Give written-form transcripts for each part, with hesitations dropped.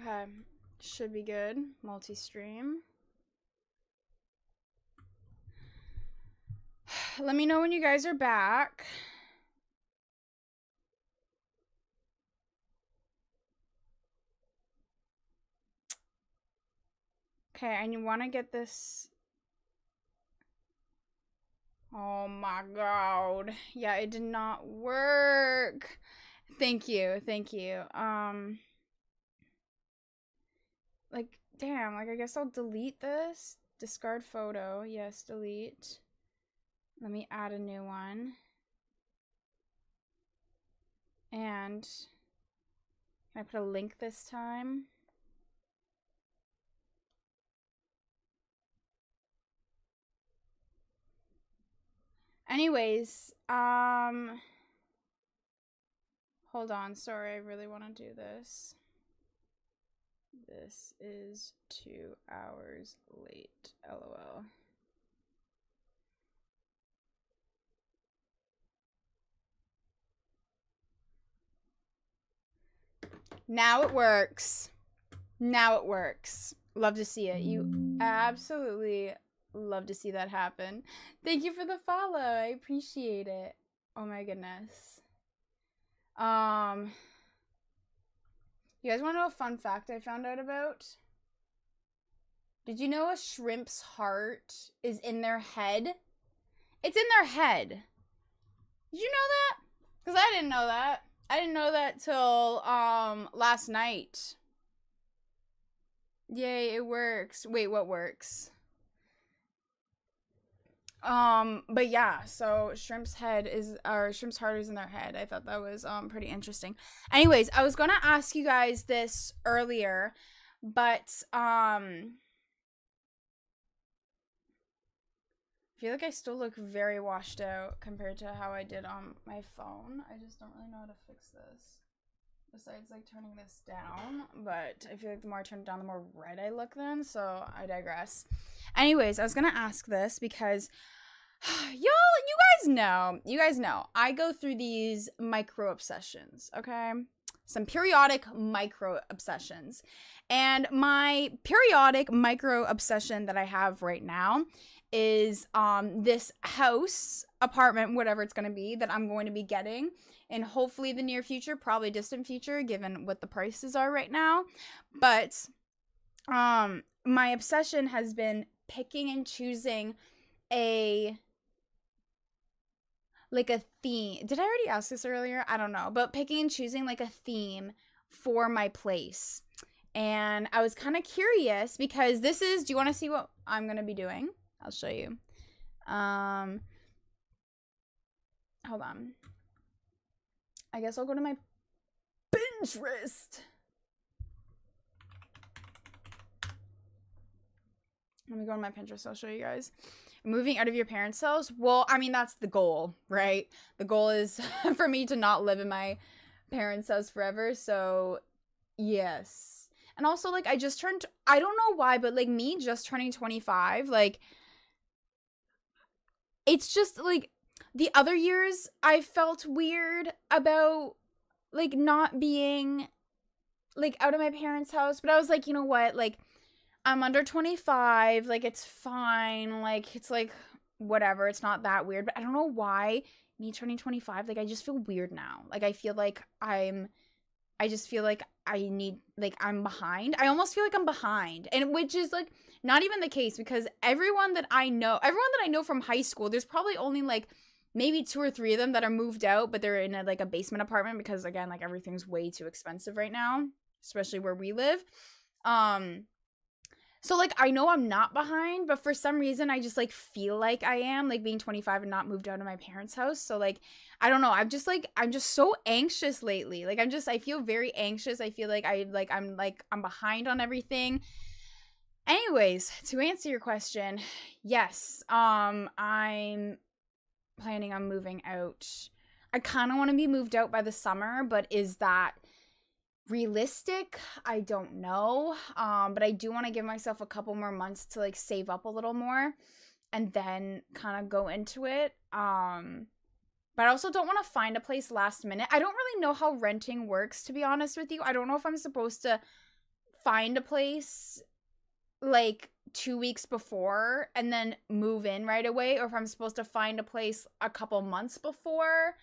Okay. Should be good. Multi-stream. Let me know when you guys are back. Okay, and you want to get this. Oh my god. Yeah, it did not work. Thank you. Thank you. Like, damn, like I guess I'll delete this. Discard photo. Yes, delete. Let me add a new one. And can I put a link this time? Anyways, hold on, sorry, I really want to do this. This is 2 hours late, LOL. Now it works. Now it works. Love to see it. You absolutely love to see that happen. Thank you for the follow. I appreciate it. Oh my goodness. You guys want to know a fun fact I found out about? Did you know a shrimp's heart is in their head? It's in their head. Did you know that? Because I didn't know that. I didn't know that till last night. Yay, it works. Wait, what works? But yeah, so shrimp's heart is in their head. I thought that was pretty interesting. Anyways, I was gonna ask you guys this earlier, but I feel like I still look very washed out compared to how I did on my phone. I just don't really know how to fix this. Besides, like, turning this down. But I feel like the more I turn it down, the more red I look then. So, I digress. Anyways, I was gonna ask this because, you guys know, I go through these micro-obsessions, okay? Some periodic micro-obsessions. And my periodic micro-obsession that I have right now is this house, apartment, whatever it's going to be, that I'm going to be getting in hopefully the near future, probably distant future, given what the prices are right now. But my obsession has been picking and choosing a theme. Did I already ask this earlier? I don't know. But picking and choosing like a theme for my place. And I was kind of curious because this is, do you want to see what I'm going to be doing? I'll show you. Hold on. I guess I'll go to my Pinterest. Let me go to my Pinterest. I'll show you guys. Moving out of your parents' house? Well, I mean, that's the goal, right? The goal is for me to not live in my parents' house forever. So, yes. And also, like, I just turned, I don't know why, but, like, me just turning 25, like, it's just, like, the other years I felt weird about, like, not being, like, out of my parents' house. But I was like, you know what? Like, I'm under 25. Like, it's fine. Like, it's, like, whatever. It's not that weird. But I don't know why me turning 25, like, I just feel weird now. Like, I feel like I just feel like I need, like, I'm behind. I almost feel like I'm behind. And which is, like, not even the case because everyone that I know from high school, there's probably only, like, maybe 2 or 3 of them that are moved out, but they're in, a basement apartment because, again, like, everything's way too expensive right now, especially where we live. So, like, I know I'm not behind, but for some reason, I just, like, feel like I am, like, being 25 and not moved out of my parents' house. So, like, I don't know. I'm just so anxious lately. Like, I feel very anxious. I feel like I'm behind on everything. Anyways, to answer your question, yes, I'm planning on moving out. I kind of want to be moved out by the summer, but is that realistic? I don't know. But I do want to give myself a couple more months to, like, save up a little more and then kind of go into it. But I also don't want to find a place last minute. I don't really know how renting works, to be honest with you. I don't know if I'm supposed to find a place like 2 weeks before and then move in right away, or if I'm supposed to find a place a couple months before.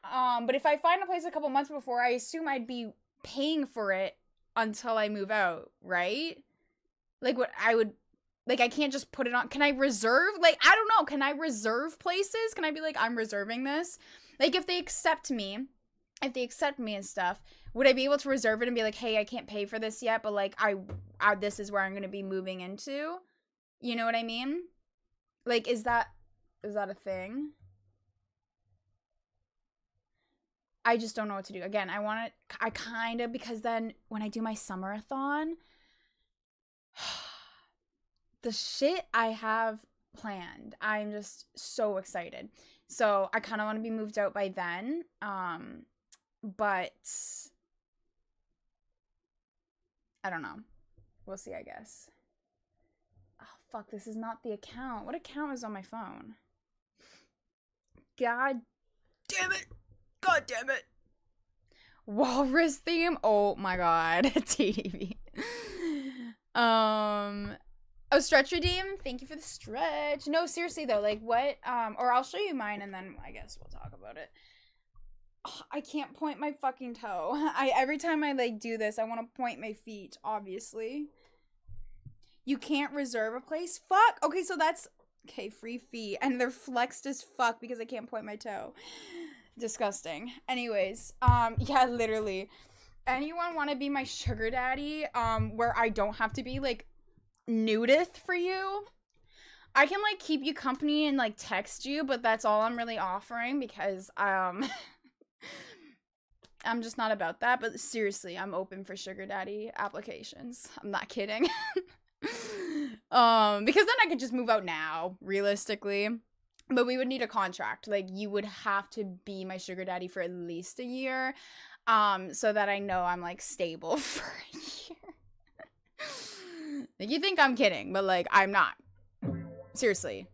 But if I find a place a couple months before, I assume I'd be paying for it until I move out, right? Like what I would, like I can't just put it on. Can I reserve? Like, I don't know. Can I reserve places? Can I be like, I'm reserving this? Like if they accept me and stuff, would I be able to reserve it and be like, hey, I can't pay for this yet, but like I this is where I'm going to be moving into? You know what I mean? Like, is that a thing? I just don't know what to do. Again, I kind of, because then when I do my summer-a-thon, the shit I have planned, I'm just so excited. So I kind of want to be moved out by then. But I don't know. We'll see, I guess. Oh, fuck, this is not the account. What account is on my phone? God damn it. God damn it. Walrus theme? Oh my god. TDV. Oh, stretch redeem? Thank you for the stretch. No, seriously though, like what? Or I'll show you mine and then I guess we'll talk about it. Oh, I can't point my fucking toe. Every time I like do this, I want to point my feet, obviously. You can't reserve a place? Fuck. Okay, so that's okay, free fee. And they're flexed as fuck because I can't point my toe. Disgusting. Anyways, yeah, literally. Anyone want to be my sugar daddy, where I don't have to be, like, nudist for you? I can, like, keep you company and, like, text you, but that's all I'm really offering because, I'm just not about that. But seriously, I'm open for sugar daddy applications. I'm not kidding. Because then I could just move out now, realistically. But we would need a contract. Like, you would have to be my sugar daddy for at least a year, so that I know I'm, like, stable for a year. Like, you think I'm kidding, but, like, I'm not. Seriously.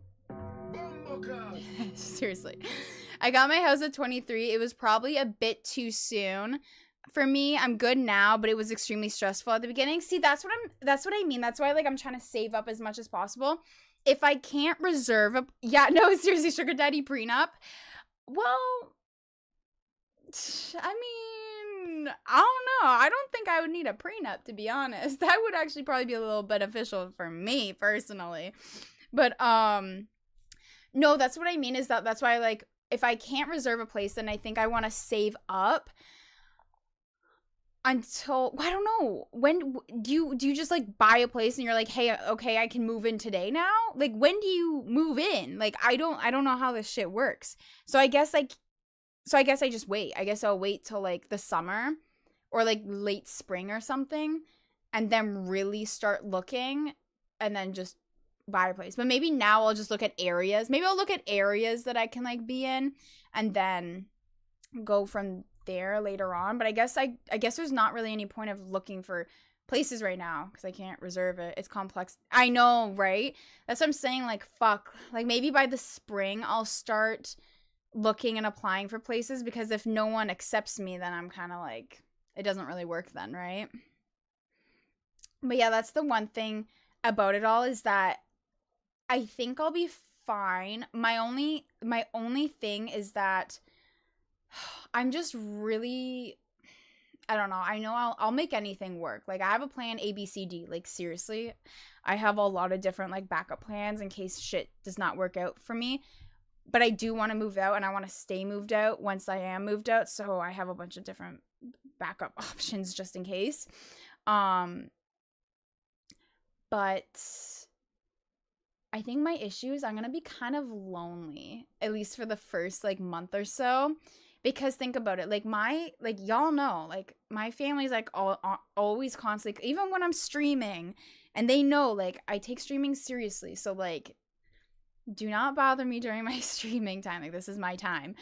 Seriously. I got my house at 23. It was probably a bit too soon. For me, I'm good now, but it was extremely stressful at the beginning. See, that's what I mean. That's why, like, I'm trying to save up as much as possible. If I can't reserve a... Yeah, no, seriously, sugar daddy prenup. Well, I mean, I don't know. I don't think I would need a prenup, to be honest. That would actually probably be a little beneficial for me, personally. But, no, that's what I mean is that's why, like, if I can't reserve a place, then I think I want to save up until, I don't know, when do you just like buy a place and you're like, hey, okay, I can move in today now? Like, when do you move in? Like, I don't know how this shit works. So I guess I just wait. I guess I'll wait till like the summer or like late spring or something and then really start looking and then just buy a place. But maybe now I'll just look at areas. Maybe I'll look at areas that I can like be in and then go from there later on. But I guess there's not really any point of looking for places right now because I can't reserve it. It's complex. I know, right? That's what I'm saying. Like, fuck. Like, maybe by the spring I'll start looking and applying for places, because if no one accepts me, then I'm kind of like, it doesn't really work then, right? But yeah, that's the one thing about it all, is that I think I'll be fine. My only thing is that I'm just really, I don't know. I know I'll make anything work. Like, I have a plan A, B, C, D. Like, seriously, I have a lot of different like backup plans in case shit does not work out for me. But I do want to move out and I want to stay moved out once I am moved out. So I have a bunch of different backup options just in case. But I think my issue is I'm going to be kind of lonely, at least for the first like month or so. Because think about it, like y'all know, like my family's like always constantly, even when I'm streaming, and they know like I take streaming seriously. So like, do not bother me during my streaming time. Like, this is my time.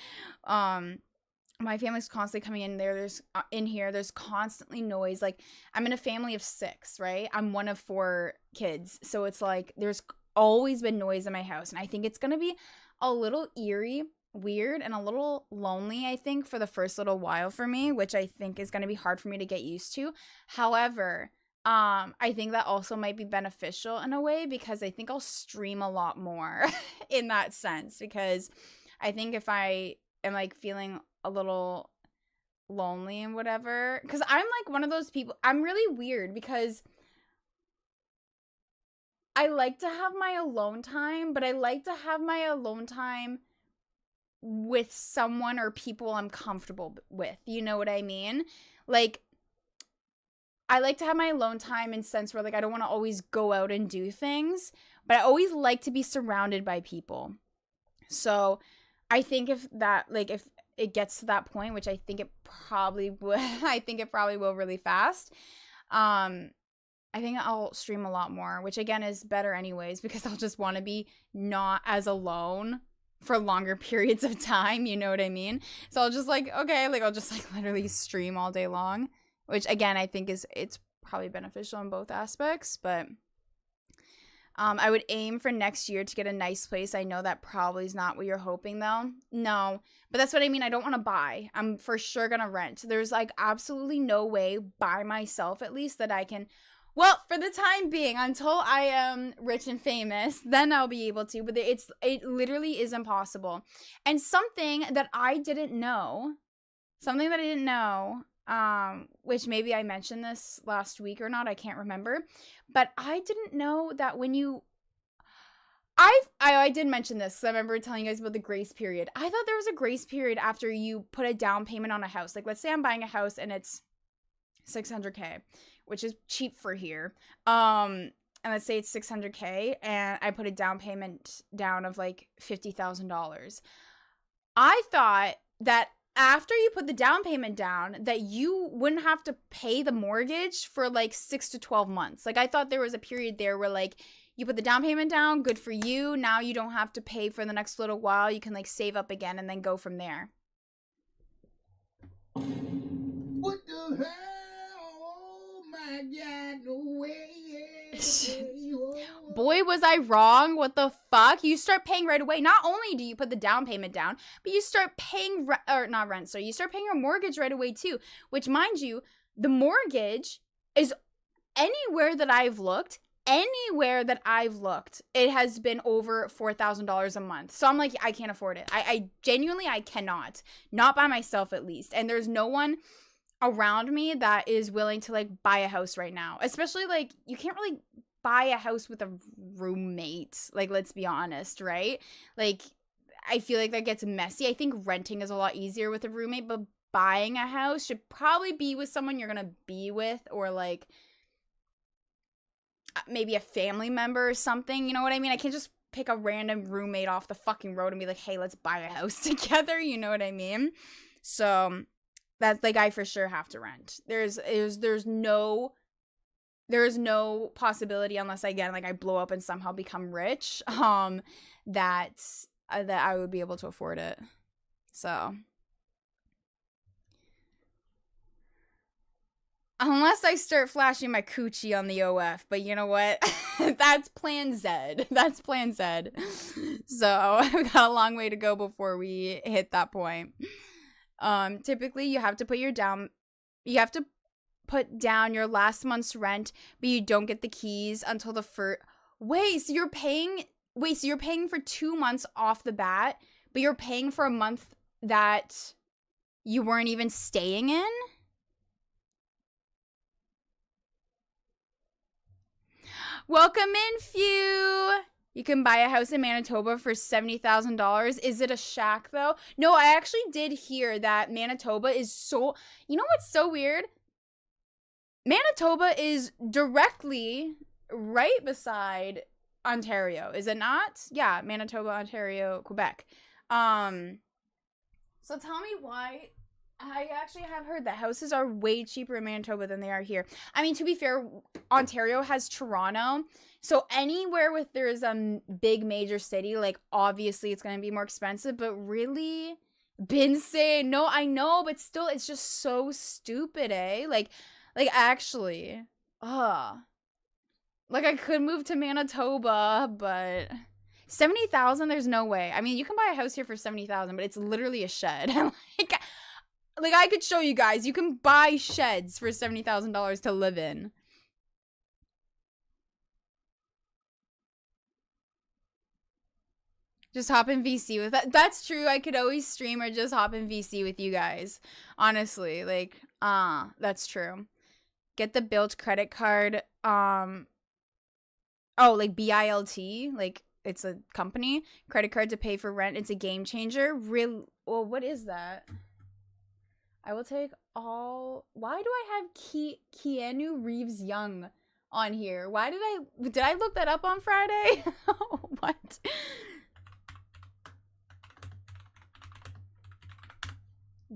My family's constantly coming in there. There's constantly noise. Like, I'm in a family of 6, right? I'm one of 4 kids. So it's like, there's always been noise in my house. And I think it's going to be a little eerie, weird, and a little lonely, I think, for the first little while for me, which I think is going to be hard for me to get used to. However, I think that also might be beneficial in a way, because I think I'll stream a lot more in that sense, because I think if I am like feeling a little lonely and whatever, because I'm like one of those people, I'm really weird because I like to have my alone time, but I like to have my alone time with someone or people I'm comfortable with. You know what I mean? Like, I like to have my alone time in sense where like I don't want to always go out and do things, but I always like to be surrounded by people. So I think if that, like, if it gets to that point, which I think it probably would, I think it probably will really fast. I think I'll stream a lot more, which again is better anyways, because I'll just want to be not as alone for longer periods of time, you know what I mean? So I'll just like, okay, like I'll just like literally stream all day long, which again, I think it's probably beneficial in both aspects, but I would aim for next year to get a nice place. I know that probably is not what you're hoping though. No, but that's what I mean. I don't want to buy. I'm for sure going to rent. There's like absolutely no way by myself, at least, that I can. Well, for the time being, until I am rich and famous, then I'll be able to. But it literally is impossible. And something that I didn't know, which maybe I mentioned this last week or not, I can't remember. But I didn't know that when you... I did mention this because I remember telling you guys about the grace period. I thought there was a grace period after you put a down payment on a house. Like, let's say I'm buying a house and it's $600K, which is cheap for here. And let's say it's $600K and I put a down payment down of like $50,000. I thought that after you put the down payment down, that you wouldn't have to pay the mortgage for like 6 to 12 months. Like, I thought there was a period there where like you put the down payment down, good for you. Now you don't have to pay for the next little while. You can like save up again and then go from there. What the hell? Oh my God, no way. Boy, was I wrong. What the fuck? You start paying right away. Not only do you put the down payment down, but you start paying, you start paying your mortgage right away too. Which, mind you, the mortgage is anywhere that I've looked, it has been over $4,000 a month. So I'm like, I can't afford it. I genuinely, I cannot. Not by myself, at least. And there's no one around me that is willing to like buy a house right now. Especially like, you can't really buy a house with a roommate. Like, let's be honest, right? Like, I feel like that gets messy. I think renting is a lot easier with a roommate, but buying a house should probably be with someone you're gonna be with, or like maybe a family member or something, you know what I mean? I can't just pick a random roommate off the fucking road and be like, hey, let's buy a house together, you know what I mean? So that's like, I for sure have to rent. There's no possibility, unless again, like I blow up and somehow become rich, that I would be able to afford it. So unless I start flashing my coochie on the OF, but you know what? That's plan Z. That's plan Z. So we've got a long way to go before we hit that point. Typically you have to put down your last month's rent, but you don't get the keys until the first. So you're paying for 2 months off the bat, but you're paying for a month that you weren't even staying in? Welcome in, Few. You can buy a house in Manitoba for $70,000. Is it a shack, though? No, I actually did hear that Manitoba is so... You know what's so weird? Manitoba is directly right beside Ontario, is it not? Yeah, Manitoba, Ontario, Quebec. So tell me why... I actually have heard that houses are way cheaper in Manitoba than they are here. I mean, to be fair, Ontario has Toronto. So anywhere with there's a big major city, like obviously it's going to be more expensive, but really, Insane. No, I know, but still it's just so stupid, eh? Like actually. Like I could move to Manitoba, but 70,000, there's no way. I mean, you can buy a house here for 70,000, but it's literally a shed. Like I could show you guys, you can buy sheds for $70,000 to live in. Just hop in VC with that. That's true. I could always stream or just hop in VC with you guys. Honestly, like, that's true. Get the built credit card. Oh, like BILT, like it's a company credit card to pay for rent. It's a game changer. Real. Well, what is that? I will take all. Why do I have Keanu Reeves Young on here? Why did I look that up on Friday? What?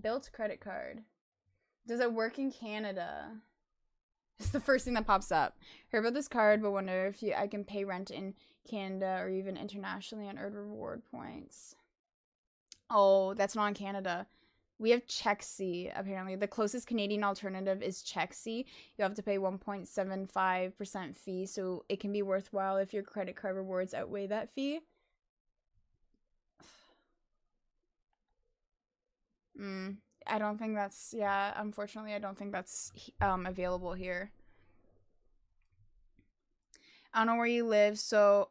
Built credit card. Does it work in Canada? It's the first thing that pops up. Heard about this card, but wonder if I can pay rent in Canada or even internationally and earn reward points. Oh, that's not in Canada. We have 𝙬𝙬𝙖, apparently. The closest Canadian alternative is 𝙬𝙬𝙖. You have to pay 1.75% fee, so it can be worthwhile if your credit card rewards outweigh that fee. I don't think that's, yeah, unfortunately, I don't think that's available here. I don't know where you live, so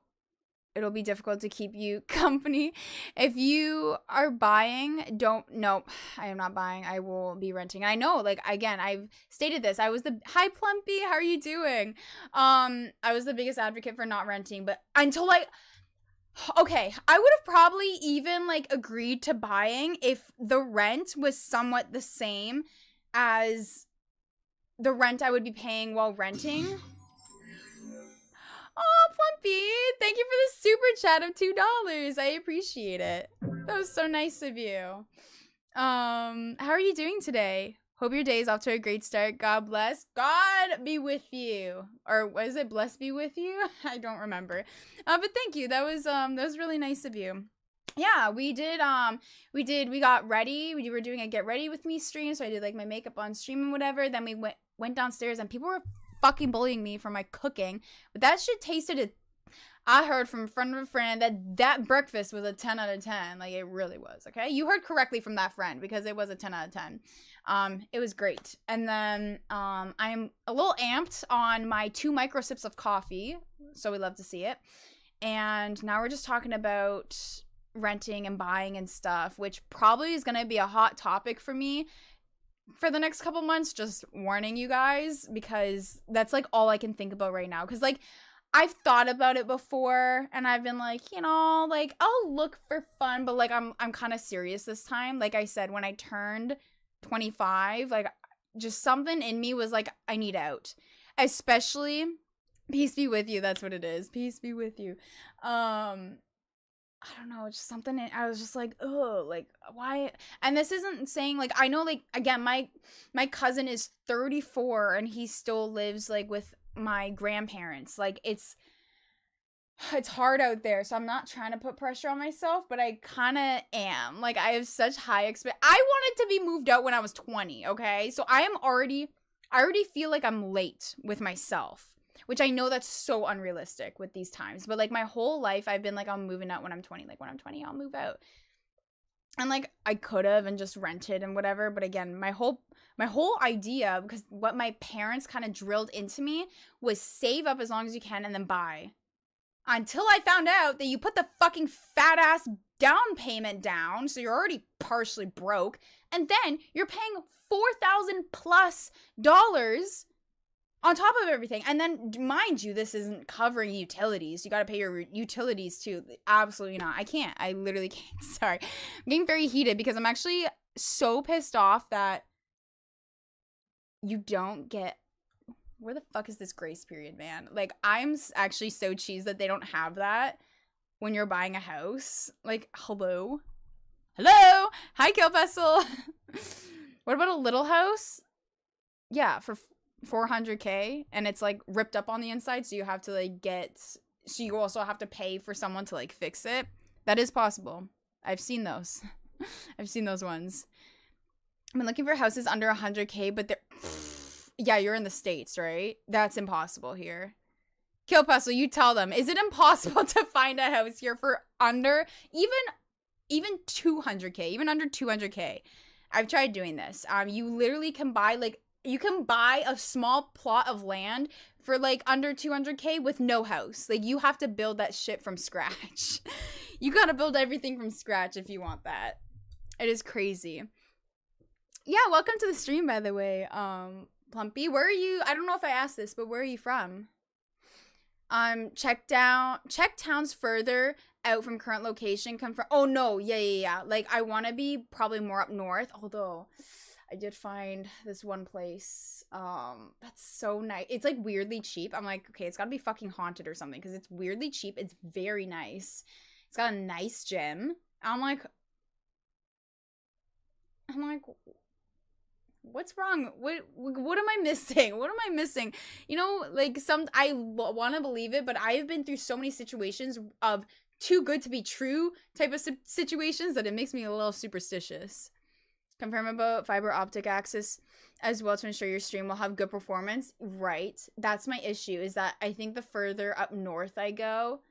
it'll be difficult to keep you company. If you are buying, no, I am not buying. I will be renting. I know, like, again, I've stated this. Hi, Plumpy, how are you doing? I was the biggest advocate for not renting, but until okay, I would have probably even, like, agreed to buying if the rent was somewhat the same as the rent I would be paying while renting. Oh, Plumpy, thank you for the super chat of $2. I appreciate it. That was so nice of you. How are you doing today? Hope your day is off to a great start. God bless. God be with you. Or was it bless be with you? I don't remember. But thank you. That was really nice of you. Yeah, we got ready. We were doing a get ready with me stream, so I did like my makeup on stream and whatever. Then we went downstairs and people were fucking bullying me for my cooking. But that shit tasted it. I heard from a friend of a friend that breakfast was a 10 out of 10. Like, it really was, okay? You heard correctly from that friend because it was a 10 out of 10. It was great. And then I'm a little amped on my 2 micro sips of coffee, so we love to see it. And now we're just talking about renting and buying and stuff, which probably is going to be a hot topic for me for the next couple months, just warning you guys, because that's, like, all I can think about right now. Because, like, I've thought about it before, and I've been like, you know, like, I'll look for fun, but, like, I'm kind of serious this time. Like I said, when I turned 25, like, just something in me was like, I need out. Especially, peace be with you, that's what it is. Peace be with you. I don't know, just something, I was just like, oh, like, why? And this isn't saying, like, I know, like, again, my cousin is 34, and he still lives, like, with my grandparents. Like, it's hard out there, so I'm not trying to put pressure on myself, but I kind of am. Like, I have such high I wanted to be moved out when I was 20, okay? So I already feel like I'm late with myself, which I know that's so unrealistic with these times, but, like, my whole life I've been like, I'm moving out when I'm 20. Like, when I'm 20, I'll move out. And, like, I could have and just rented and whatever, but again, my whole idea, because what my parents kind of drilled into me, was save up as long as you can and then buy. Until I found out that you put the fucking fat ass down payment down, so you're already partially broke, and then you're paying $4,000+ on top of everything. And then, mind you, this isn't covering utilities. You gotta pay your utilities too. Absolutely not. I can't. I literally can't. Sorry. I'm getting very heated because I'm actually so pissed off that you don't get... Where the fuck is this grace period, man? Like, I'm actually so cheesed that they don't have that when you're buying a house. Like, hello? Hello? Hi, Kill Vessel. What about a little house? Yeah, for $400K, and it's, like, ripped up on the inside, so you have to, like, so you also have to pay for someone to, like, fix it. That is possible. I've seen those. I've seen those ones. I've been looking for houses under 100K, but they're... Yeah, you're in the States, right? That's impossible here. Kill Pestle, you tell them. Is it impossible to find a house here for under... Even 200K, even under 200K? I've tried doing this. You literally can buy, like... You can buy a small plot of land for, like, under 200K with no house. Like, you have to build that shit from scratch. You gotta build everything from scratch if you want that. It is crazy. Yeah, welcome to the stream, by the way. Plumpy, where are you? I don't know if I asked this, but where are you from? Check towns further out from current location. Oh no, yeah. Like, I want to be probably more up north, although I did find this one place that's so nice. It's like weirdly cheap. I'm like, okay, it's gotta be fucking haunted or something, because it's weirdly cheap. It's very nice. It's got a nice gym. I'm like, what's wrong? What am I missing? What am I missing? You know, like, I want to believe it, but I have been through so many situations of too good to be true type of situations that it makes me a little superstitious. Confirm about fiber optic access as well to ensure your stream will have good performance. Right. That's my issue, is that I think the further up north I go,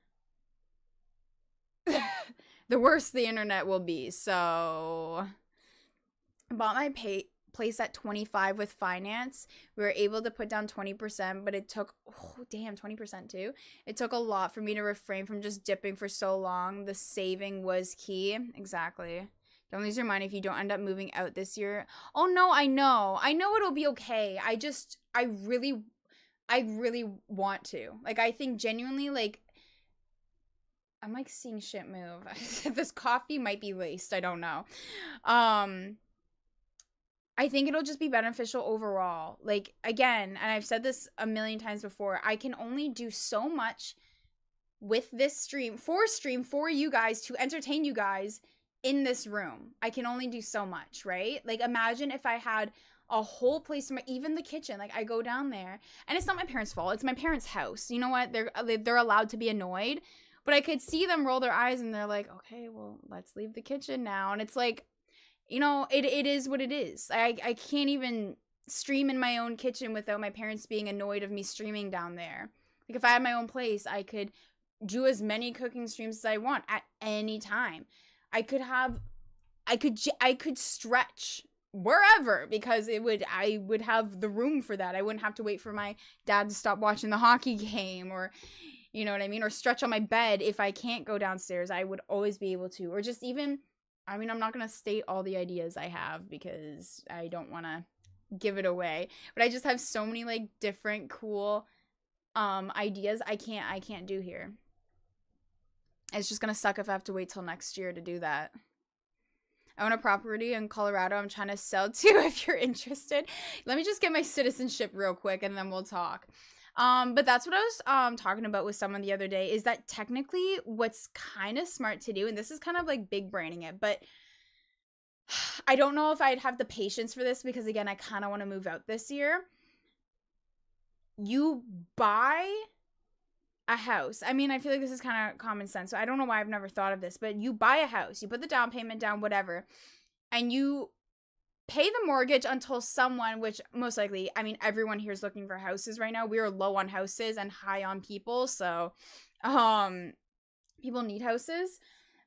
the worse the internet will be. So I bought my place at 25 with finance. We were able to put down 20%, but it took, oh damn, 20% too. It took a lot for me to refrain from just dipping for so long. The saving was key. Exactly. Don't lose your mind if you don't end up moving out this year. Oh no, I know it'll be okay. I really want to. Like, I think genuinely, like, I'm like seeing shit move. This coffee might be laced. I don't know. I think it'll just be beneficial overall. Like, again, and I've said this a million times before, I can only do so much with this stream for you guys, to entertain you guys in this room. I can only do so much, right? Like, imagine if I had a whole place, even the kitchen. Like, I go down there, and it's not my parents' fault. It's my parents' house. You know what? They're allowed to be annoyed, but I could see them roll their eyes, and they're like, okay, well, let's leave the kitchen now. And it's like, you know, it is what it is. I can't even stream in my own kitchen without my parents being annoyed of me streaming down there. Like, if I had my own place, I could do as many cooking streams as I want at any time. I could stretch wherever, because I would have the room for that. I wouldn't have to wait for my dad to stop watching the hockey game, or, you know what I mean? Or stretch on my bed if I can't go downstairs. I would always be able to. Or just even, I mean, I'm not going to state all the ideas I have because I don't want to give it away. But I just have so many, like, different cool ideas I can't do here. It's just going to suck if I have to wait till next year to do that. I own a property in Colorado I'm trying to sell to if you're interested. Let me just get my citizenship real quick and then we'll talk. But that's what I was talking about with someone the other day, is that technically what's kind of smart to do, and this is kind of like big braining it, but I don't know if I'd have the patience for this, because again, I kind of want to move out this year. You buy a house. I mean, I feel like this is kind of common sense, so I don't know why I've never thought of this, but you buy a house, you put the down payment down, whatever, and you pay the mortgage until someone, which most likely, I mean, everyone here is looking for houses right now. We are low on houses and high on people, so people need houses,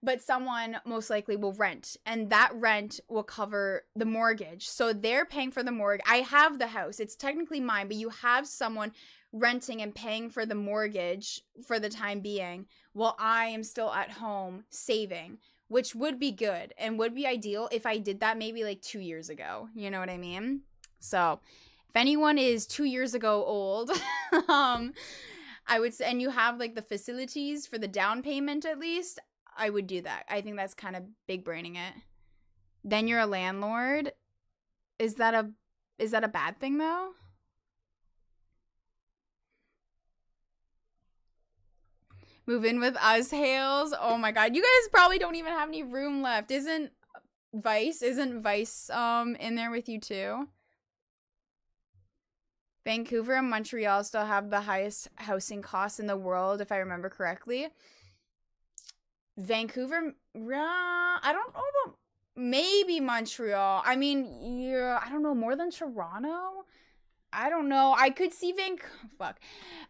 but someone most likely will rent, and that rent will cover the mortgage. So they're paying for the mortgage. I have the house. It's technically mine, but you have someone renting and paying for the mortgage for the time being, while I am still at home saving, which would be good and would be ideal if I did that maybe like 2 years ago. You know what I mean? So if anyone is 2 years ago old, I would say, and you have like the facilities for the down payment at least, I would do that. I think that's kind of big braining it. Then you're a landlord. Is that a bad thing though? Move in with us, Hales. Oh my god. You guys probably don't even have any room left. Isn't Vice in there with you too? Vancouver and Montreal still have the highest housing costs in the world, if I remember correctly. Vancouver, I don't know about, maybe Montreal. I mean, yeah, I don't know, more than Toronto? I don't know. I could see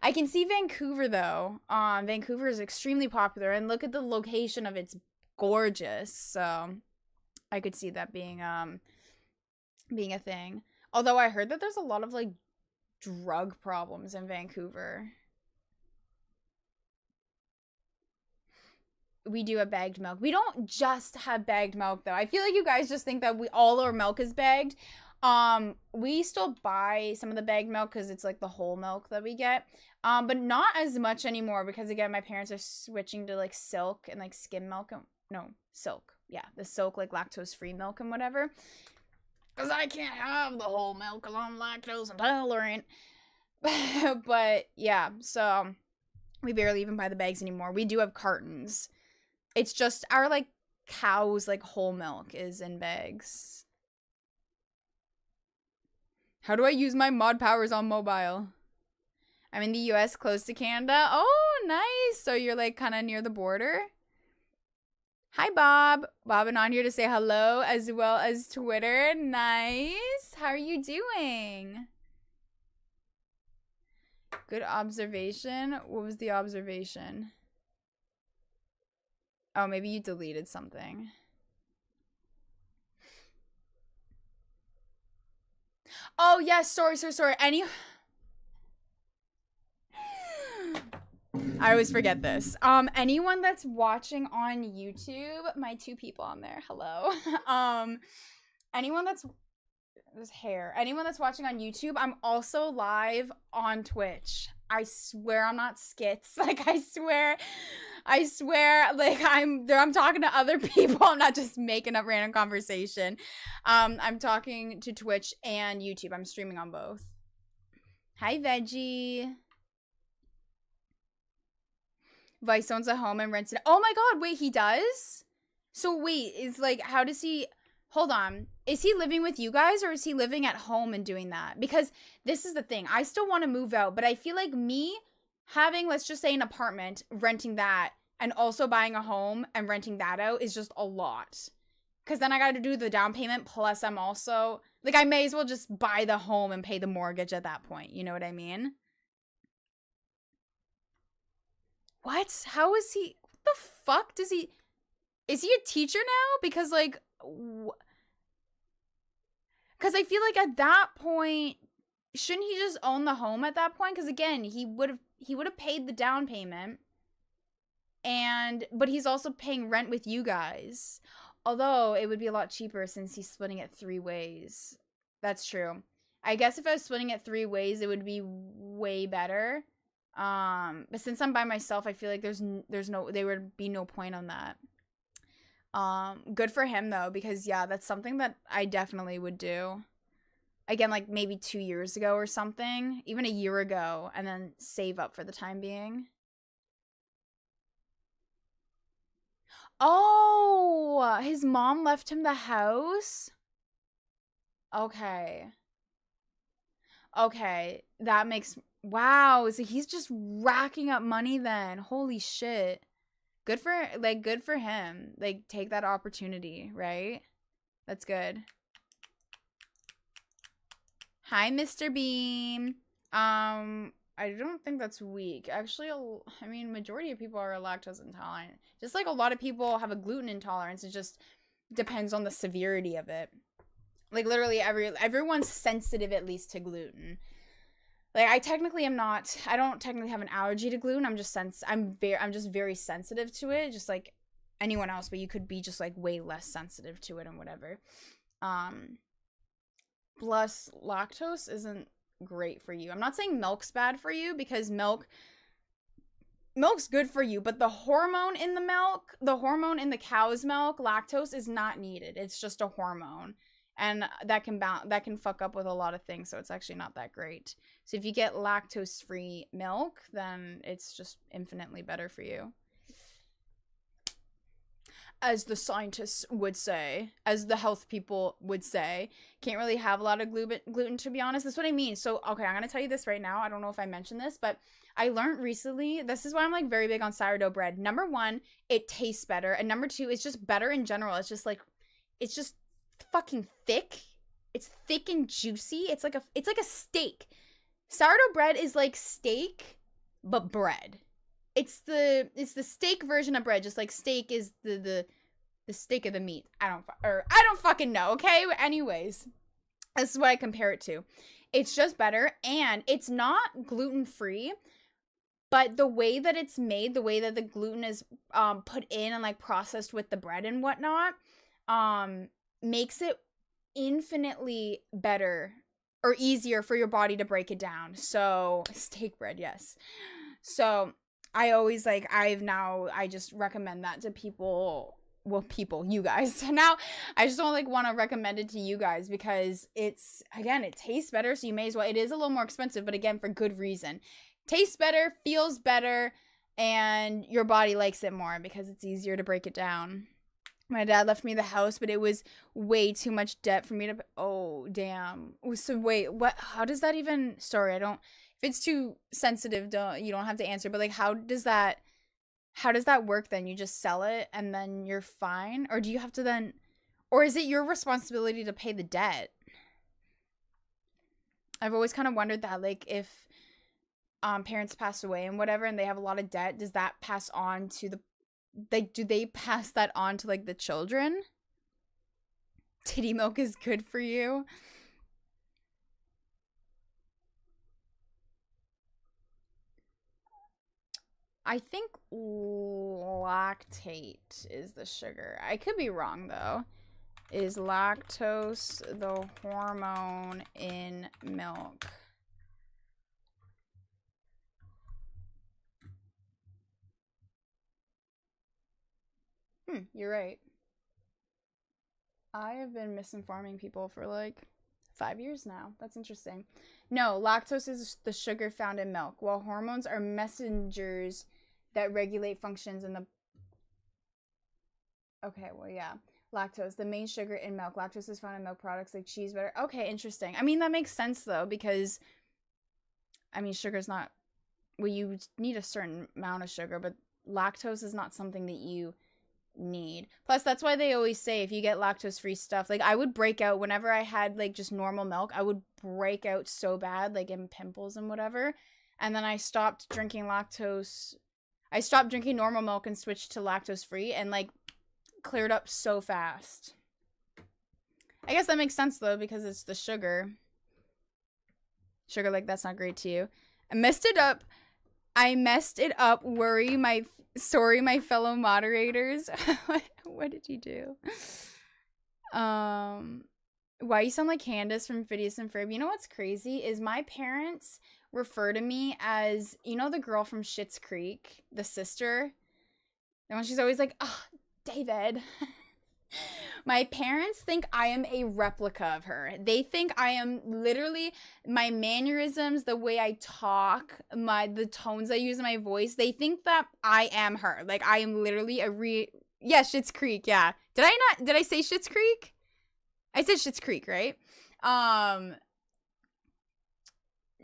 I can see Vancouver though. Vancouver is extremely popular, and look at the location of it's gorgeous. So I could see that being a thing. Although I heard that there's a lot of like drug problems in Vancouver. we do have bagged milk. We don't just have bagged milk though. I feel like you guys just think that all our milk is bagged. We still buy some of the bagged milk because it's like the whole milk that we get. But not as much anymore because again, my parents are switching to like silk and like skim milk. No, silk. Yeah, the silk like lactose-free milk and whatever. Because I can't have the whole milk because I'm lactose intolerant. But yeah, so we barely even buy the bags anymore. We do have cartons. It's just our like cow's like whole milk is in bags. How do I use my mod powers on mobile? I'm in the US close to Canada. Oh, nice. So you're like kind of near the border. Hi, Bob. Bob and on here to say hello as well as Twitter. Nice. How are you doing? Good observation. What was the observation? Oh, maybe you deleted something. Oh, yes. Sorry. I always forget this. Anyone that's watching on YouTube, my 2 people on there, hello. Anyone that's watching on YouTube, I'm also live on Twitch. I swear I'm not skits. Like I swear like I'm talking to other people. I'm not just making up random conversation. I'm talking to Twitch and YouTube. I'm streaming on both. Hi, Veggie. Vice owns a home and rents it. Oh my god, wait, he does? So wait, is like, how does he, hold on. Is he living with you guys or is he living at home and doing that? Because this is the thing. I still want to move out, but I feel like me having, let's just say an apartment, renting that, and also buying a home and renting that out is just a lot. Because then I got to do the down payment, plus I'm also, like, I may as well just buy the home and pay the mortgage at that point. You know what I mean? What? How is he? What the fuck does he? Is he a teacher now? Because like, because I feel like at that point, shouldn't he just own the home at that point? Because again, he would have paid the down payment, but he's also paying rent with you guys. Although it would be a lot cheaper since he's splitting it 3 ways. That's true. I guess if I was splitting it 3 ways, it would be way better. But since I'm by myself, I feel like there would be no point on that. Good for him though, because yeah, that's something that I definitely would do. Again, like maybe 2 years ago or something, even a year ago, and then save up for the time being. Oh, his mom left him the house? Okay. Okay, that makes... Wow, so he's just racking up money then. Holy shit. Good for him. Like, take that opportunity, right? That's good. Hi, Mr. Beam. I don't think that's weak. Actually, I mean, majority of people are lactose intolerant. Just like a lot of people have a gluten intolerance. It just depends on the severity of it. Like, literally everyone's sensitive at least to gluten. Like, I technically am not, I don't technically have an allergy to gluten. I'm just very sensitive to it, just like anyone else, but you could be just like way less sensitive to it and whatever. Plus lactose isn't great for you. I'm not saying milk's bad for you, because milk's good for you, but the hormone in the milk, the hormone in the cow's milk, lactose, is not needed. It's just a hormone. And that can fuck up with a lot of things, so it's actually not that great. So if you get lactose-free milk, then it's just infinitely better for you. As the scientists would say, as the health people would say, can't really have a lot of gluten, to be honest. That's what I mean. So, okay, I'm going to tell you this right now. I don't know if I mentioned this, but I learned recently, this is why I'm like very big on sourdough bread. Number 1, it tastes better. And number 2, it's just better in general. It's just fucking thick. It's thick and juicy. It's like a steak. Sourdough bread is like steak, but bread. It's the steak version of bread, just like steak is the steak of the meat. I don't fucking know, okay? Anyways, this is what I compare it to. It's just better, and it's not gluten-free, but the way that it's made, the way that the gluten is put in and like processed with the bread and whatnot, makes it infinitely better or easier for your body to break it down. So steak bread, yes. So I always like, I just recommend that to people. Well, you guys. So now I just don't like want to recommend it to you guys because it's, again, it tastes better. So you may as well, it is a little more expensive, but again, for good reason. Tastes better, feels better, and your body likes it more because it's easier to break it down. My dad left me the house, but it was way too much debt for me to, oh, damn. So wait, what, how does that even, sorry, I don't, if it's too sensitive, you don't have to answer, but like, how does that work then? You just sell it and then you're fine? Or do you have to then, or is it your responsibility to pay the debt? I've always kind of wondered that, like, if parents pass away and whatever and they have a lot of debt, does that pass on to the, like, do they pass that on to like the children? Titty milk is good for you. I think lactate is the sugar. I could be wrong though. Is lactose the hormone in milk? You're right. I have been misinforming people for like 5 years now. That's interesting. No, lactose is the sugar found in milk, while hormones are messengers that regulate functions in the... Okay, well, yeah. Lactose, the main sugar in milk. Lactose is found in milk products like cheese, butter. Okay, interesting. I mean, that makes sense, though, because, I mean, sugar's not... Well, you need a certain amount of sugar, but lactose is not something that you need. Plus, that's why they always say if you get lactose-free stuff, like, I would break out whenever I had, like, just normal milk. I would break out so bad, like, in pimples and whatever. And then I stopped drinking lactose... I stopped drinking normal milk and switched to lactose-free and, like, cleared up so fast. I guess that makes sense, though, because it's the sugar. Sugar, like, that's not great to you. I messed it up. Sorry, my fellow moderators. What did you do? Why you sound like Candace from Phineas and Ferb. You know what's crazy is my parents refer to me as, you know, the girl from Schitt's Creek, the sister. And when she's always like, oh, David. My parents think I am a replica of her. They think I am literally, my mannerisms, the way I talk, the tones I use in my voice, they think that I am her. Like, I am literally yeah, Schitt's Creek, yeah. Did I say Schitt's Creek? I said Schitt's Creek, right?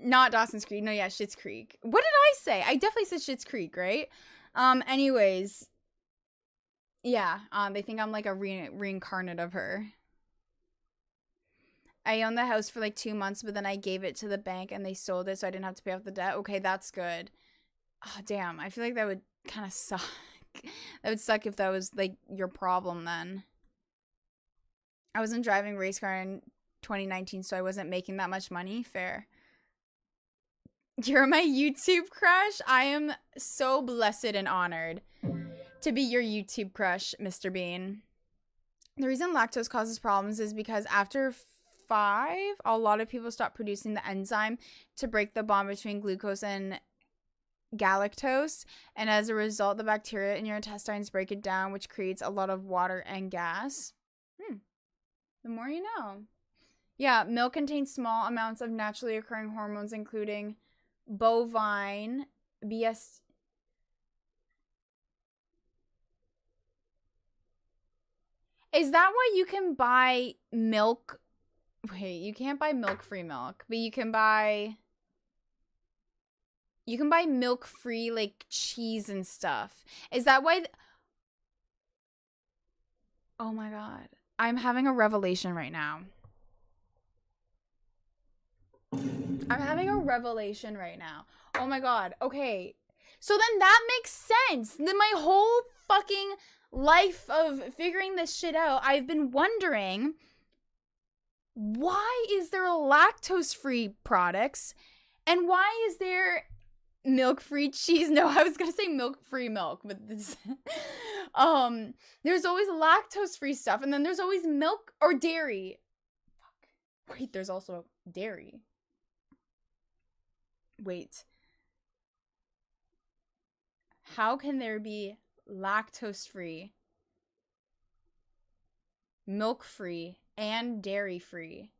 Not Dawson's Creek. No, yeah, Schitt's Creek. What did I say? I definitely said Schitt's Creek, right? Anyways, yeah, they think I'm like a reincarnate of her. I owned the house for like 2 months, but then I gave it to the bank and they sold it so I didn't have to pay off the debt. Okay, that's good. Oh, damn. I feel like that would kind of suck. That would suck if that was like your problem then. I wasn't driving a race car in 2019, so I wasn't making that much money. Fair. You're my YouTube crush? I am so blessed and honored to be your YouTube crush, Mr. Bean. The reason lactose causes problems is because after 5, a lot of people stop producing the enzyme to break the bond between glucose and galactose, and as a result, the bacteria in your intestines break it down, which creates a lot of water and gas. The more you know. Yeah, milk contains small amounts of naturally occurring hormones, including bovine, BS... Is that why you can buy milk? Wait, you can't buy milk-free milk, but you can buy milk-free, like, cheese and stuff. Is that why... Oh my god. I'm having a revelation right now. I'm having a revelation right now. Oh my god. Okay. So then that makes sense. Then my whole fucking life of figuring this shit out, I've been wondering, why is there lactose-free products? And why is there milk-free cheese. No, I was gonna say milk-free milk, but this there's always lactose-free stuff, and then there's always milk or dairy. Fuck. Wait, there's also dairy. Wait. How can there be lactose-free, milk-free, and dairy-free?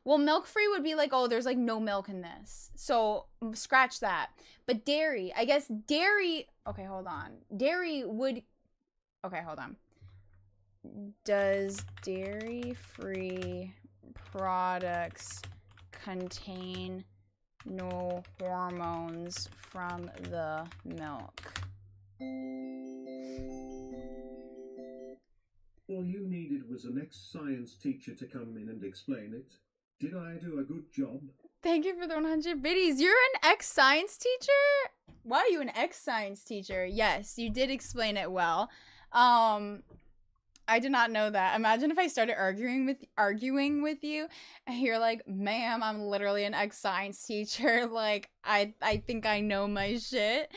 Well, milk-free would be like, oh, there's like no milk in this. So scratch that. But dairy, I guess dairy, okay, hold on. Dairy would, okay, hold on. Does dairy-free products contain no hormones from the milk? All you needed was an ex-science teacher to come in and explain it. Did I do a good job? Thank you for the 100 biddies. You're an ex-science teacher? Why are you an ex-science teacher? Yes, you did explain it well. I did not know that. Imagine if I started arguing with you and you're like, ma'am, I'm literally an ex-science teacher. Like, I think I know my shit.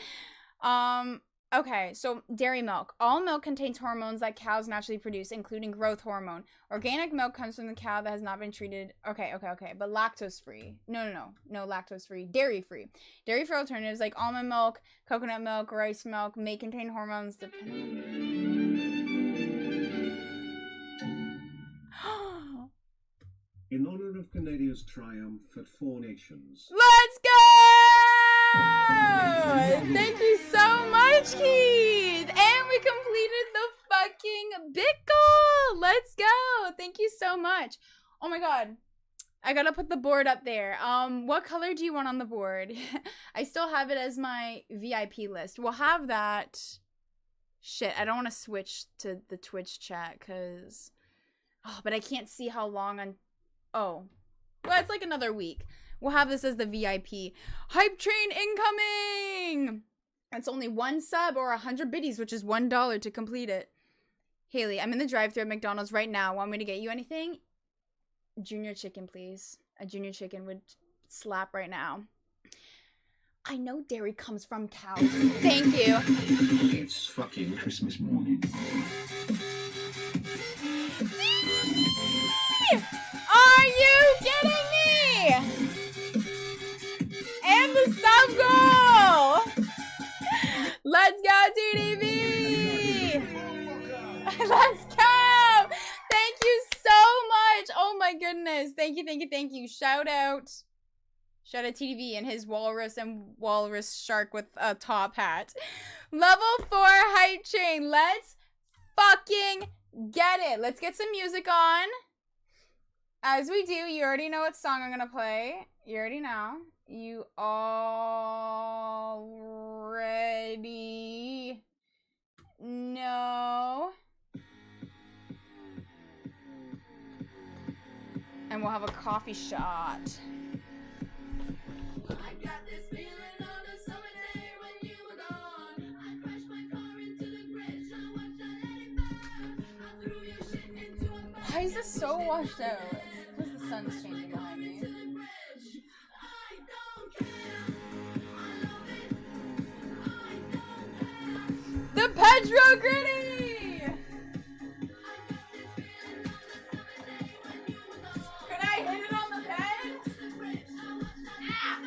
Okay, so dairy milk. All milk contains hormones that cows naturally produce, including growth hormone. Organic milk comes from the cow that has not been treated. Okay. But lactose-free. No, lactose-free. Dairy-free. Dairy-free alternatives like almond milk, coconut milk, rice milk may contain hormones In honor of Canada's triumph at 4 Nations. Let's go! Thank you so much, Keith! And we completed the fucking bit goal! Let's go! Thank you so much. Oh my god. I gotta put the board up there. What color do you want on the board? I still have it as my VIP list. We'll have that. Shit, I don't want to switch to the Twitch chat, because... Oh, but I can't see how long on... Oh. Well, it's like another week. We'll have this as the VIP. Hype train incoming! It's only 1 sub or 100 biddies, which is $1 to complete it. Haley, I'm in the drive-thru at McDonald's right now. Want me to get you anything? Junior chicken, please. A junior chicken would slap right now. I know dairy comes from cows. Thank you. It's fucking Christmas morning. Are you kidding me? And the sub goal! Let's go, TDV! Let's go! Thank you so much! Oh my goodness. Thank you. Shout out TDV and his walrus shark with a top hat. Level 4 hype train. Let's fucking get it. Let's get some music on. As we do, you already know what song I'm gonna play. You already know. You already know. And we'll have a coffee shot. I got this feeling on a summer day when you were gone. I crashed my car into the bridge. I watched, I let it burn. I threw your shit into a bag. Why is this so washed out? Because the sun's changing behind me. The Pedro Gritty! Can I hit it on the bed? Ah!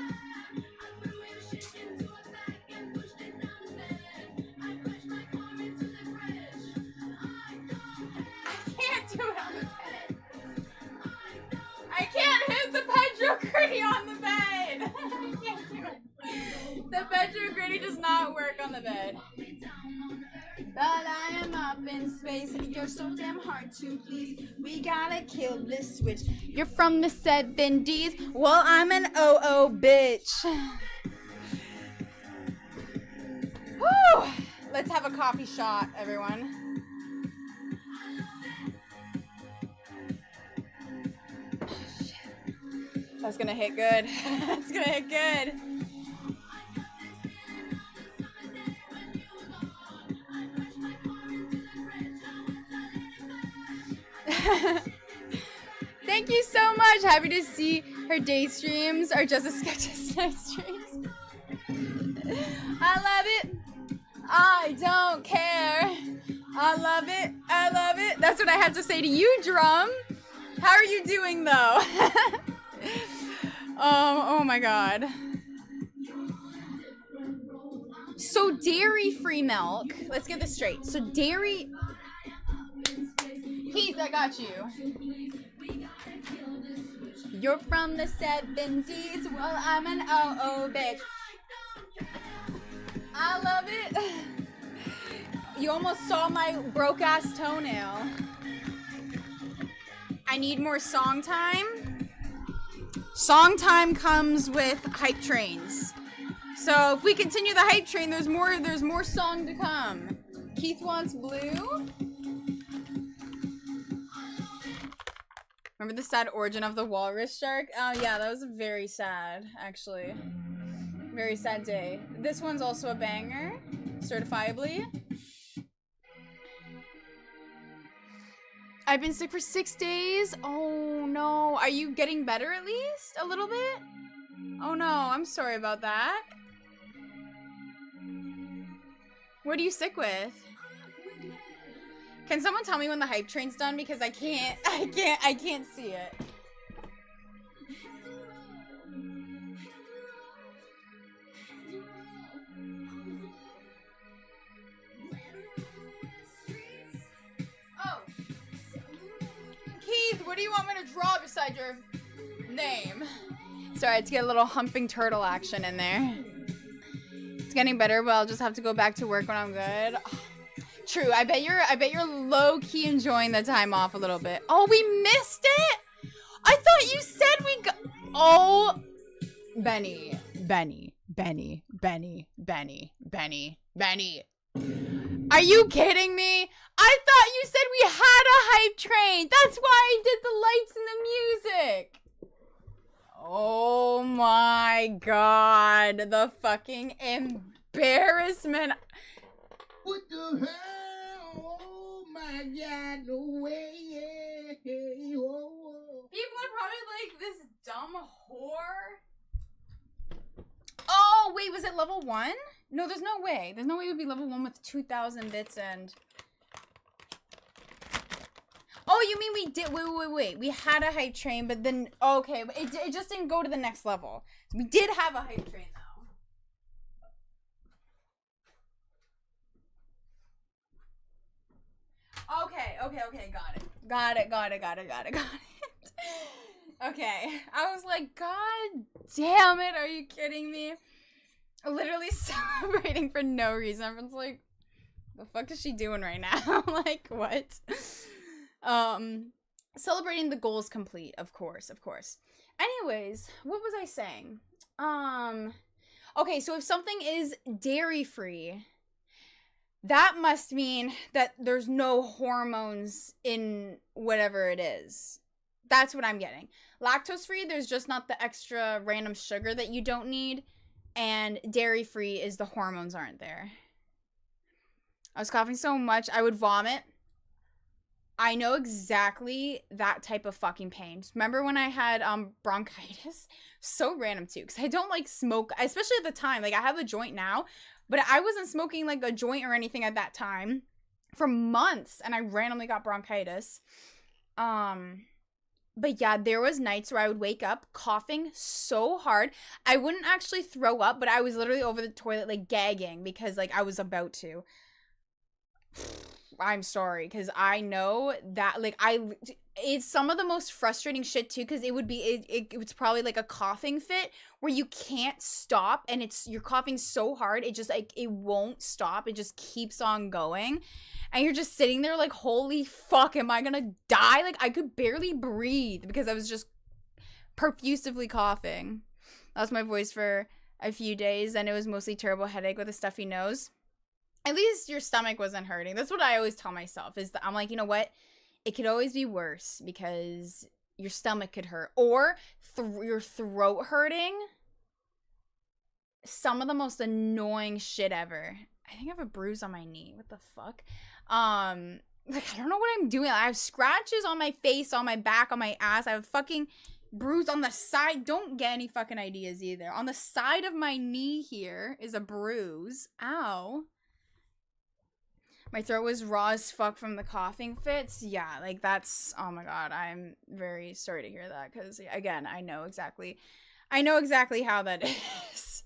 I can't do it on the bed. I can't hit the Pedro Gritty on the bed. I can't do it. The Pedro Gritty does not work on the bed. But I am up in space. You're so damn hard to please. We gotta kill this switch. You're from the 70s. Well, I'm an OO bitch. Woo! Let's have a coffee shot, everyone. Oh, shit. That's gonna hit good. That's gonna hit good. Thank you so much. Happy to see her day streams are just as sketchy as night streams. I don't care. I love it. I love it. That's what I had to say to you, Drum. How are you doing, though? Oh my god. So dairy-free milk. Let's get this straight. So dairy... Keith, I got you. You're from the 70s. Well, I'm an oh bitch. I love it. You almost saw my broke-ass toenail. I need more song time. Song time comes with hype trains. So if we continue the hype train, there's more song to come. Keith wants blue. Remember the sad origin of the walrus shark? Oh yeah, that was very sad, actually. Very sad day. This one's also a banger, certifiably. I've been sick for 6 days. Oh no, are you getting better at least? A little bit? Oh no, I'm sorry about that. What are you sick with? Can someone tell me when the hype train's done? Because I can't see it. Oh. Keith, what do you want me to draw beside your name? Sorry, I had to get a little humping turtle action in there. It's getting better, but I'll just have to go back to work when I'm good. Oh, true. I bet you're low-key enjoying the time off a little bit. Oh, we missed it? I thought you said we got... Oh, Benny. Are you kidding me? I thought you said we had a hype train. That's why I did the lights and the music. Oh my god, the fucking embarrassment. What the hell? Oh my god, no way. People are probably like, this dumb whore. Oh, wait, was it level 1? No, there's no way. There's no way it would be level 1 with 2,000 bits and... Oh, you mean we did, wait. We had a hype train, but then, okay, but it just didn't go to the next level. So we did have a hype train, though. Okay, got it. Okay, I was like, god damn it, are you kidding me? Literally celebrating for no reason. Everyone's like, the fuck is she doing right now? Like, what? Celebrating the goals complete, of course. Anyways, what was I saying? Okay, so if something is dairy-free, that must mean that there's no hormones in whatever it is. That's what I'm getting. Lactose-free, there's just not the extra random sugar that you don't need, and dairy-free is the hormones aren't there. I was coughing so much, I would vomit. I know exactly that type of fucking pain. Remember when I had bronchitis? So random too, because I don't like smoke, especially at the time. Like, I have a joint now, but I wasn't smoking like a joint or anything at that time for months, and I randomly got bronchitis. But yeah, there was nights where I would wake up coughing so hard. I wouldn't actually throw up, but I was literally over the toilet like gagging because like I was about to. I'm sorry, because I know that, like, it's some of the most frustrating shit, too, because it would be, it's probably, like, a coughing fit where you can't stop, and you're coughing so hard, it just, like, it won't stop, it just keeps on going, and you're just sitting there, like, holy fuck, am I gonna die? Like, I could barely breathe, because I was just profusively coughing. That was my voice for a few days, and it was mostly terrible headache with a stuffy nose. At least your stomach wasn't hurting. That's what I always tell myself, is that I'm like, you know what? It could always be worse because your stomach could hurt. Or your throat hurting. Some of the most annoying shit ever. I think I have a bruise on my knee. What the fuck? Like, I don't know what I'm doing. I have scratches on my face, on my back, on my ass. I have a fucking bruise on the side. Don't get any fucking ideas either. On the side of my knee here is a bruise. Ow. My throat was raw as fuck from the coughing fits. Yeah, like that's, oh my god, I'm very sorry to hear that, because again, I know exactly how that is.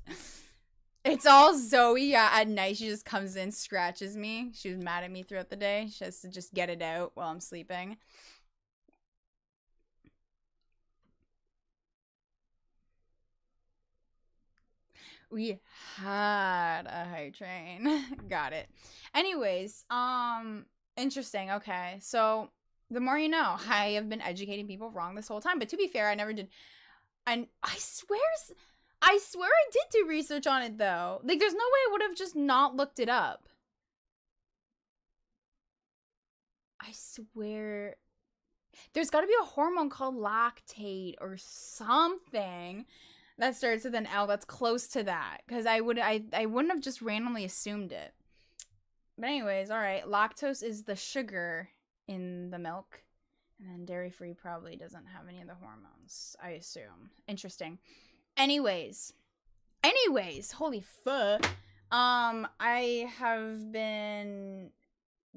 It's all Zoe. Yeah, at night she just comes in, scratches me. She was mad at me throughout the day. She has to just get it out while I'm sleeping. We had a hype train. Got it. Anyways, interesting. Okay, so the more you know. I have been educating people wrong this whole time, but to be fair, I never did. And I swear I did do research on it, though. Like, there's no way I would have just not looked it up. I swear. There's got to be a hormone called lactate or something that starts with an L that's close to that. Because I wouldn't have just randomly assumed it. But anyways, alright. Lactose is the sugar in the milk. And then dairy-free probably doesn't have any of the hormones, I assume. Interesting. Anyways, holy fuck. I have been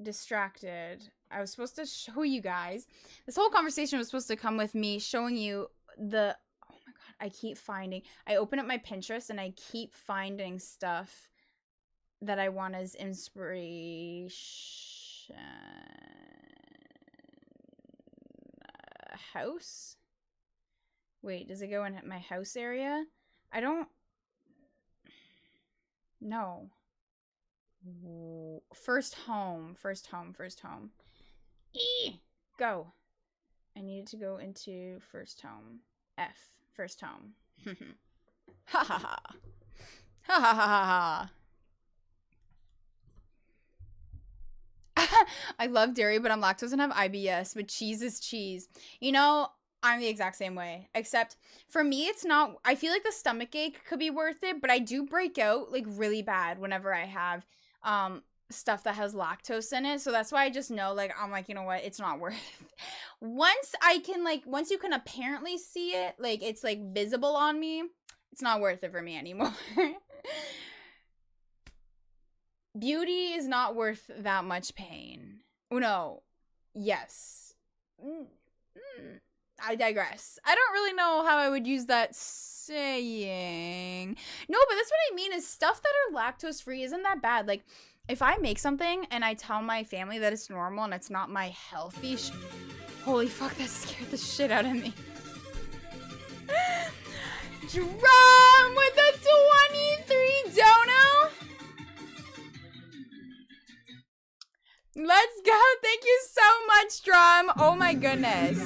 distracted. I was supposed to show you guys. This whole conversation was supposed to come with me showing you the, oh my god, I open up my Pinterest and I keep finding stuff that I want as inspiration. House? Wait, does it go in my house area? I don't... No. First home. Go. I needed to go into first home. First home. Ha ha ha. Ha ha ha ha ha. I love dairy, but I'm lactose and have IBS, but cheese is cheese. You know, I'm the exact same way, except for me, it's not, I feel like the stomach ache could be worth it, but I do break out like really bad whenever I have stuff that has lactose in it. So that's why I just know, like, I'm like, you know what, it's not worth it. Once you can apparently see it, like it's like visible on me, it's not worth it for me anymore. Beauty is not worth that much pain. Oh no. Yes. I digress. I don't really know how I would use that saying. No, but that's what I mean is stuff that are lactose free isn't that bad. Like, if I make something and I tell my family that it's normal and it's not my healthy holy fuck, that scared the shit out of me. Drum with a 23 dono. Let's go. Thank you so much, Drum. Oh my goodness.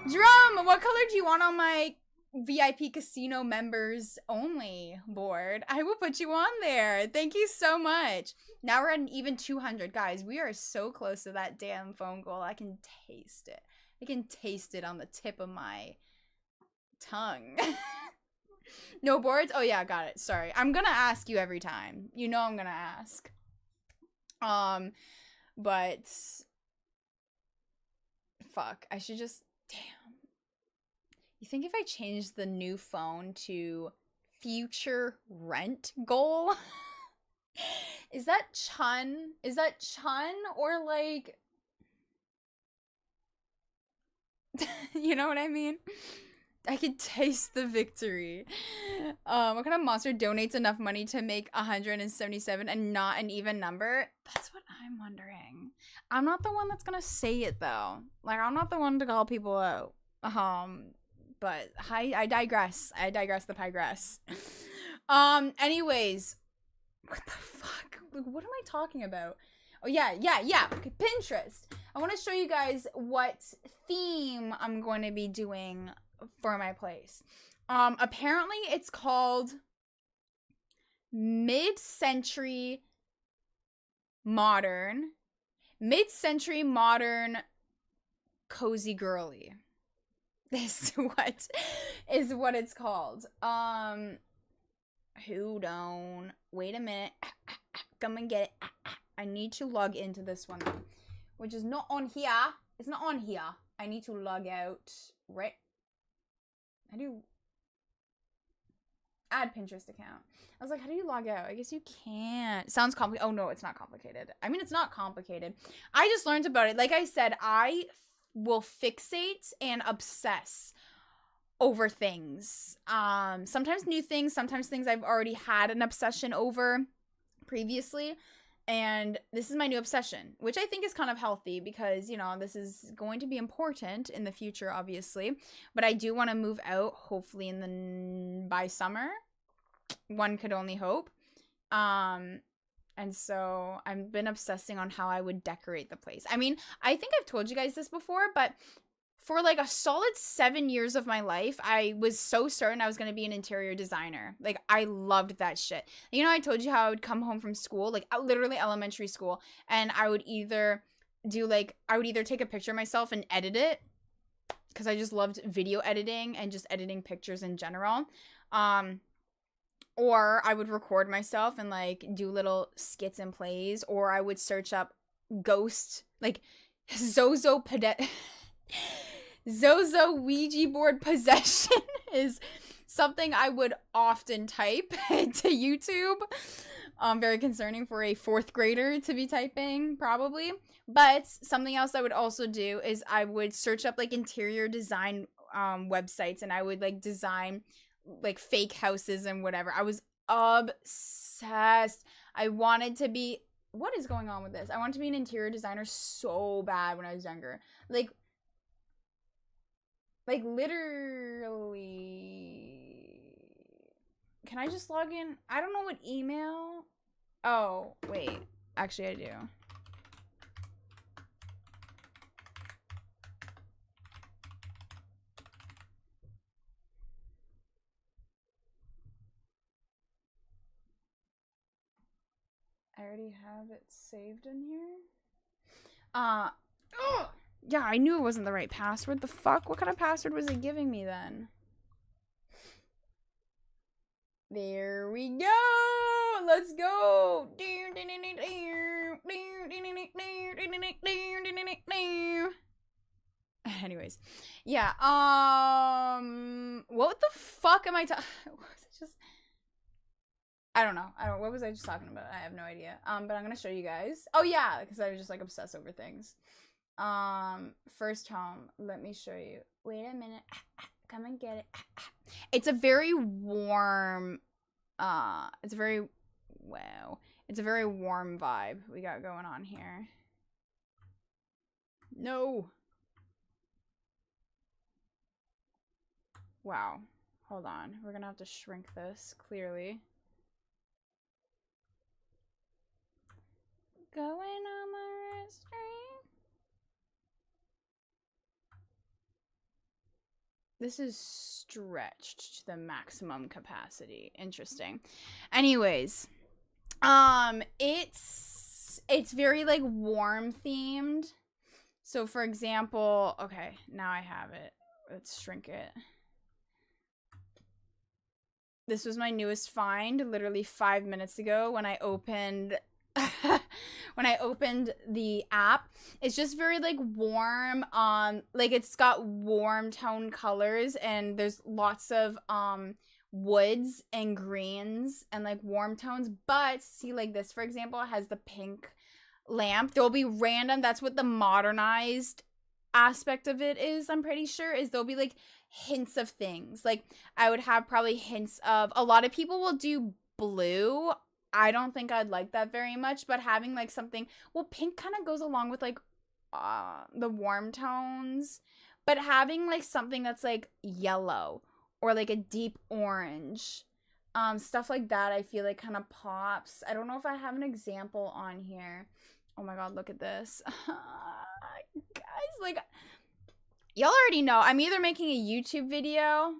Drum, what color do you want on my VIP casino members only board? I will put you on there. Thank you so much. Now we're at an even 200. Guys, we are so close to that damn phone goal. I can taste it. I can taste it on the tip of my tongue. No boards? Oh yeah, got it. Sorry. I'm gonna ask you every time. You know I'm gonna ask. But fuck, I should just, damn. You think if I changed the new phone to future rent goal? Is that Chun? Is that Chun or like, you know what I mean? I could taste the victory. What kind of monster donates enough money to make 177 and not an even number? That's what I'm wondering. I'm not the one that's gonna say it though. Like, I'm not the one to call people out. But I digress. I digress the digress. Anyways. What the fuck? What am I talking about? Oh yeah. Okay, Pinterest. I want to show you guys what theme I'm going to be doing for my place. Apparently it's called mid-century modern cozy girly. This is what it's called. Hold on. Wait a minute. Come and get it. I need to log into this one, which is not on here. It's not on here. I need to log out. Right. Add Pinterest account. I was like, how do you log out? I guess you can't. Sounds complicated. Oh no, it's not complicated. I mean, it's not complicated. I just learned about it. Like I said, I will fixate and obsess over things. Sometimes new things, sometimes things I've already had an obsession over previously. And this is my new obsession, which I think is kind of healthy because, you know, this is going to be important in the future, obviously. But I do want to move out, hopefully by summer. One could only hope. And so I've been obsessing on how I would decorate the place. I mean, I think I've told you guys this before, but for like a solid 7 years of my life, I was so certain I was going to be an interior designer. Like, I loved that shit. You know, I told you how I would come home from school, like literally elementary school, and I would either take a picture of myself and edit it, because I just loved video editing and just editing pictures in general. Or I would record myself and like do little skits and plays, or I would search up ghost, like Zozo Ouija board possession is something I would often type to YouTube. Very concerning for a 4th grader to be typing, probably. But something else I would also do is I would search up like interior design websites, and I would like design like fake houses and whatever. I was obsessed. I wanted to be, what is going on with this? I wanted to be an interior designer so bad when I was younger. Like literally. Can I just log in? I don't know what email. Oh, wait. Actually, I do. I already have it saved in here. Yeah, I knew it wasn't the right password. The fuck? What kind of password was it giving me then? There we go. Let's go. Anyways, yeah. What the fuck am I talking? I don't know. What was I just talking about? I have no idea. But I'm gonna show you guys. Oh yeah, because I was just like obsessed over things. First home. Let me show you. Wait a minute. Come and get it. It's a very warm. It's a very warm vibe we got going on here. No. Wow. Hold on. We're gonna have to shrink this clearly. Going on my stream. This is stretched to the maximum capacity. Interesting. Anyways, it's very like warm themed. So for example, okay, now I have it. Let's shrink it. This was my newest find literally 5 minutes ago when I opened the app. It's just very like warm, like it's got warm tone colors, and there's lots of woods and greens and like warm tones. But see, like this for example has the pink lamp. There'll be random, that's what the modernized aspect of it is, I'm pretty sure, is there'll be like hints of things. Like I would have probably hints of, a lot of people will do blue. I don't think I'd like that very much, but having like something, well, pink kind of goes along with like the warm tones, but having like something that's like yellow or like a deep orange, stuff like that, I feel like kind of pops. I don't know if I have an example on here. Oh my god, look at this. Guys, like, y'all already know I'm either making a YouTube video,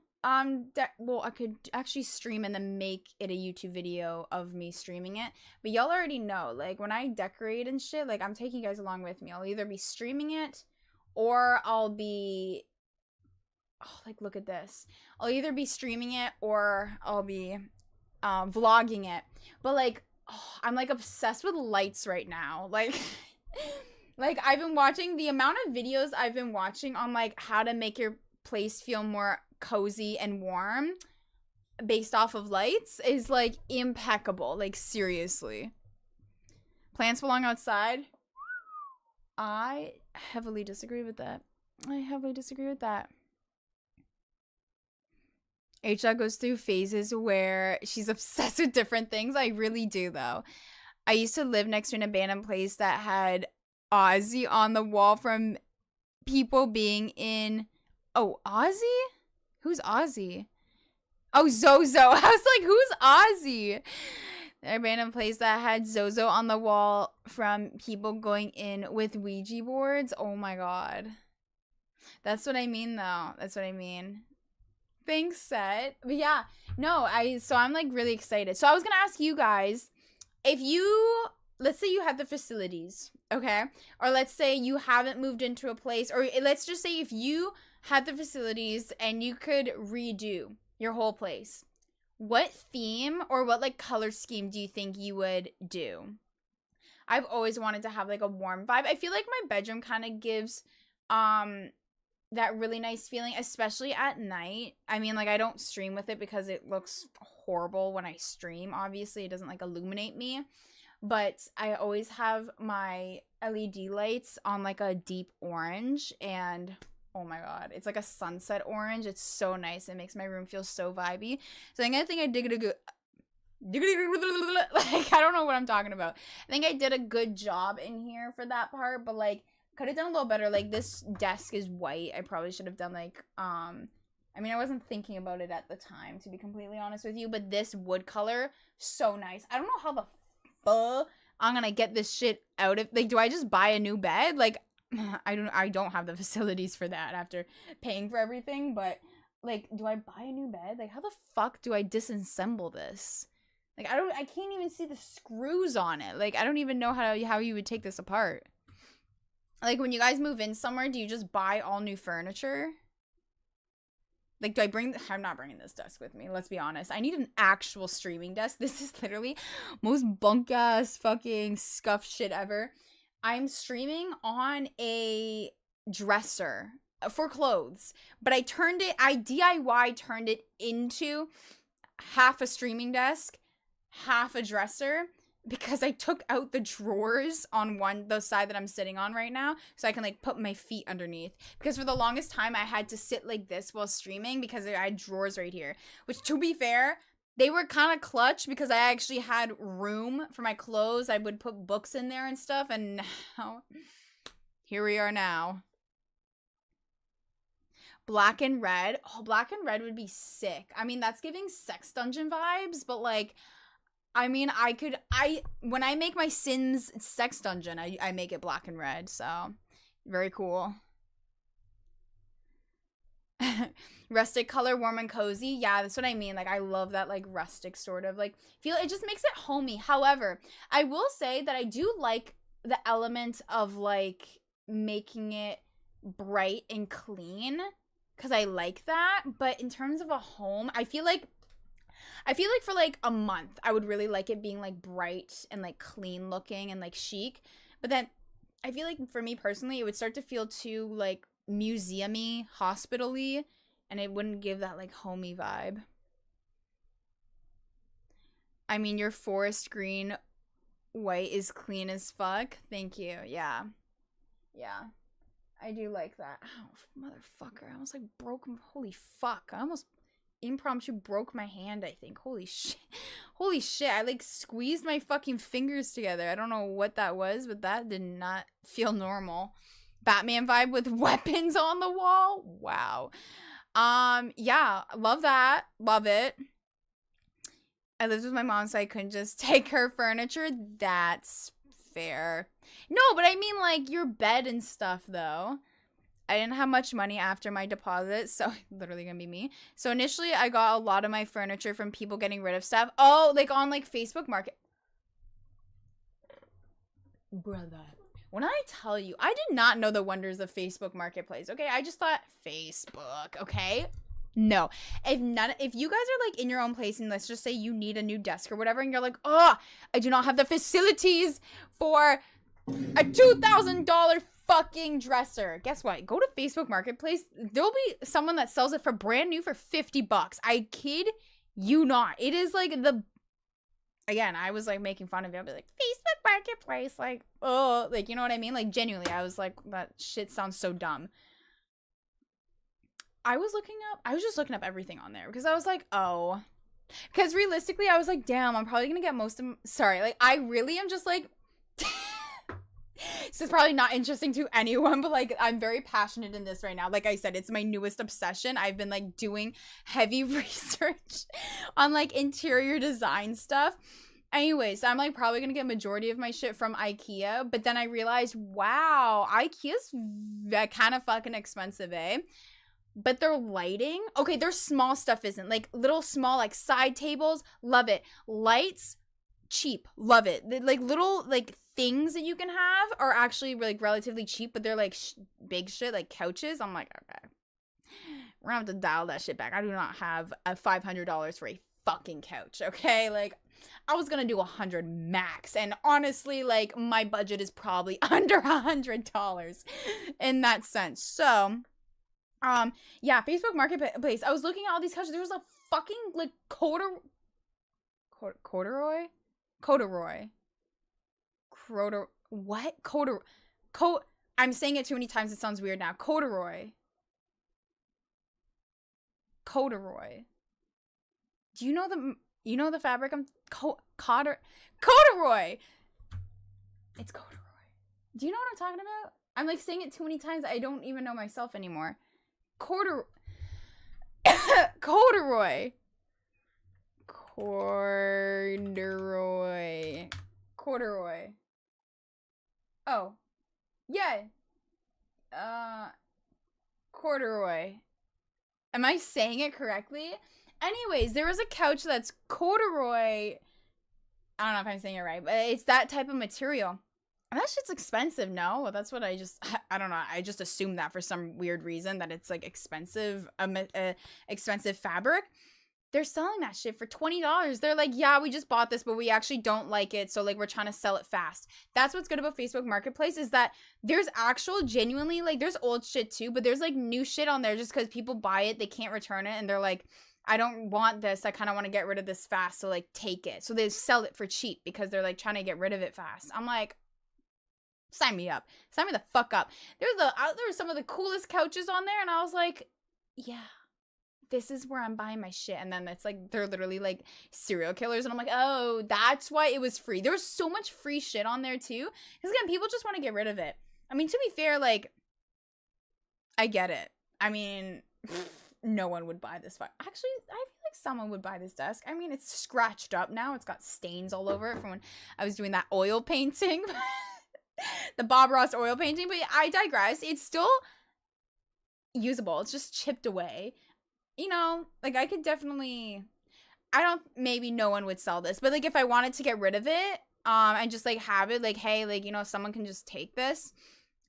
well, I could actually stream and then make it a YouTube video of me streaming it, but y'all already know, like, when I decorate and shit, like, I'm taking you guys along with me. I'll either be streaming it, or I'll be, oh, like, look at this. I'll either be streaming it, or I'll be, vlogging it, but, like, oh, I'm, like, obsessed with lights right now, like, like, I've been watching, the amount of videos I've been watching on, like, how to make your place feel more cozy and warm, based off of lights is like impeccable. Like seriously. Plants belong outside. I heavily disagree with that. 𝙬𝙀 goes through phases where she's obsessed with different things. I really do, though. I used to live next to an abandoned place that had Ozzy on the wall from people being in... Oh, Ozzy? Who's Ozzy? Oh, Zozo. I was like, who's Ozzy? The abandoned place that had Zozo on the wall from people going in with Ouija boards. Oh my god. That's what I mean, though. That's what I mean. Thanks, Set. But yeah, no, so I'm like really excited. So I was gonna ask you guys, if you, let's say you have the facilities, okay? Or let's say you haven't moved into a place, or let's just say if you had the facilities and you could redo your whole place, what theme or what like color scheme do you think you would do? I've always wanted to have like a warm vibe. I feel like my bedroom kind of gives that really nice feeling, especially at night. I mean, like, I don't stream with it because it looks horrible when I stream. Obviously, it doesn't like illuminate me, but I always have my LED lights on like a deep orange, and oh my god, it's like a sunset orange. It's so nice. It makes my room feel so vibey. So I think I did a good like, I don't know what I'm talking about. I think I did a good job in here for that part, but like could have done a little better. Like, this desk is white. I probably should have done like I mean, I wasn't thinking about it at the time, to be completely honest with you, but this wood color, so nice. I don't know how the fuck I'm gonna get this shit out of, like, do I just buy a new bed? Like, I don't have the facilities for that after paying for everything, but like, do I buy a new bed? Like, how the fuck do I disassemble this? Like, I can't even see the screws on it. Like, I don't even know how you would take this apart. Like, when you guys move in somewhere, do you just buy all new furniture? Like, do I bring... I'm not bringing this desk with me, let's be honest. I need an actual streaming desk. This is literally most bunk-ass fucking scuffed shit ever. I'm streaming on a dresser for clothes. But I DIY turned it into half a streaming desk, half a dresser, because I took out the drawers on the side that I'm sitting on right now, so I can like put my feet underneath. Because for the longest time I had to sit like this while streaming because I had drawers right here, which, to be fair, they were kind of clutch because I actually had room for my clothes. I would put books in there and stuff, and now here we are now. Black and red. Oh, black and red would be sick. I mean, that's giving sex dungeon vibes, but like, I mean, when I make my Sims sex dungeon, I make it black and red, so very cool. Rustic color, warm and cozy. Yeah, that's what I mean. Like, I love that, like, rustic sort of, like, feel. It just makes it homey. However, I will say that I do like the element of, like, making it bright and clean, because I like that. But in terms of a home, I feel like for like a month, I would really like it being like bright and like clean looking and like chic. But then I feel like for me personally, it would start to feel too like museum-y, hospital-y, and it wouldn't give that like homey vibe. I mean, your forest green white is clean as fuck. Thank you. Yeah. Yeah. I do like that. Oh, motherfucker. I almost like broke him. Holy fuck. I almost impromptu broke my hand, I think. Holy shit. Holy shit. I like squeezed my fucking fingers together. I don't know what that was, but that did not feel normal. Batman vibe with weapons on the wall. Wow. Yeah, love that. Love it. I lived with my mom, so I couldn't just take her furniture. That's fair. No, but I mean like your bed and stuff though. I didn't have much money after my deposit, so literally gonna be me. So initially, I got a lot of my furniture from people getting rid of stuff. Oh, like on like Facebook Market. Brother, when I tell you, I did not know the wonders of Facebook Marketplace. Okay, I just thought Facebook. Okay, no. If you guys are like in your own place and let's just say you need a new desk or whatever, and you're like, oh, I do not have the facilities for a $2,000 fucking dresser. Guess what? Go to Facebook Marketplace. There'll be someone that sells it for brand new for $50. I kid you not. It is like the, again, I was like making fun of it. I'd be like, Facebook Marketplace, like, oh, like, you know what I mean? Like, genuinely, I was like, that shit sounds so dumb. I was just looking up everything on there because I was like, oh, because realistically, I was like, damn, I'm probably gonna get most of, sorry, like, I really am just like, this is probably not interesting to anyone, but like, I'm very passionate in this right now. Like I said, it's my newest obsession. I've been like doing heavy research on like interior design stuff. Anyway, so I'm like probably gonna get majority of my shit from IKEA, but then I realized, wow, IKEA's kind of fucking expensive, eh? But their lighting, okay, their small stuff isn't. Like little small like side tables, love it. Lights, cheap, love it. Like little like things that you can have are actually like relatively cheap, but they're like big shit like couches. I'm like, okay, we're gonna have to dial that shit back. I do not have a $500 for a fucking couch, okay? Like I was gonna do 100 max, and honestly, like my budget is probably under $100 in that sense. So yeah, Facebook Marketplace. I was looking at all these couches. There was a fucking like corduroy. What? I'm saying it too many times. It sounds weird now. Corduroy. Do you know the fabric? Corduroy. It's corduroy. Do you know what I'm talking about? I'm like saying it too many times. I don't even know myself anymore. Corduroy. Oh. Yeah. Corduroy. Am I saying it correctly? Anyways, there was a couch that's corduroy. I don't know if I'm saying it right, but it's that type of material. That shit's expensive, no? That's what I don't know. I just assumed that for some weird reason, that it's like expensive, expensive fabric. They're selling that shit for $20. They're like, yeah, we just bought this, but we actually don't like it. So like, we're trying to sell it fast. That's what's good about Facebook Marketplace, is that there's actual genuinely, like there's old shit too, but there's like new shit on there just because people buy it. They can't return it. And they're like, I don't want this. I kind of want to get rid of this fast. So like, take it. So they sell it for cheap because they're like trying to get rid of it fast. I'm like, sign me up. Sign me the fuck up. There were some of the coolest couches on there, and I was like, yeah, this is where I'm buying my shit. And then it's like, they're literally like serial killers, and I'm like, oh, that's why it was free. There was so much free shit on there too, because again, people just want to get rid of it. I mean, to be fair, like, I get it. I mean, no one would buy this. Actually, I feel like someone would buy this desk. I mean, it's scratched up now. It's got stains all over it from when I was doing that oil painting. The Bob Ross oil painting, but I digress. It's still usable. It's just chipped away. You know, like I could definitely, maybe no one would sell this, but like if I wanted to get rid of it, and just like have it like, hey, like, you know, someone can just take this,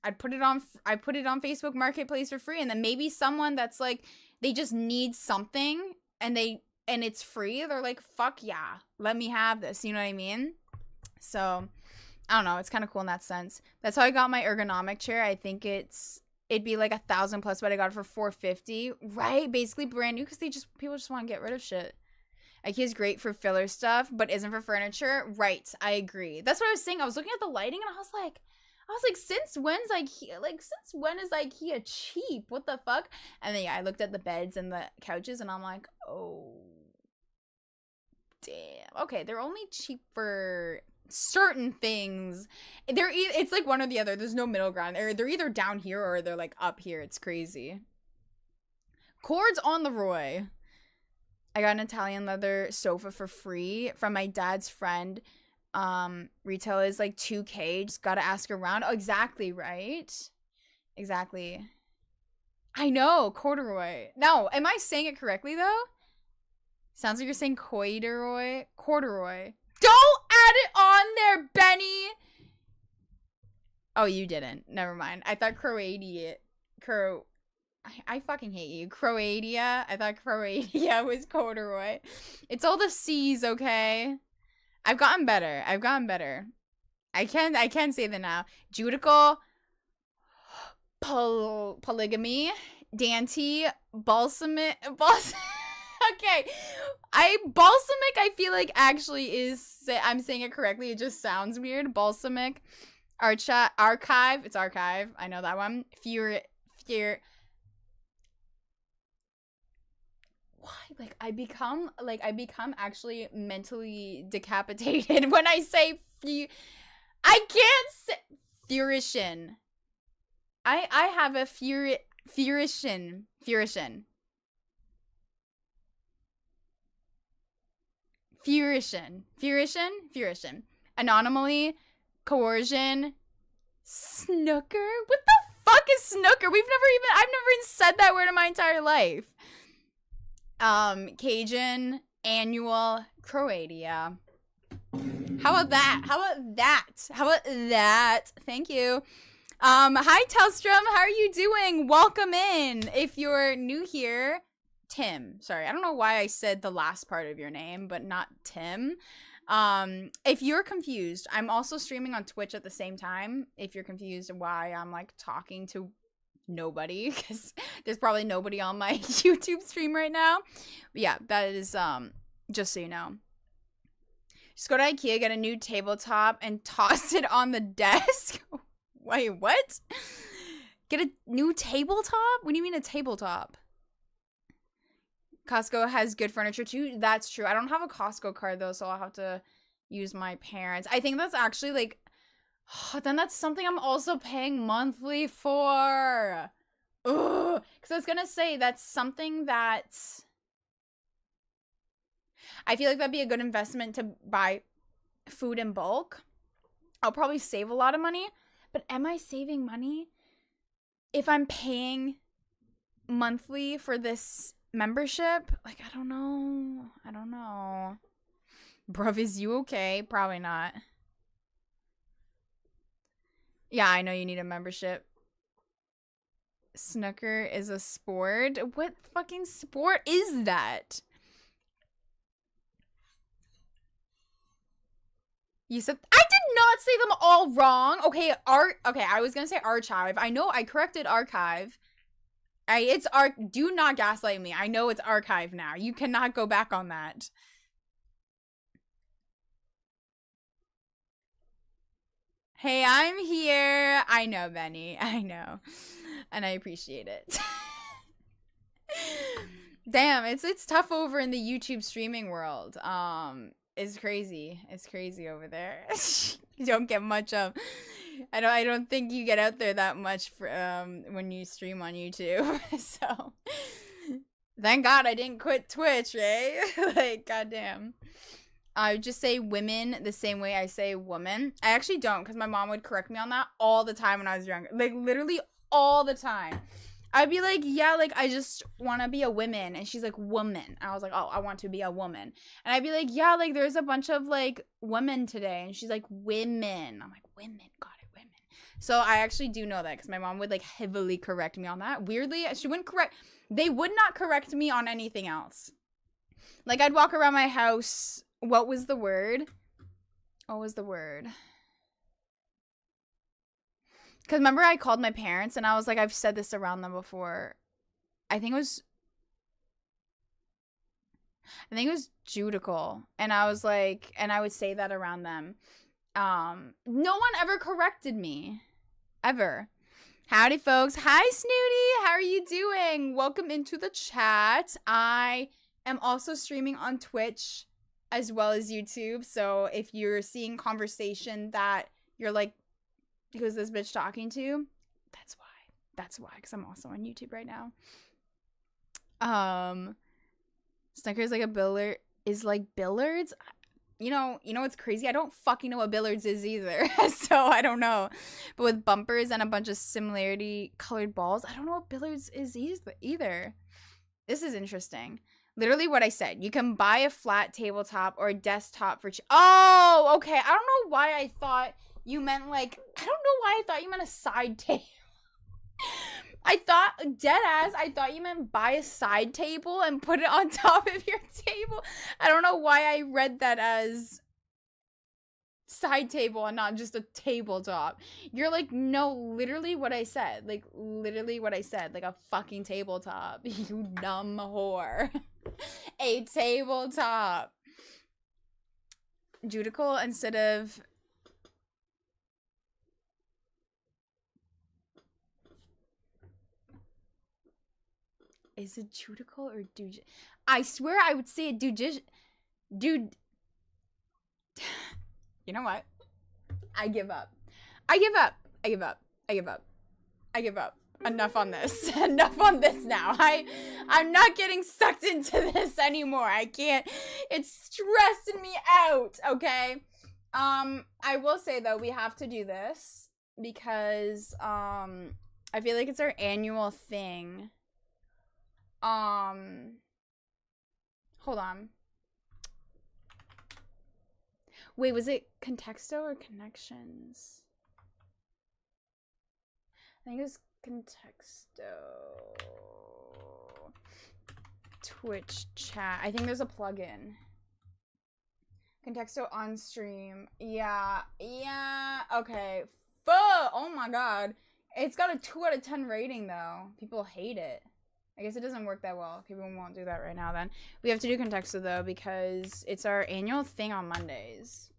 I put it on Facebook Marketplace for free, and then maybe someone that's like, they just need something and it's free, they're like, fuck yeah, let me have this, you know what I mean? So I don't know, it's kind of cool in that sense. That's how I got my ergonomic chair. I think it'd be like 1,000 plus, but I got it for $450, right? Basically brand new, because people just want to get rid of shit. IKEA's great for filler stuff, but isn't for furniture. Right, I agree. That's what I was saying. I was looking at the lighting, and I was like, since when is IKEA cheap? What the fuck? And then yeah, I looked at the beds and the couches, and I'm like, oh, damn. Okay, they're only cheap for certain things. It's like one or the other. There's no middle ground. They're either down here or they're like up here. It's crazy. Cords on the Roy. I got an Italian leather sofa for free from my dad's friend. Retail is like $2,000. Just gotta ask around. Oh, exactly, right? Exactly. I know, corduroy. No, am I saying it correctly though? Sounds like you're saying corduroy. Don't add it on there, Benny. Oh, you didn't. Never mind. I thought I fucking hate you. Croatia. I thought Croatia was corduroy. It's all the C's, okay? I've gotten better. I can say that now. Judical, polygamy, Dante, balsamic. Okay. Balsamic, I feel like actually is, I'm saying it correctly. It just sounds weird. Balsamic. Archive. It's archive. I know that one. Fear. Why? Like, I become actually mentally decapitated when I say I can't say Furition. I have a Furition. Anomaly, coercion, snooker. What the fuck is snooker? I've never even said that word in my entire life. Cajun, annual, Croatia. How about that? Thank you. Hi Telstrom, how are you doing? Welcome in. If you're new here, Tim. Sorry, I don't know why I said the last part of your name, but not Tim. If you're confused, I'm also streaming on Twitch at the same time. If you're confused why I'm like talking to nobody, because there's probably nobody on my YouTube stream right now. But yeah, that is just so you know. Just go to IKEA, get a new tabletop, and toss it on the desk. Wait, what? Get a new tabletop? What do you mean a tabletop? Costco has good furniture too. That's true. I don't have a Costco card though, so I'll have to use my parents'. I think that's actually like, then that's something I'm also paying monthly for. Ugh. Because I was gonna say that's something that I feel like that'd be a good investment to buy food in bulk. I'll probably save a lot of money, but am I saving money if I'm paying monthly for this membership? Like, I don't know. Bruv, is you okay? Probably not. Yeah, I know you need a membership. Snooker is a sport? What fucking sport is that? You said I did not say them all wrong. Okay, I was gonna say archive. I know I corrected archive. Do not gaslight me. I know it's archive now. You cannot go back on that. Hey, I'm here. I know, Benny. I know. And I appreciate it. Damn, it's tough over in the YouTube streaming world. It's crazy. It's crazy over there. You don't get much of. I don't think you get out there that much for when you stream on YouTube. So thank God I didn't quit Twitch, right? Like, goddamn. I just say women the same way I say woman. I actually don't, because my mom would correct me on that all the time when I was younger. Like, literally all the time. I'd be like, yeah, like, I just want to be a woman. And she's like, woman. I was like, oh, I want to be a woman. And I'd be like, yeah, like, there's a bunch of, like, women today. And she's like, women. I'm like, women. Got it, women. So I actually do know that, because my mom would, like, heavily correct me on that. Weirdly, she wouldn't correct. They would not correct me on anything else. Like, I'd walk around my house. What was the word? What was the word? Because remember I called my parents and I was like, I've said this around them before. I think it was judical. And I was like, and I would say that around them. No one ever corrected me. Ever. Howdy, folks. Hi, Snooty. How are you doing? Welcome into the chat. I am also streaming on Twitch as well as YouTube. So if you're seeing conversation that you're like, who's this bitch talking to? That's why, because I'm also on YouTube right now. Snickers like a billard is like billards. You know what's crazy? I don't fucking know what billards is either. So I don't know. But with bumpers and a bunch of similarity colored balls, I don't know what billards is either. This is interesting. Literally what I said. You can buy a flat tabletop or a desktop for oh, okay. I don't know why I thought you meant like, I don't know why I thought you meant a side table. I thought, deadass, I thought you meant buy a side table and put it on top of your table. I don't know why I read that as side table and not just a tabletop. You're like, no, literally what I said. Like, literally what I said. Like a fucking tabletop. You dumb whore. A tabletop. Judical instead of... Is it judical or dude? I swear I would say dude. You know what? I give up. I give up. I give up. I give up. I give up. Enough on this. Enough on this now. I'm not getting sucked into this anymore. I can't. It's stressing me out, okay? I will say though, we have to do this because I feel like it's our annual thing. Hold on. Wait, was it Contexto or Connections? I think it was Contexto. Twitch chat. I think there's a plugin. Contexto on stream. Yeah. Okay. Fuck. Oh my god. It's got a 2 out of 10 rating though. People hate it. I guess it doesn't work that well. People won't do that right now then. We have to do Contexto though because it's our annual thing on Mondays.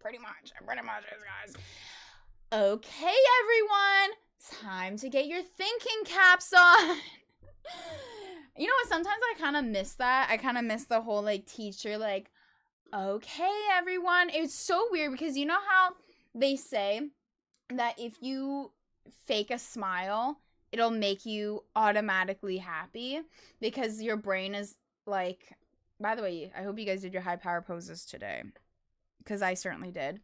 Pretty much. It is, guys. Okay, everyone. Time to get your thinking caps on. You know what? Sometimes I kind of miss that. I kind of miss the whole like teacher like, okay, everyone. It's so weird because you know how they say that if you fake a smile, it'll make you automatically happy because your brain is like, by the way, I hope you guys did your high power poses today because I certainly did.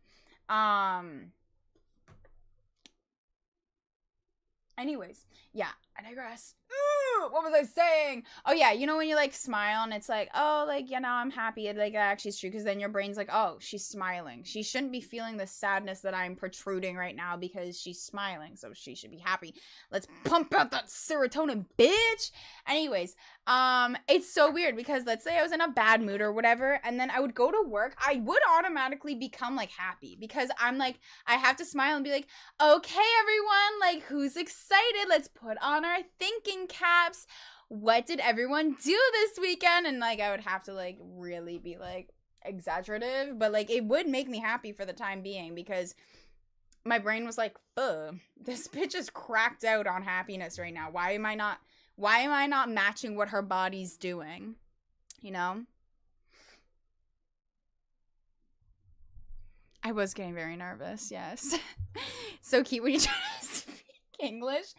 Anyways, yeah, I digress. Ooh, what was I saying? Oh yeah, you know when you like smile and it's like, oh, like, you know, I'm happy. It, like, that actually is true because then your brain's like, oh, she's smiling. She shouldn't be feeling the sadness that I'm protruding right now because she's smiling, so she should be happy. Let's pump out that serotonin, bitch. Anyways, it's so weird because let's say I was in a bad mood or whatever, and then I would go to work, I would automatically become like happy because I'm like, I have to smile and be like, okay, everyone, like, who's excited? Let's put on our thinking caps. What did everyone do this weekend? And like, I would have to like really be like exaggerative, but like it would make me happy for the time being because my brain was like, ugh, this bitch is cracked out on happiness right now. Why am I not matching what her body's doing? You know? I was getting very nervous, yes. So cute when you try to speak English.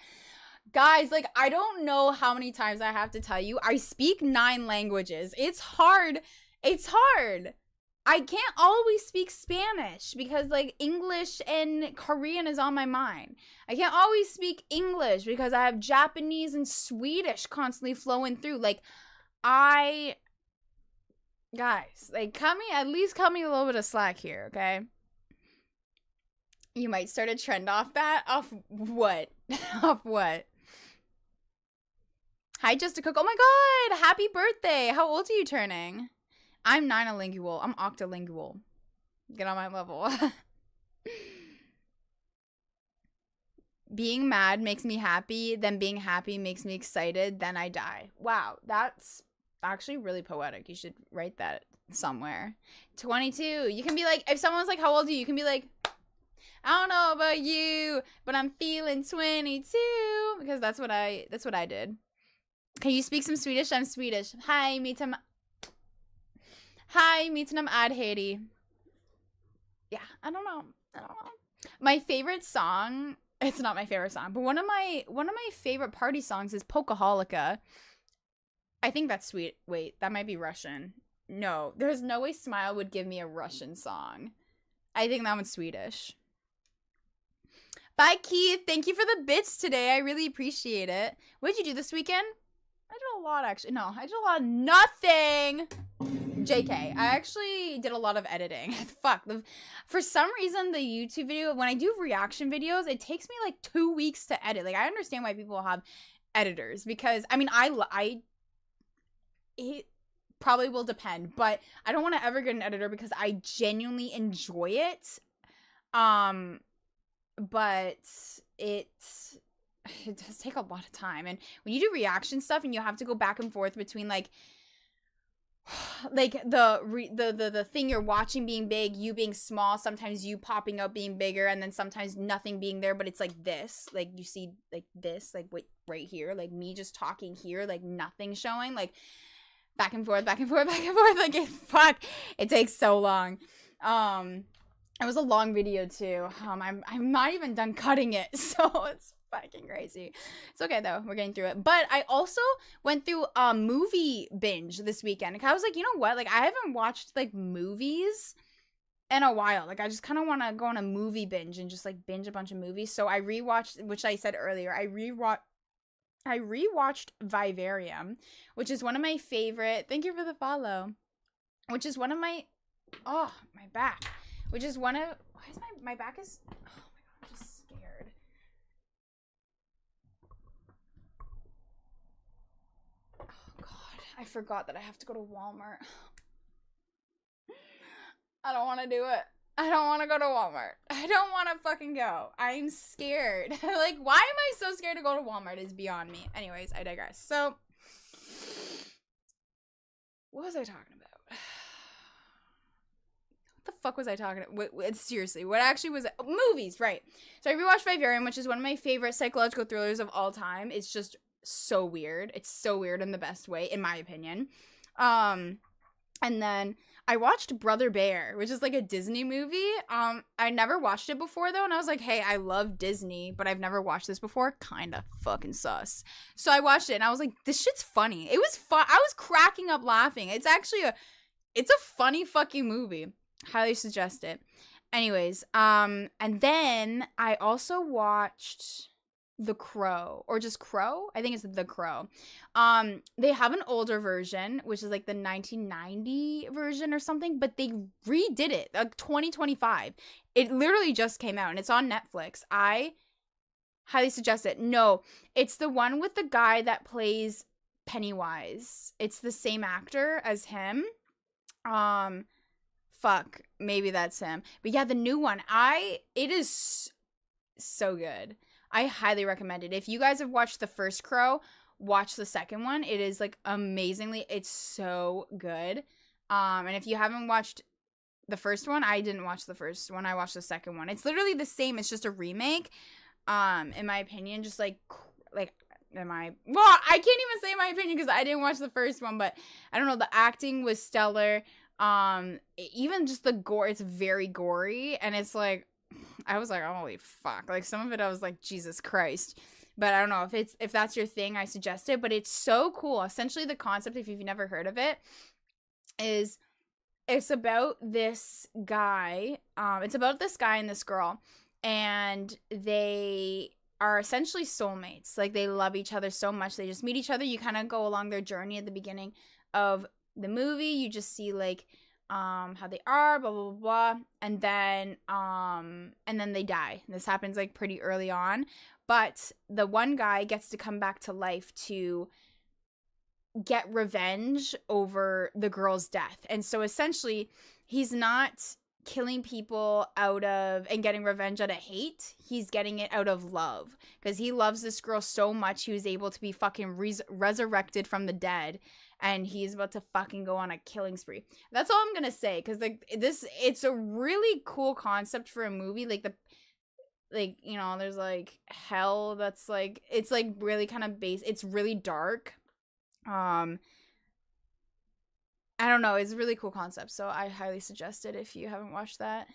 Guys, like, I don't know how many times I have to tell you, I speak 9 languages. It's hard. It's hard. I can't always speak Spanish because, like, English and Korean is on my mind. I can't always speak English because I have Japanese and Swedish constantly flowing through. Like, guys, like, at least cut me a little bit of slack here, okay? You might start a trend off that. Off what? Off what? Hi, Just a Cook. Oh my god! Happy birthday! How old are you turning? I'm ninolingual. I'm octolingual. Get on my level. Being mad makes me happy, then being happy makes me excited, then I die. Wow, that's actually really poetic. You should write that somewhere. 22. You can be like, if someone's like, how old are you? You can be like, I don't know about you, but I'm feeling 22. Because that's what I did. Can you speak some Swedish? I'm Swedish. Hi, mitam adheri. Yeah, I don't know. My favorite song, it's not my favorite song, but one of my favorite party songs is Polkaholica. I think that's sweet. Wait, that might be Russian. No, there's no way Smile would give me a Russian song. I think that one's Swedish. Bye, Keith. Thank you for the bits today. I really appreciate it. What did you do this weekend? I did a lot, actually. No, I did a lot of nothing. JK. I actually did a lot of editing. Fuck. For some reason, the YouTube video, when I do reaction videos, it takes me like 2 weeks to edit. Like, I understand why people have editors because, I mean, it probably will depend, but I don't want to ever get an editor because I genuinely enjoy it. But it does take a lot of time. And when you do reaction stuff and you have to go back and forth between like the thing you're watching being big, you being small, sometimes you popping up being bigger, and then sometimes nothing being there, but it's like this, like you see like this, like wait, right here, like me just talking here, like nothing showing, like back and forth, back and forth, back and forth, like fuck, it takes so long. It was a long video too. I'm not even done cutting it, so it's fucking crazy. It's okay though, we're getting through it. But I also went through a movie binge this weekend. Like, I was like, you know what? Like, I haven't watched like movies in a while. Like, I just kind of want to go on a movie binge and just like binge a bunch of movies. So I rewatched, which I said earlier, I rewatched Vivarium, which is one of my favorite. Thank you for the follow. Which is one of my, oh, my back. Which is one of, why is my back is, oh my god, I'm just scared. Oh god, I forgot that I have to go to Walmart. I don't want to do it. I don't want to go to Walmart. I don't want to fucking go. I'm scared. Like, why am I so scared to go to Walmart is beyond me. Anyways, I digress. So, what was I talking about? What the fuck was I talking about? Seriously, what actually was it? Movies, right. So I rewatched Vivarium, which is one of my favorite psychological thrillers of all time. It's just so weird. It's so weird in the best way, in my opinion. And then I watched Brother Bear, which is like a Disney movie. I never watched it before though, and I was like, hey, I love Disney, but I've never watched this before. Kinda fucking sus. So I watched it and I was like, this shit's funny. It was fun. I was cracking up laughing. It's actually it's a funny fucking movie. Highly suggest it. Anyways, and then I also watched The Crow, or just Crow. I think it's The Crow. They have an older version, which is like the 1990 version or something, but they redid it, like 2025. It literally just came out, and it's on Netflix. I highly suggest it. No, it's the one with the guy that plays Pennywise. It's the same actor as him. Fuck, maybe that's him. But yeah, the new one, it is so good. I highly recommend it. If you guys have watched the first Crow, watch the second one. It is like amazingly, it's so good. And if you haven't watched the first one, I didn't watch the first one. I watched the second one. It's literally the same. It's just a remake. In my opinion, just well, I can't even say my opinion because I didn't watch the first one, but I don't know. The acting was stellar. Even just the gore, it's very gory, and it's like, I was like, holy fuck. Like, some of it I was like, Jesus Christ. But I don't know if that's your thing, I suggest it. But it's so cool. Essentially, the concept, if you've never heard of it, is it's about this guy. It's about this guy and this girl, and they are essentially soulmates. Like, they love each other so much. They just meet each other. You kind of go along their journey at the beginning of the movie. You just see like how they are, blah blah blah, and then they die. This happens like pretty early on, but the one guy gets to come back to life to get revenge over the girl's death. And so essentially he's not killing people out of and getting revenge out of hate. He's getting it out of love, because he loves this girl so much he was able to be fucking resurrected from the dead, and he's about to fucking go on a killing spree. That's all I'm gonna say, because like it's a really cool concept for a movie. You know, there's like hell that's like, it's like really kind of it's really dark. I don't know, it's a really cool concept, so I highly suggest it if you haven't watched that.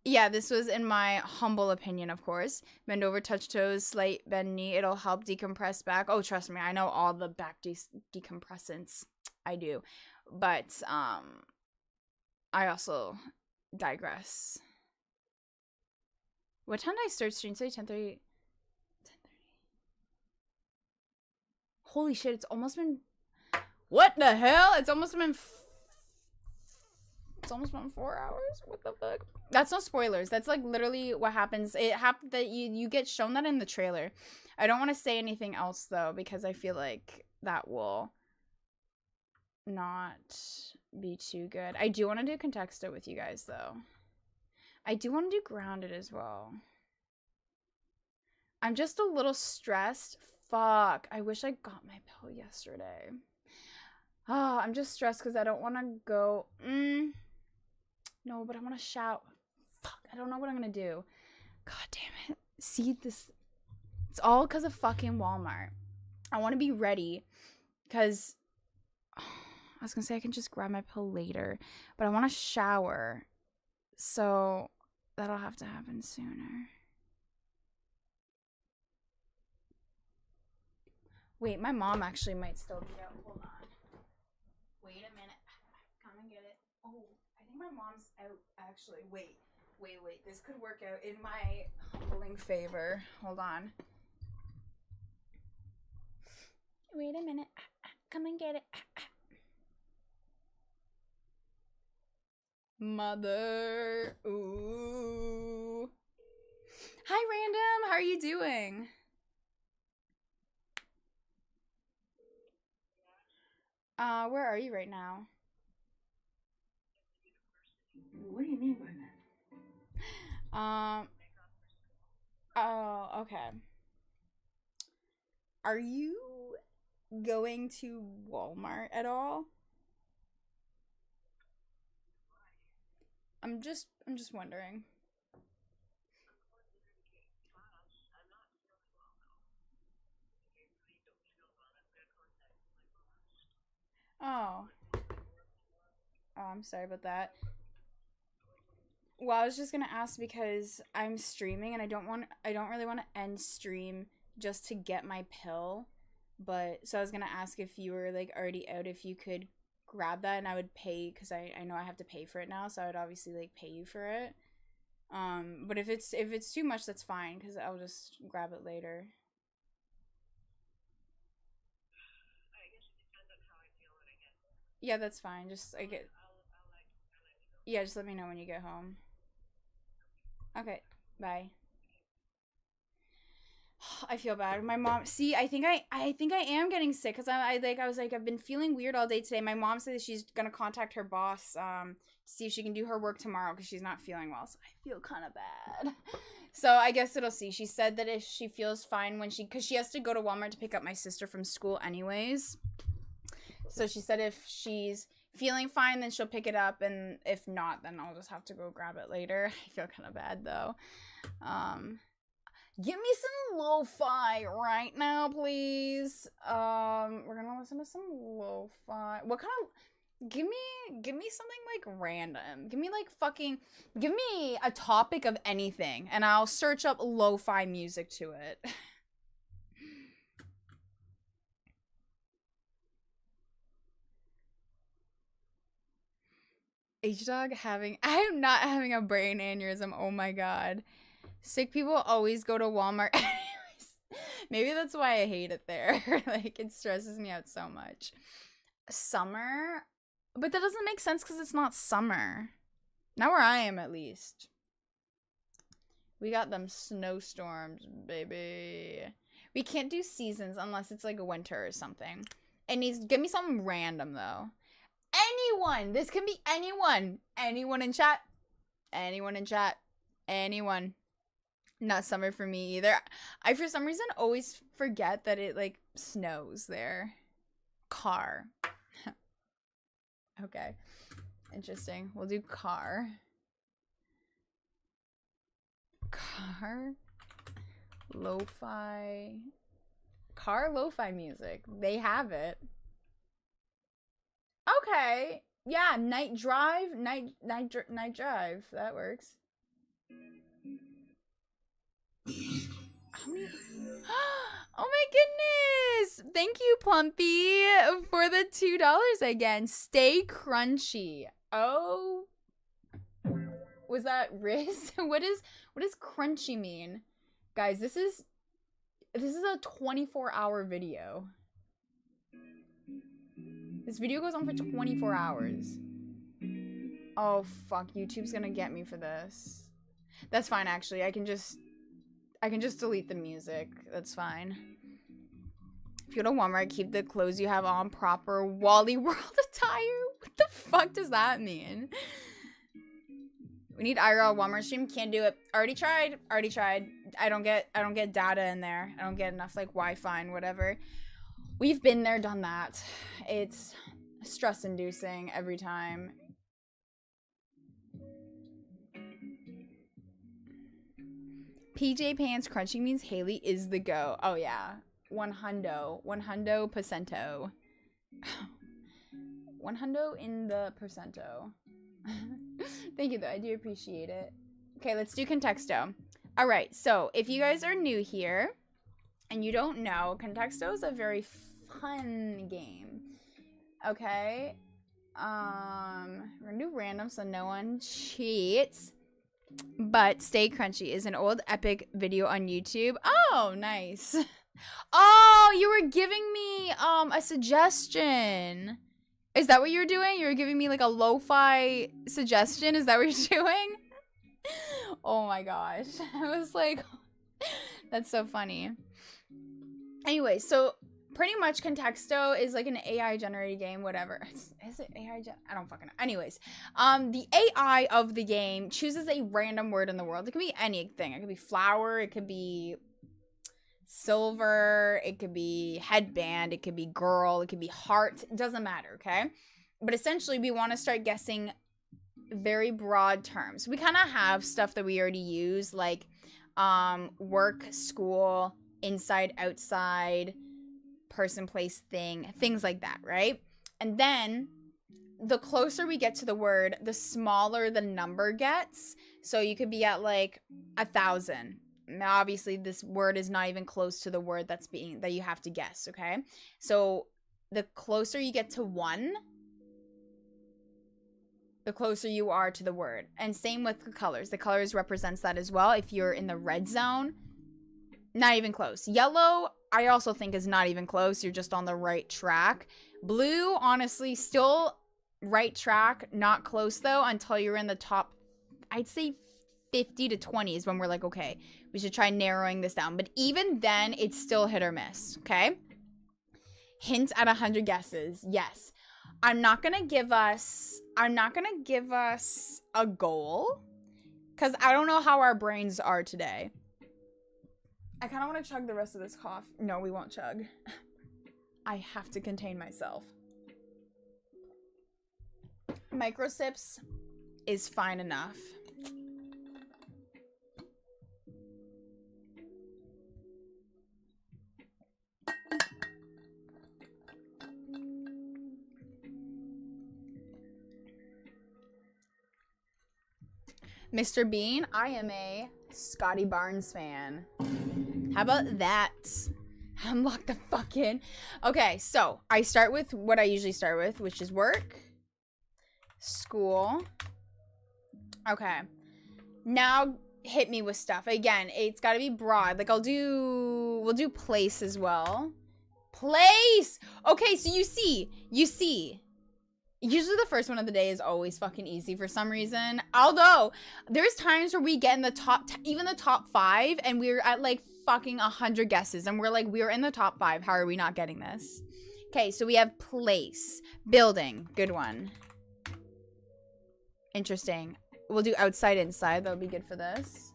Yeah, this was in my humble opinion, of course. Bend over, touch toes, slight bend knee. It'll help decompress back. Oh, trust me, I know all the back decompressants. I do. But, I also digress. What time did I start stream today? 10:30? 10:30. Holy shit, it's almost been... What the hell? It's almost been 4 hours? What the fuck? That's no spoilers. That's like literally what happens. It happened that you get shown that in the trailer. I don't want to say anything else though, because I feel like that will not be too good. I do want to do Contexto with you guys though. I do want to do grounded as well. I'm just a little stressed. Fuck. I wish I got my pill yesterday. Oh, I'm just stressed because I don't want to go. No, but I want to shout. Fuck. I don't know what I'm going to do. God damn it. See, this. It's all because of fucking Walmart. I want to be ready because I was going to say I can just grab my pill later, but I want to shower. So that'll have to happen sooner. Wait, my mom actually might still be out. Hold on. Wait a minute. Come and get it. Oh, I think my mom's out, actually. Wait. This could work out in my humbling favor. Hold on. Wait a minute. Come and get it. Mother. Ooh. Hi, Random. How are you doing? Where are you right now? What do you mean by that? Oh, okay. Are you going to Walmart at all? I'm just wondering. Oh. Oh, I'm sorry about that. Well, I was just gonna ask because I'm streaming and I don't really want to end stream just to get my pill. But so I was gonna ask if you were like already out, if you could grab that, and I would pay because I know I have to pay for it now, so I would obviously like pay you for it. But if it's too much, that's fine because I'll just grab it later. Yeah, that's fine. Just yeah, just let me know when you get home. Okay, bye. I feel bad. My mom. See, I think I am getting sick because I was like I've been feeling weird all day today. My mom said that she's gonna contact her boss to see if she can do her work tomorrow because she's not feeling well. So I feel kind of bad. So I guess it'll see. She said that if she feels fine because she has to go to Walmart to pick up my sister from school anyways. So she said if she's feeling fine, then she'll pick it up, and if not, then I'll just have to go grab it later. I feel kind of bad though. Give me some lo-fi right now, please. We're gonna listen to some lo-fi. What kind of? Give me something like random. Give me a topic of anything, and I'll search up lo-fi music to it. H-Dog I am not having a brain aneurysm. Oh my god. Sick people always go to Walmart anyways. Maybe that's why I hate it there. Like, it stresses me out so much. Summer? But that doesn't make sense because it's not summer. Not where I am, at least. We got them snowstorms, baby. We can't do seasons unless it's like a winter or something. Give me something random, though. Anyone! This can be anyone! Anyone in chat? Anyone in chat? Anyone. Not summer for me either. I, for some reason, always forget that it, like, snows there. Car. Okay. Interesting. We'll do car. Car. Lo-fi. Car lo-fi music. They have it. Okay. Yeah, night drive. Night drive. That works. How many? Oh my goodness! Thank you, Plumpy, for the $2 again. Stay crunchy. Oh, was that Riz? What does crunchy mean, guys? This is a 24-hour video. This video goes on for 24 hours. Oh fuck! YouTube's gonna get me for this. That's fine, actually. I can just delete the music. That's fine. If you go to Walmart, keep the clothes you have on proper Wally World attire. What the fuck does that mean? We need IRL one more stream. Can't do it. Already tried. Already tried. I don't get data in there. I don't get enough like Wi-Fi and whatever. We've been there, done that. It's stress inducing every time. PJ Pants crunching means Haley is the go. Oh yeah. 100%. 100%. 100 in the percento. Thank you though, I do appreciate it. Okay, let's do Contexto. Alright, so if you guys are new here and you don't know, Contexto is a very fun game. Okay. We're gonna do random so no one cheats. But Stay Crunchy is an old epic video on YouTube. Oh, nice. Oh, you were giving me a suggestion. Is that what you're doing? You're giving me like a lo-fi suggestion? Is that what you're doing? Oh my gosh. I was like, that's so funny. Anyway, so pretty much Contexto is like an AI generated game, whatever. Is it AI? I don't fucking know. Anyways, the AI of the game chooses a random word in the world. It could be anything. It could be flower. It could be silver. It could be headband. It could be girl. It could be heart. It doesn't matter, okay? But essentially, we want to start guessing very broad terms. We kind of have stuff that we already use, like work, school, inside, outside, person, place, thing, things like that, right? And then the closer we get to the word, the smaller the number gets. So you could be at like 1,000. Now, obviously, this word is not even close to the word that you have to guess, okay? So the closer you get to 1, the closer you are to the word. And same with the colors. The colors represents that as well. If you're in the red zone, not even close. Yellow, I also think is not even close. You're just on the right track. Blue, honestly, still right track. Not close, though, until you're in the top, I'd say 50 to 20 is when we're like, okay, we should try narrowing this down. But even then, it's still hit or miss, okay? Hint at 100 guesses. Yes. I'm not gonna give us a goal, because I don't know how our brains are today. I kind of want to chug the rest of this coffee. No, we won't chug. I have to contain myself. Micro sips is fine enough. Mr. Bean, I am a Scotty Barnes fan. How about that? I'm locked the fuck in. Okay, so I start with what I usually start with, which is work, school. Okay. Now hit me with stuff. Again, it's got to be broad. Like we'll do place as well. Place! Okay, so you see. Usually the first one of the day is always fucking easy for some reason. Although, there's times where we get in the top, even the top 5, and we're at like fucking 100 guesses. And we're like, we're in the top 5. How are we not getting this? Okay, so we have place. Building. Good one. Interesting. We'll do outside, inside. That'll be good for this.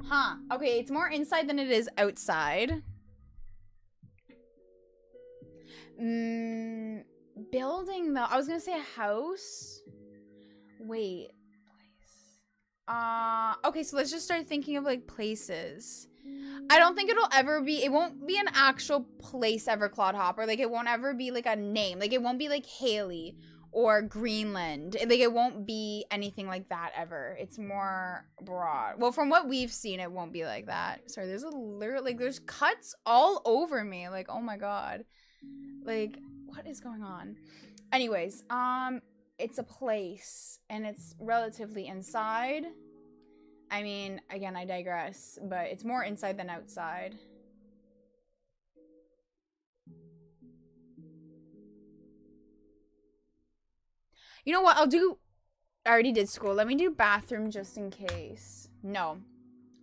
Huh. Okay, it's more inside than it is outside. Building though, I was gonna say a house. Wait, place. Okay, so let's just start thinking of like places. I don't think it'll ever be. It won't be an actual place ever, Clodhopper. Like it won't ever be like a name. Like it won't be like Haley or Greenland. Like it won't be anything like that ever. It's more broad. Well, from what we've seen, it won't be like that. Sorry, there's a literal like there's cuts all over me. Like oh my god, like. What is going on? Anyways, it's a place and it's relatively inside. I mean, again, I digress, but it's more inside than outside. You know what? I already did school. Let me do bathroom just in case. No.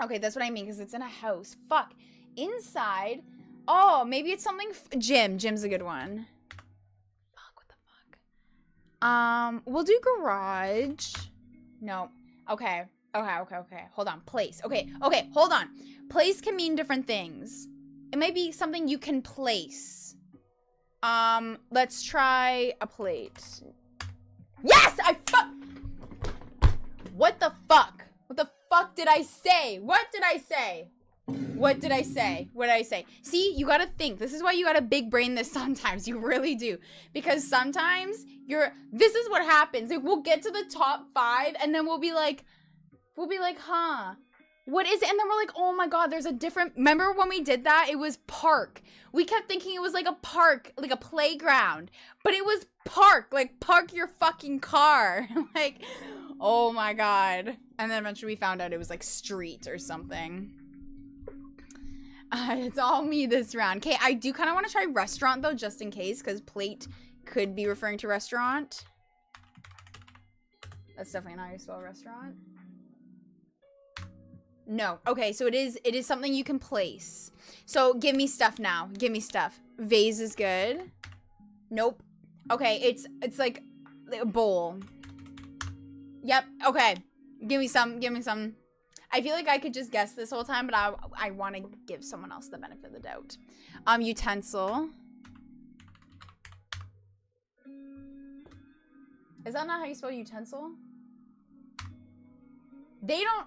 Okay, that's what I mean because it's in a house. Fuck. Inside. Oh, maybe it's something. Gym. Gym's a good one. We'll do garage. No. Okay. Okay. Hold on. Place. Okay. Hold on. Place can mean different things. It might be something you can place. Let's try a plate. Yes! What the fuck? What the fuck did I say? What did I say? What did I say? See, you gotta think. This is why you gotta big brain this sometimes. You really do. Because sometimes this is what happens. Like, we'll get to the top 5 and then we'll be like, huh, what is it? And then we're like, oh my god, there's a different, remember when we did that? It was park. We kept thinking it was like a park, like a playground, but it was park, like park your fucking car. Like, oh my god. And then eventually we found out it was like street or something. It's all me this round. Okay, I do kind of want to try restaurant though, just in case, because plate could be referring to restaurant. That's definitely not how you spell restaurant. No. Okay, so it is something you can place. So give me stuff now. Give me stuff. Vase is good. Nope. Okay, it's like a bowl. Yep. Okay. Give me some. I feel like I could just guess this whole time, but I want to give someone else the benefit of the doubt. Utensil. Is that not how you spell utensil? They don't.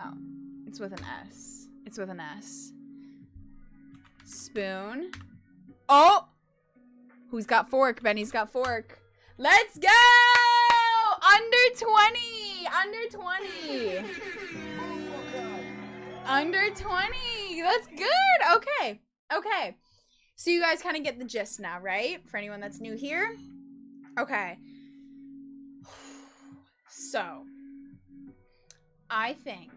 Oh, it's with an S. It's with an S. Spoon. Oh! Who's got fork? Benny's got fork. Let's go! Under 20! Under 20! Under 20! That's good! Okay. Okay. So you guys kind of get the gist now, right? For anyone that's new here. Okay. So, I think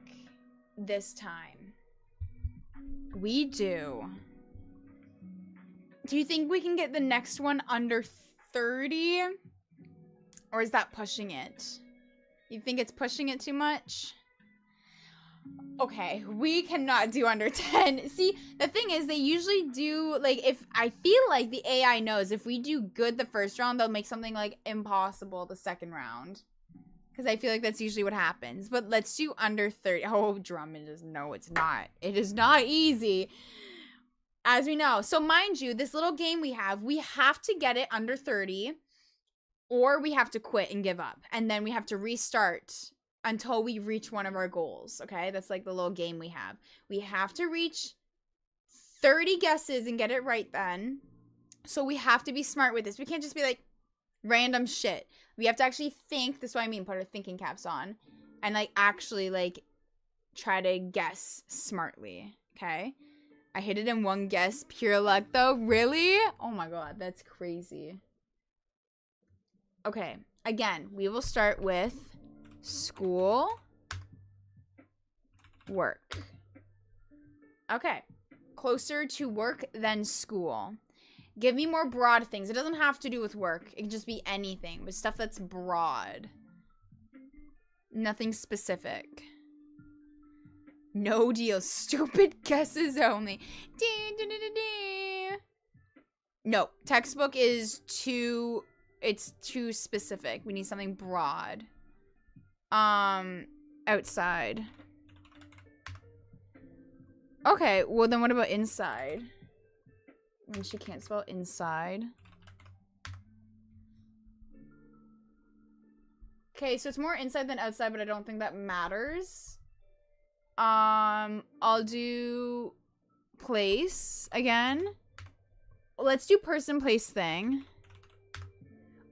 this time we do you think we can get the next one under 30? Or is that pushing it? You think it's pushing it too much? Okay, we cannot do under 10. See, the thing is, they usually do, like, if I feel like the AI knows if we do good the first round, they'll make something, like, impossible the second round. Because I feel like that's usually what happens. But let's do under 30. Oh, Drummond is, no, it's not. It is not easy. As we know. So, mind you, this little game we have to get it under 30. Or we have to quit and give up. And then we have to restart until we reach one of our goals, okay? That's like the little game we have. We have to reach 30 guesses and get it right then. So we have to be smart with this. We can't just be like random shit. We have to actually think. This is what I mean, put our thinking caps on. And like actually like try to guess smartly, okay? I hit it in one guess. Pure luck though. Really? Oh my god, that's crazy. Okay, again, we will start with school, work. Okay, closer to work than school. Give me more broad things. It doesn't have to do with work. It can just be anything, but stuff that's broad. Nothing specific. No deal. Stupid guesses only. No, textbook is too... It's too specific. We need something broad. Outside. Okay, well then what about inside? And she can't spell inside. Okay, so it's more inside than outside, but I don't think that matters. I'll do place again. Let's do person, place, thing.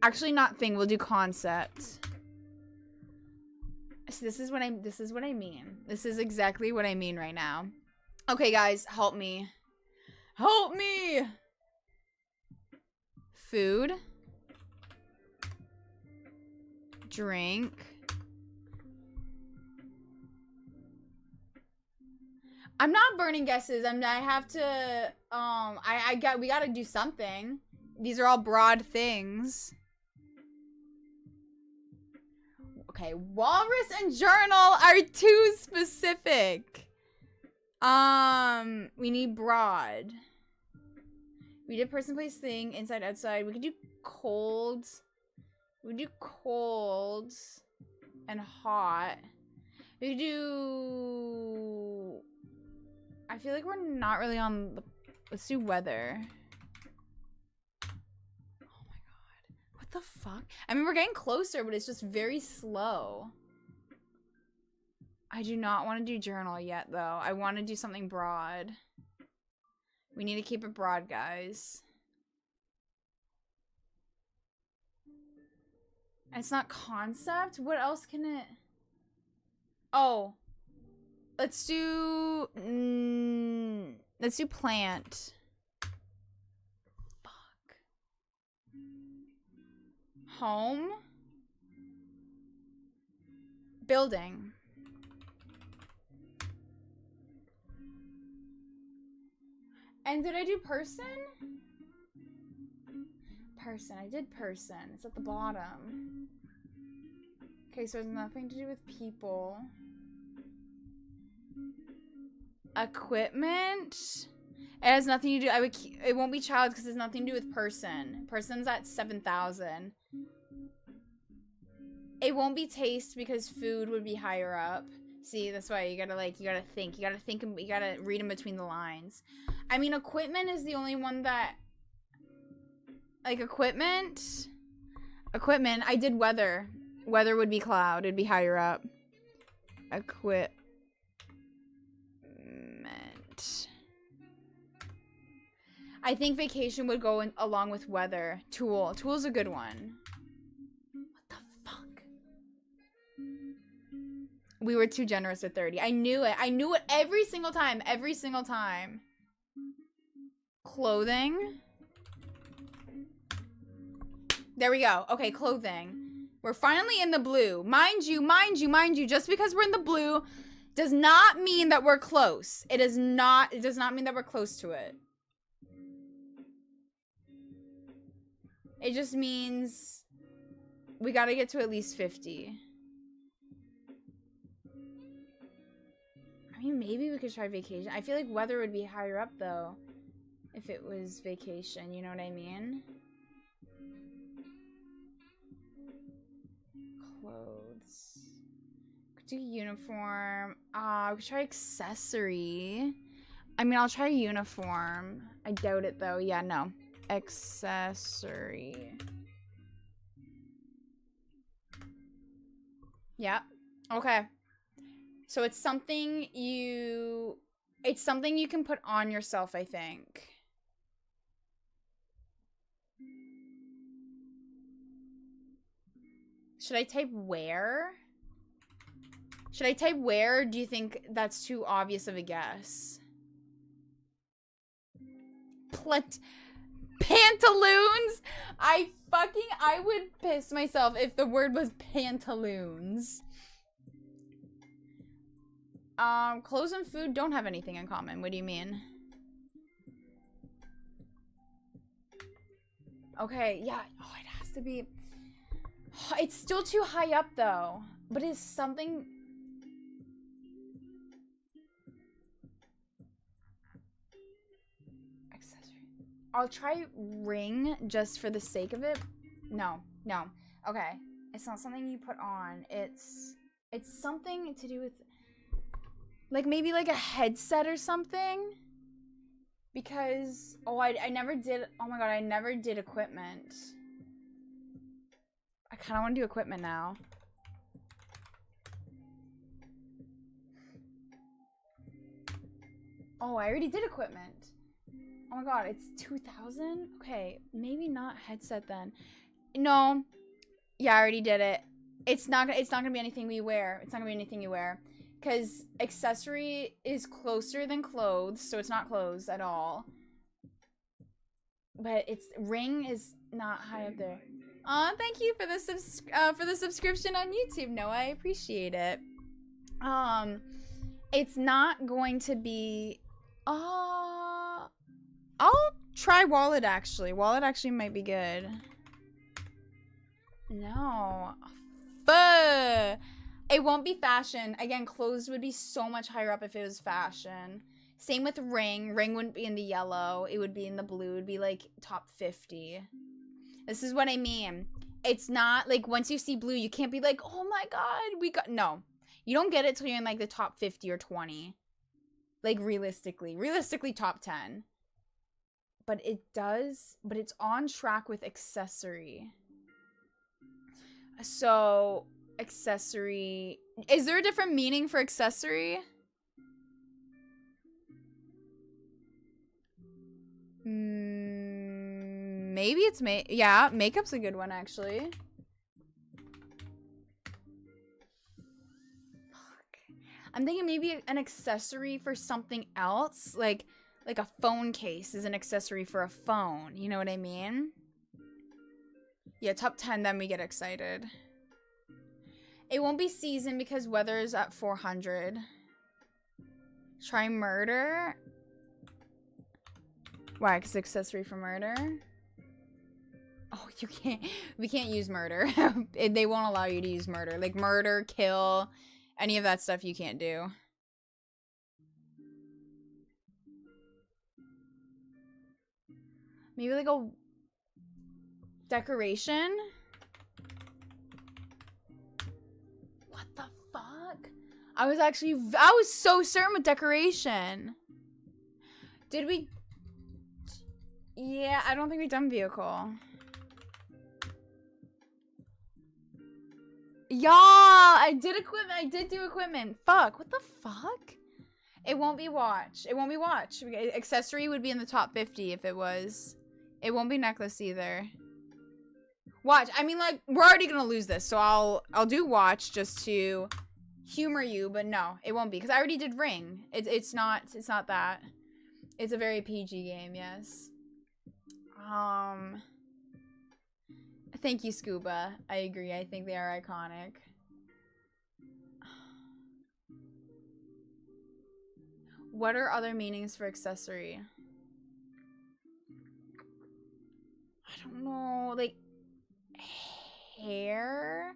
Actually, not thing. We'll do concept. So this is what I mean. This is exactly what I mean right now. Okay, guys, help me. Help me. Food. Drink. I'm not burning guesses. I have to. We gotta do something. These are all broad things. Okay, walrus and journal are too specific. We need broad. We did person, place, thing, inside, outside. We could do cold. We do cold. and hot. We could do... I feel like we're not really on the... Let's do weather. Oh my god. What the fuck? I mean, we're getting closer, but it's just very slow. I do not want to do journal yet, though. I want to do something broad. We need to keep it broad, guys. It's not concept? What else can it... Oh. Let's do... let's do plant. Fuck. Home. Building. And did I do person? Person. I did person. It's at the bottom. Okay, so it has nothing to do with people. Equipment. It has nothing to do. It won't be child because it's nothing to do with person. Person's at 7,000. It won't be taste because food would be higher up. See, that's why you gotta think. You gotta read in between the lines. I mean, equipment is the only one that... Like, equipment. I did weather. Weather would be cloud. It'd be higher up. Equipment. I think vacation would go along with weather. Tool. Tool's a good one. What the fuck? We were too generous with 30. I knew it. I knew it every single time. Every single time. Clothing. There we go. Okay, clothing. We're finally in the blue. Mind you, just because we're in the blue does not mean that we're close. It does not mean that we're close to it. It just means we gotta get to at least 50. I mean, maybe we could try vacation. I feel like weather would be higher up, though, if it was vacation. You know what I mean? Clothes. Could do uniform. We could try accessory. I mean, I'll try uniform. I doubt it, though. Yeah, no. Accessory. Yeah. Okay. So it's something you can put on yourself, I think. Should I type wear? Should I type wear, or do you think that's too obvious of a guess? Pantaloons? I would piss myself if the word was pantaloons. Clothes and food don't have anything in common. What do you mean? Okay, yeah. Oh, it has to be. It's still too high up, though. But it's something... Accessory. I'll try ring just for the sake of it. No. Okay. It's not something you put on. It's something to do with... Like, maybe like a headset or something? Because... Oh, I never did... Oh my god, I never did equipment. I kind of want to do equipment now. Oh, I already did equipment. Oh my god, it's 2,000? Okay, maybe not headset then. No. Yeah, I already did it. It's not gonna be anything we wear. It's not gonna be anything you wear. Because accessory is closer than clothes, so it's not clothes at all. But it's ring is not high up there. Aw, thank you for the subscription on YouTube. No, I appreciate it. It's not going to be. I'll try wallet actually. Wallet actually might be good. No, it won't be fashion. Again, clothes would be so much higher up if it was fashion. Same with ring. Ring wouldn't be in the yellow. It would be in the blue. It would be like top 50. This is what I mean. it's not like once you see blue, you can't be like, oh my god, we got, no. You don't get it till you're in like the top 50 or 20. Like realistically top 10. But it does, but it's on track with accessory. So, accessory, is there a different meaning for accessory? Maybe it's yeah, makeup's a good one actually. Fuck. I'm thinking maybe an accessory for something else, like a phone case is an accessory for a phone. You know what I mean? Yeah, top 10, then we get excited. It won't be season because weather is at 400. Try murder. Why? Because accessory for murder? Oh, you can't. We can't use murder. They won't allow you to use murder. Like murder, kill, any of that stuff you can't do. Maybe like a decoration? What the fuck? I was so certain with decoration. Did we? Yeah, I don't think we've done vehicle. Yeah, I did equipment. I did do equipment. Fuck, what the fuck? It won't be watch. It won't be watch. Accessory would be in the top 50 if it was. It won't be necklace either. Watch. I mean, like, we're already gonna lose this, so I'll do watch just to humor you, but no, it won't be because I already did ring. It's not that. It's a very PG game, yes. Thank you, Scuba. I agree. I think they are iconic. What are other meanings for accessory? I don't know. Like, hair?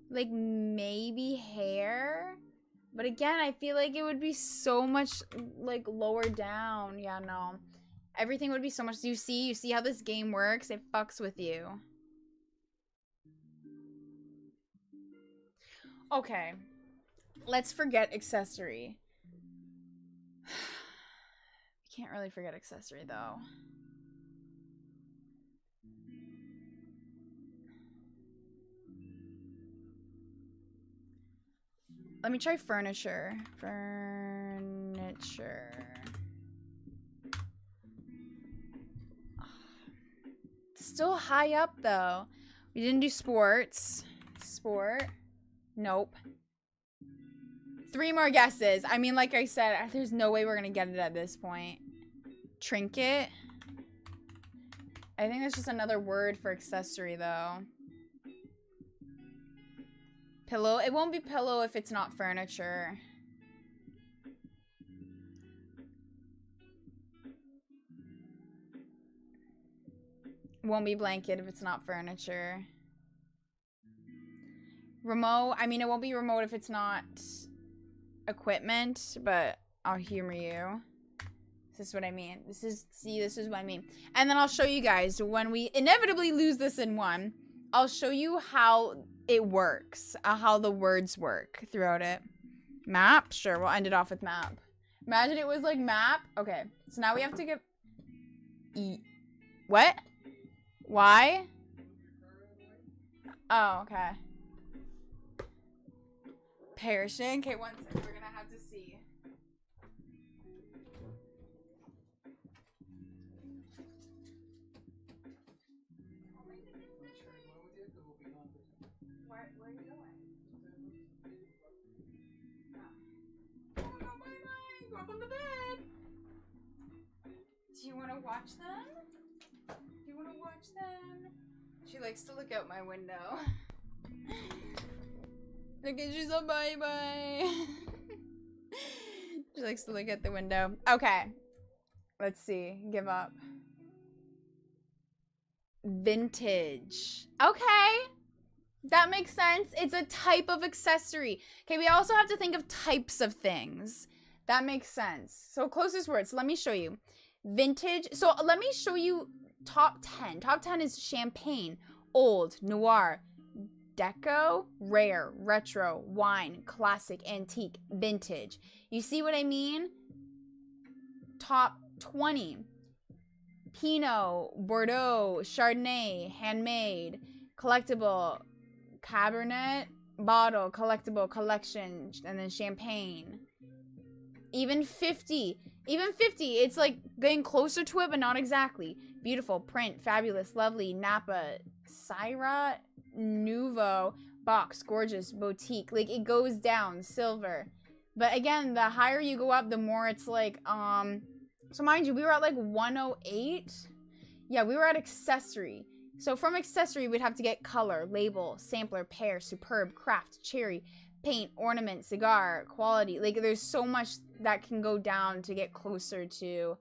Like, maybe hair? But again, I feel like it would be so much, like, lower down. Yeah, no. Everything would be so much. You see how this game works? It fucks with you. Okay. Let's forget accessory. We can't really forget accessory, though. Let me try furniture. Furniture. Still high up, though. We didn't do sports. Sport. Nope. 3 more guesses. I mean, like I said, there's no way we're gonna get it at this point. Trinket. I think that's just another word for accessory, though. Pillow. It won't be pillow if it's not furniture. Won't be blanket if it's not furniture. Remote. I mean, it won't be remote if it's not equipment, but I'll humor you. This is what I mean. This is what I mean. And then I'll show you guys when we inevitably lose this in one. I'll show you how it works, how the words work throughout it. Map? Sure, we'll end it off with map. Imagine it was like map. Okay, so now we have to get... What? Why? Oh, okay. Perishing? Okay, one second. We're gonna have to see. Where are you going? Oh my god, bye-bye! Go up on the bed! Do you want to watch them? Do you want to watch them? She likes to look out my window. Look at, she's a bye-bye. She likes to look at the window. Okay. Let's see. Give up. Vintage. Okay. That makes sense. It's a type of accessory. Okay, we also have to think of types of things. That makes sense. So closest words. So let me show you. Vintage. So let me show you top 10. Top 10 is champagne. old, noir, deco, rare, retro, wine, classic, antique, vintage. You see what I mean? Top 20. Pinot, Bordeaux, Chardonnay, handmade, collectible, Cabernet, bottle, collectible, collection, and then champagne. Even 50. Even 50. It's like getting closer to it, but not exactly. Beautiful, print, fabulous, lovely, Napa, Syrah, Nouveau, box, gorgeous, boutique. Like, it goes down, silver. But again, the higher you go up, the more it's like, so mind you, we were at like 108. Yeah, we were at accessory. So from accessory, we'd have to get color, label, sampler, pair, superb, craft, cherry, paint, ornament, cigar, quality. Like, there's so much that can go down to get closer to,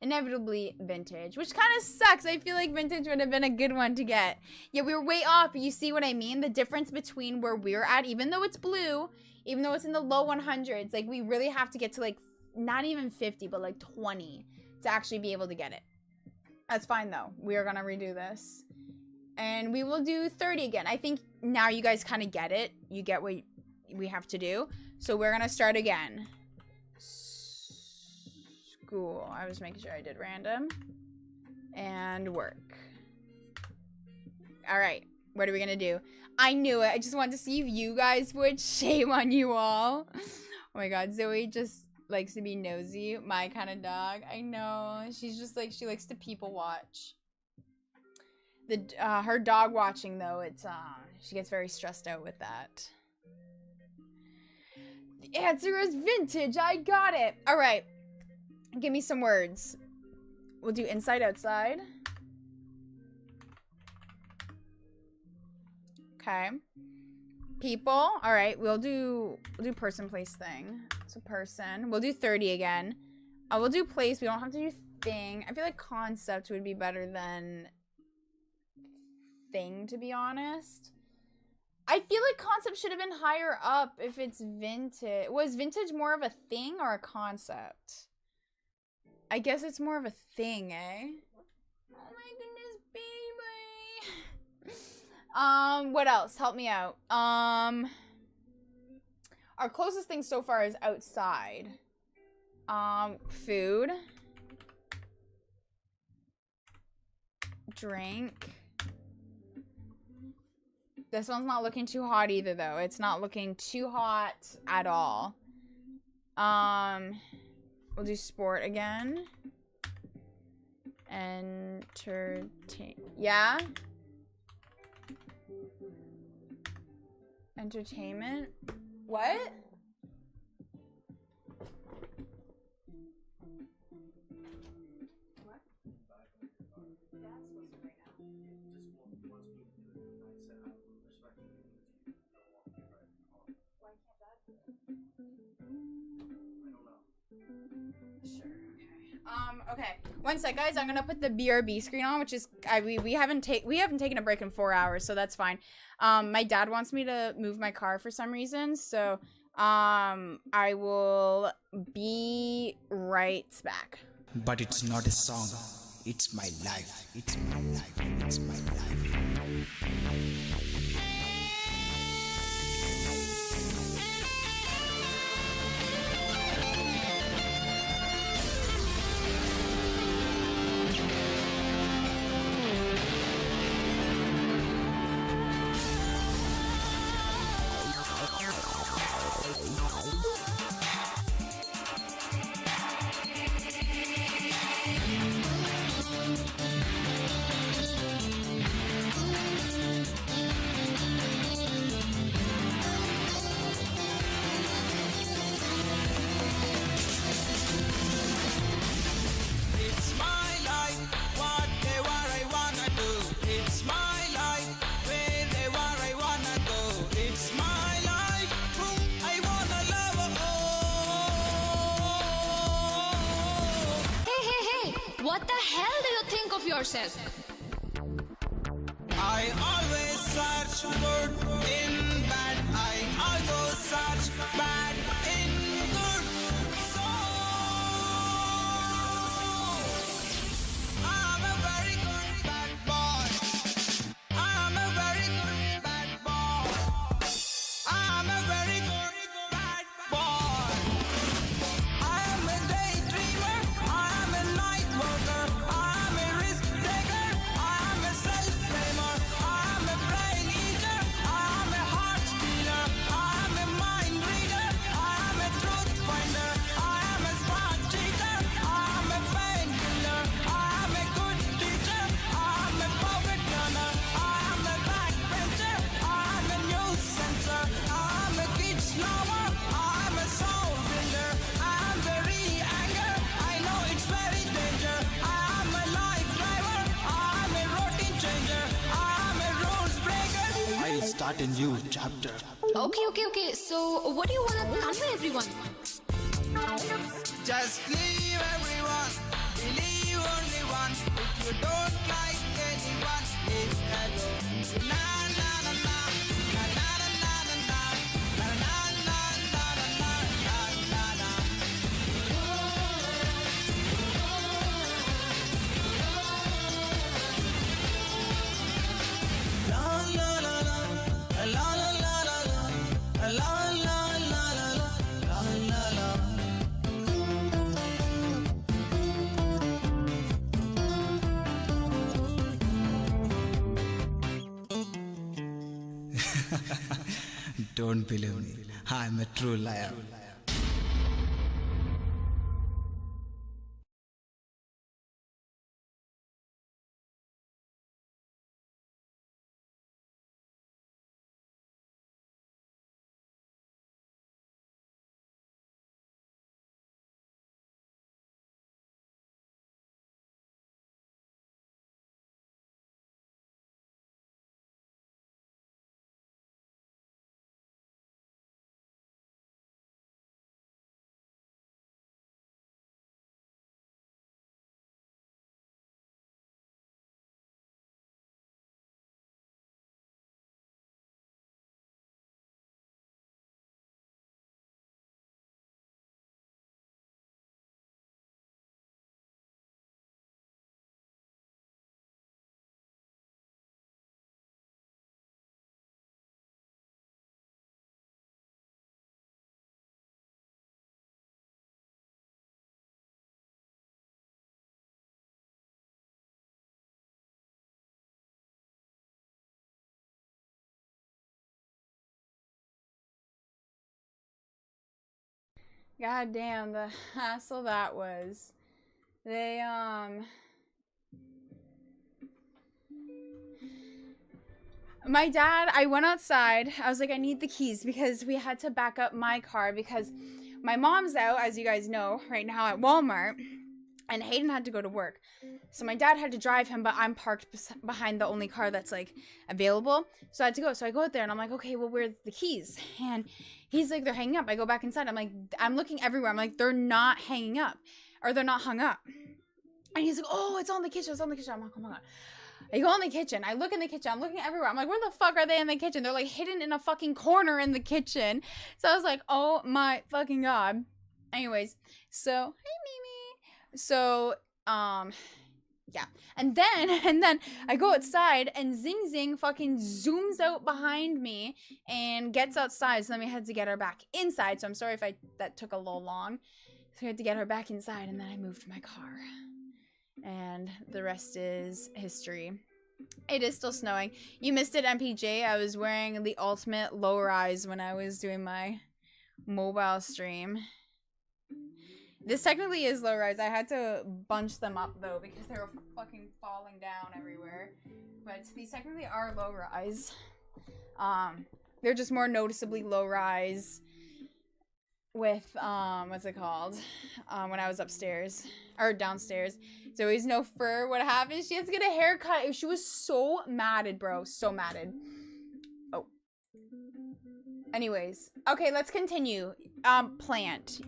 inevitably, vintage. Which kind of sucks. I feel like vintage would have been a good one to get. Yeah, we were way off. You see what I mean? The difference between where we're at, even though it's blue, even though it's in the low 100s, like, we really have to get to, like, not even 50, but, like, 20 to actually be able to get it. That's fine, though. We are going to redo this. And we will do 30 again. I think now you guys kind of get it. You get what we have to do. So we're going to start again. School. I was making sure I did random. And work. Alright. What are we going to do? I knew it. I just wanted to see if you guys would. Shame on you all. Oh my god. Zoe just likes to be nosy. My kind of dog. I know. She's just like, she likes to people watch. Her dog watching, though, it's, she gets very stressed out with that. The answer is vintage. I got it. All right. Give me some words. We'll do inside, outside. Okay. People. All right. We'll do person, place, thing. So person. We'll do 30 again. We'll do place. We don't have to do thing. I feel like concept would be better than thing, to be honest. I feel like concept should have been higher up if it's vintage. Was vintage more of a thing or a concept? I guess it's more of a thing, eh? Oh my goodness, baby. What else? Help me out. Our closest thing so far is outside. Food. Drink. This one's not looking too hot either, though. It's not looking too hot at all. We'll do sport again. Entertain. Yeah? Entertainment? What? Okay. One sec, guys. I'm gonna put the BRB screen on, which is we haven't taken a break in 4 hours, so that's fine. My dad wants me to move my car for some reason, so I will be right back. But it's not a song. It's my life. It's my life. It's my life. What the hell do you think of yourself? I always search good in bad. I also search bad in good. So I'm a very good bad boy. I'm start a new chapter. Okay. So, what do you want to convey everyone? Just leave everyone, believe only one. If you don't like anyone, leave alone. Na na na na, na na na na na, na na na na na na na na. La la la la, la la la la la, la la la la la, la la la. Don't believe me. I'm a true liar. God damn, the hassle that was. They, my dad, I went outside. I was like, I need the keys because we had to back up my car because my mom's out, as you guys know, right now at Walmart. And Hayden had to go to work. So my dad had to drive him, but I'm parked behind the only car that's, like, available. So I had to go. So I go out there, and I'm like, okay, well, where's the keys? And he's like, they're hanging up. I go back inside. I'm like, I'm looking everywhere. I'm like, they're not hanging up. Or they're not hung up. And he's like, oh, it's on the kitchen. It's on the kitchen. I'm like, oh, my God. I go in the kitchen. I look in the kitchen. I'm looking everywhere. I'm like, where the fuck are they in the kitchen? They're, like, hidden in a fucking corner in the kitchen. So I was like, oh, my fucking God. Anyways, so, hey, Mimi. So, yeah. And then I go outside and Zing fucking zooms out behind me and gets outside. So then we had to get her back inside. So I'm sorry if that took a little long. So we had to get her back inside and then I moved my car. And the rest is history. It is still snowing. You missed it, MPJ. I was wearing the ultimate low-rise when I was doing my mobile stream. This technically is low-rise. I had to bunch them up, though, because they were fucking falling down everywhere. But these technically are low-rise. They're just more noticeably low-rise with, what's it called? When I was upstairs. Or downstairs. So always no fur. What happened? She has to get a haircut. She was so madded, bro. So madded. Oh. Anyways. Okay, let's continue. Plant.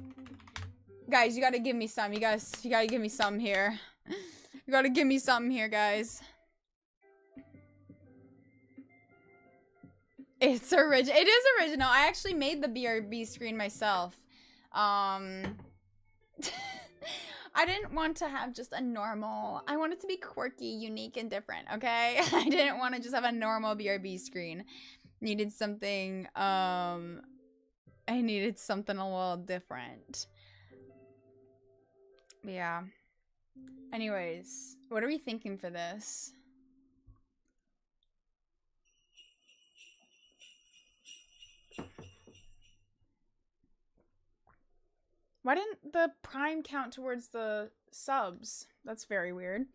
Guys, you gotta give me some. You gotta give me some here. You gotta give me something here, guys. It's original. It is original. I actually made the BRB screen myself. I didn't want to have just a normal. I wanted to be quirky, unique, and different, okay? I didn't want to just have a normal BRB screen. Needed something, I needed something a little different. Yeah. Anyways, what are we thinking for this? Why didn't the prime count towards the subs? That's very weird.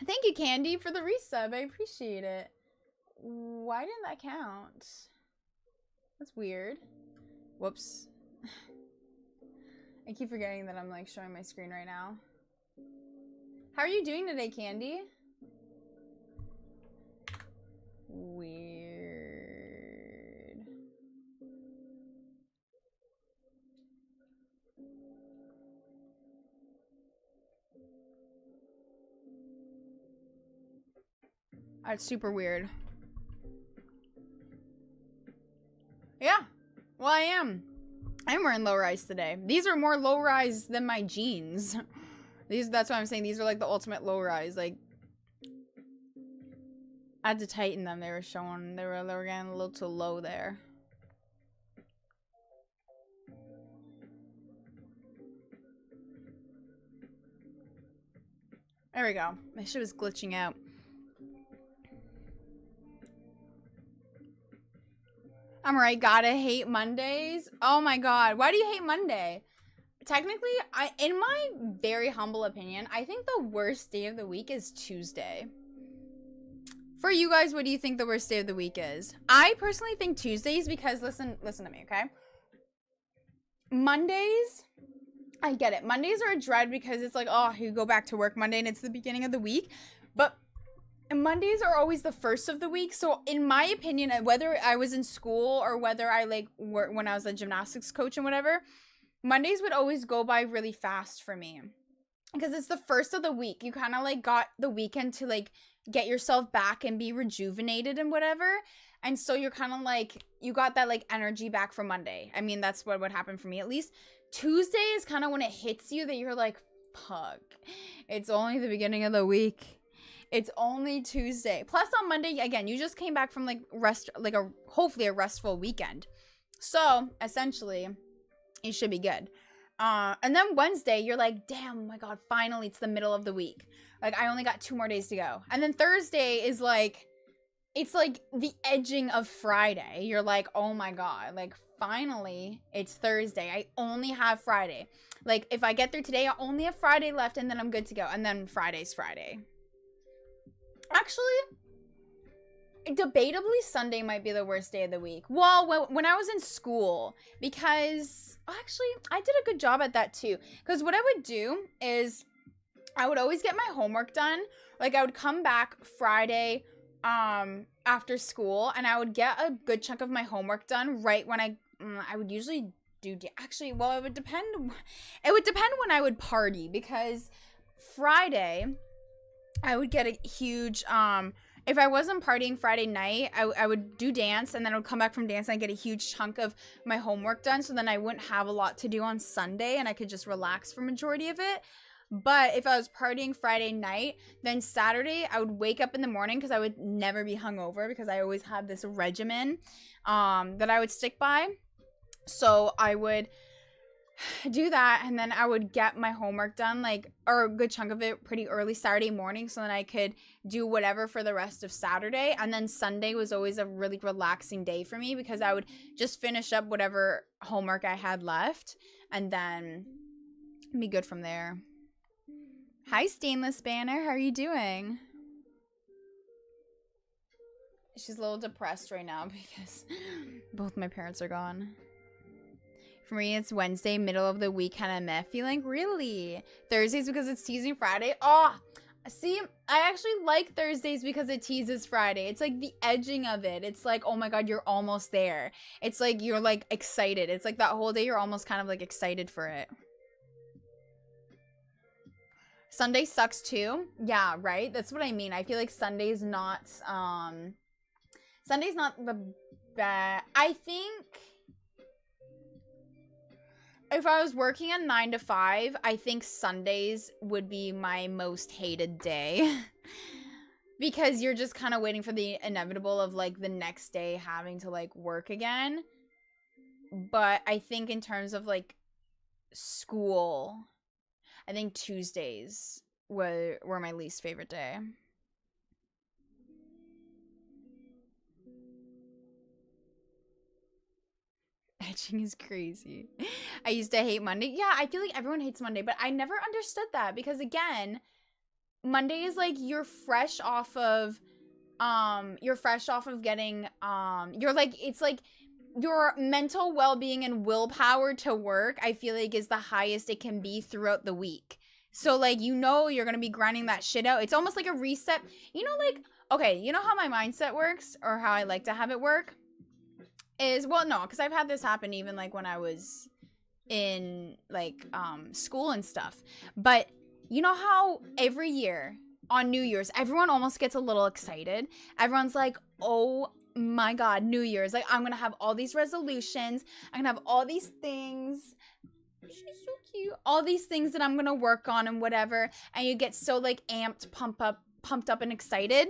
Thank you, Candy, for the resub. I appreciate it. Why didn't that count? That's weird. Whoops. I keep forgetting that I'm, like, showing my screen right now. How are you doing today, Candy? Weird. That's super weird. Yeah. Well, I am. I'm wearing low-rise today. These are more low-rise than my jeans. That's what I'm saying. These are like the ultimate low-rise. Like, I had to tighten them. They were getting a little too low there. There we go. My shit was glitching out. I'm right. Gotta hate Mondays. Oh my god. Why do you hate Monday? Technically, in my very humble opinion, I think the worst day of the week is Tuesday. For you guys, what do you think the worst day of the week is? I personally think Tuesdays because, listen to me, okay? Mondays, I get it. Mondays are a dread because it's like, oh, you go back to work Monday and it's the beginning of the week. But Mondays are always the first of the week. So in my opinion, whether I was in school or whether I like when I was a gymnastics coach and whatever, Mondays would always go by really fast for me. Because it's the first of the week. You kind of like got the weekend to like get yourself back and be rejuvenated and whatever. And so you're kind of like, you got that like energy back from Monday. I mean, that's what would happen for me at least. Tuesday is kind of when it hits you that you're like, fuck, it's only the beginning of the week. It's only Tuesday. Plus on Monday, again, you just came back from like hopefully a restful weekend. So essentially, it should be good. And then Wednesday, you're like, damn, oh my god, finally, it's the middle of the week. Like, I only got 2 more days to go. And then Thursday is like, it's like the edging of Friday. You're like, oh my god, like, finally, it's Thursday. I only have Friday. Like, if I get through today, I only have Friday left, and then I'm good to go. And then Friday's Friday. Actually, debatably, Sunday might be the worst day of the week. Well, when I was in school, because actually, I did a good job at that too. Because what I would do is I would always get my homework done. Like, I would come back Friday after school, and I would get a good chunk of my homework done right when I would usually do, actually, well, it would depend when I would party, because Friday, I would get a huge, if I wasn't partying Friday night, I would do dance, and then I would come back from dance and I'd get a huge chunk of my homework done, so then I wouldn't have a lot to do on Sunday, and I could just relax for majority of it. But if I was partying Friday night, then Saturday, I would wake up in the morning, because I would never be hungover, because I always had this regimen that I would stick by. So I would do that, and then I would get my homework done, like, or a good chunk of it pretty early Saturday morning, so then I could do whatever for the rest of Saturday. And then Sunday was always a really relaxing day for me, because I would just finish up whatever homework I had left and then be good from there. Hi, Stainless Banner. How are you doing? She's a little depressed right now because both my parents are gone. For me, it's Wednesday, middle of the week, kind of meh feeling. Really? Thursdays because it's teasing Friday? Oh, see, I actually like Thursdays because it teases Friday. It's like the edging of it. It's like, oh my god, you're almost there. It's like you're like excited. It's like that whole day you're almost kind of like excited for it. Sunday sucks too. Yeah, right? That's what I mean. I feel like Sunday's not the best. I think if I was working a 9 to 5, I think Sundays would be my most hated day. Because you're just kind of waiting for the inevitable of like the next day having to like work again. But I think in terms of like school, I think Tuesdays were my least favorite day. Etching is crazy. I used to hate Monday. Yeah, I feel like everyone hates Monday, but I never understood that, because again, Monday is like you're fresh off of getting you're like, it's like your mental well-being and willpower to work, I feel like, is the highest it can be throughout the week. So like, you know, you're gonna be grinding that shit out. It's almost like a reset. You know, like, okay, you know how my mindset works, or how I like to have it work is, well, no, because I've had this happen even like when I was in like school and stuff. But you know how every year on New Year's, everyone almost gets a little excited. Everyone's like, oh my God, New Year's. Like, I'm gonna have all these resolutions. I'm gonna have all these things. She's so cute. All these things that I'm gonna work on and whatever. And you get so like amped, pumped up and excited.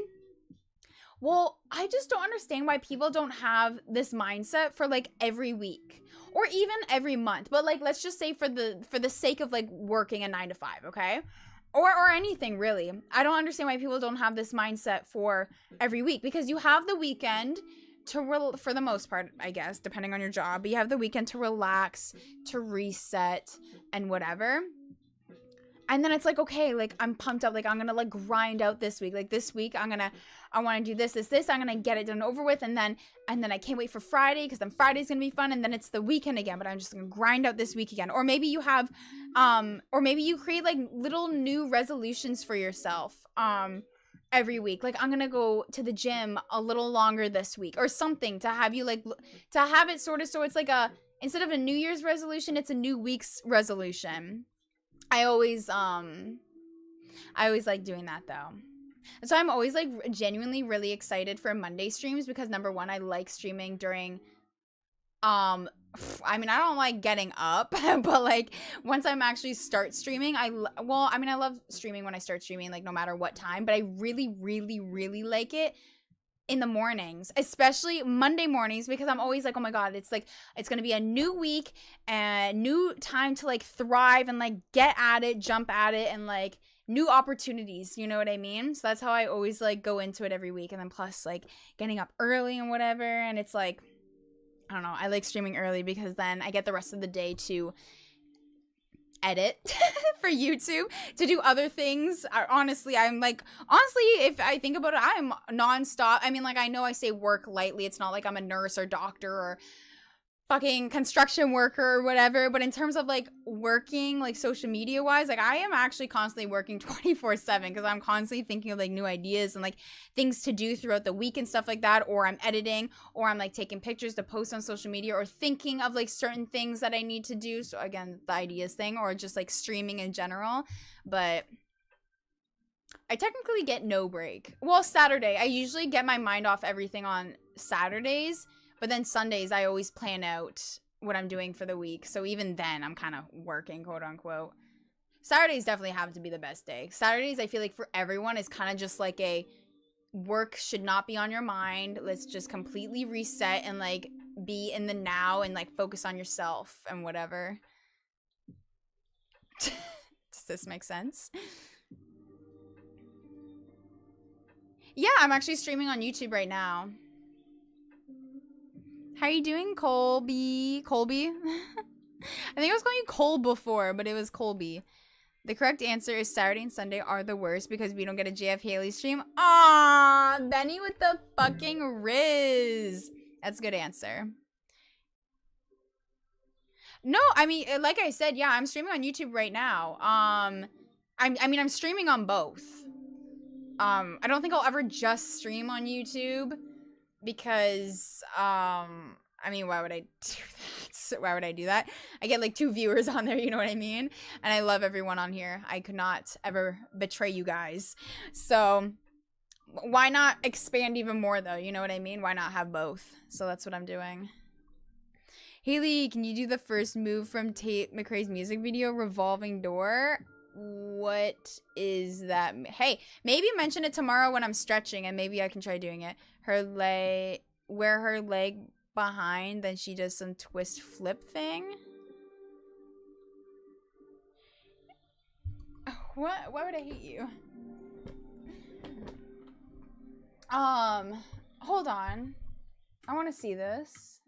Well, I just don't understand why people don't have this mindset for like every week or even every month. But like, let's just say for the sake of like working a 9 to 5, okay? Or anything really. I don't understand why people don't have this mindset for every week, because you have the weekend to for the most part, I guess, depending on your job, but you have the weekend to relax, to reset and whatever. And then it's like, okay, like I'm pumped up, like I'm gonna like grind out this week. Like this week I want to do this, I'm gonna get it done over with, and then I can't wait for Friday, because then Friday's gonna be fun, and then it's the weekend again, but I'm just gonna grind out this week again. Or maybe you have or maybe you create like little new resolutions for yourself every week. Like I'm gonna go to the gym a little longer this week or something, to have you like to have it sort of, so it's like instead of a New Year's resolution, it's a new week's resolution. I always like doing that though. So I'm always like genuinely really excited for Monday streams, because number one, I like streaming during I mean, I don't like getting up, but like once I'm actually start streaming, I love streaming when I start streaming, like no matter what time, but I really like it in the mornings, especially Monday mornings, because I'm always like, oh my God, it's like, it's going to be a new week and new time to like thrive and like get at it, jump at it, and like new opportunities, you know what I mean? So that's how I always like go into it every week. And then plus like getting up early and whatever. And it's like, I don't know, I like streaming early because then I get the rest of the day to edit for YouTube, to do other things. Honestly, if I think about it, I'm nonstop. I mean, like, I know I say work lightly. It's not like I'm a nurse or doctor or fucking construction worker or whatever, but in terms of like working like social media wise, like I am actually constantly working 24/7, because I'm constantly thinking of like new ideas and like things to do throughout the week and stuff like that, or I'm editing, or I'm like taking pictures to post on social media, or thinking of like certain things that I need to do. So again, the ideas thing, or just like streaming in general. But I technically get no break. Well, Saturday, I usually get my mind off everything on Saturdays. But then Sundays, I always plan out what I'm doing for the week. So even then, I'm kind of working, quote unquote. Saturdays definitely have to be the best day. Saturdays, I feel like for everyone, is kind of just like a work should not be on your mind. Let's just completely reset and like be in the now and like focus on yourself and whatever. Does this make sense? Yeah, I'm actually streaming on YouTube right now. How are you doing, Colby? Colby? I think I was calling you Cole before, but it was Colby. The correct answer is Saturday and Sunday are the worst because we don't get a JF Haley stream. Aww, Benny with the fucking Riz. That's a good answer. No, I mean, like I said, yeah, I'm streaming on YouTube right now. I'm streaming on both. I don't think I'll ever just stream on YouTube. Because, I mean, why would I do that? Why would I do that? I get like 2 viewers on there, you know what I mean? And I love everyone on here. I could not ever betray you guys. So, why not expand even more though? You know what I mean? Why not have both? So that's what I'm doing. Haley, can you do the first move from Tate McRae's music video, Revolving Door? What is that? Hey, maybe mention it tomorrow when I'm stretching and maybe I can try doing it. Wear her leg behind, then she does some twist flip thing. What? Why would I hate you? Hold on. I want to see this.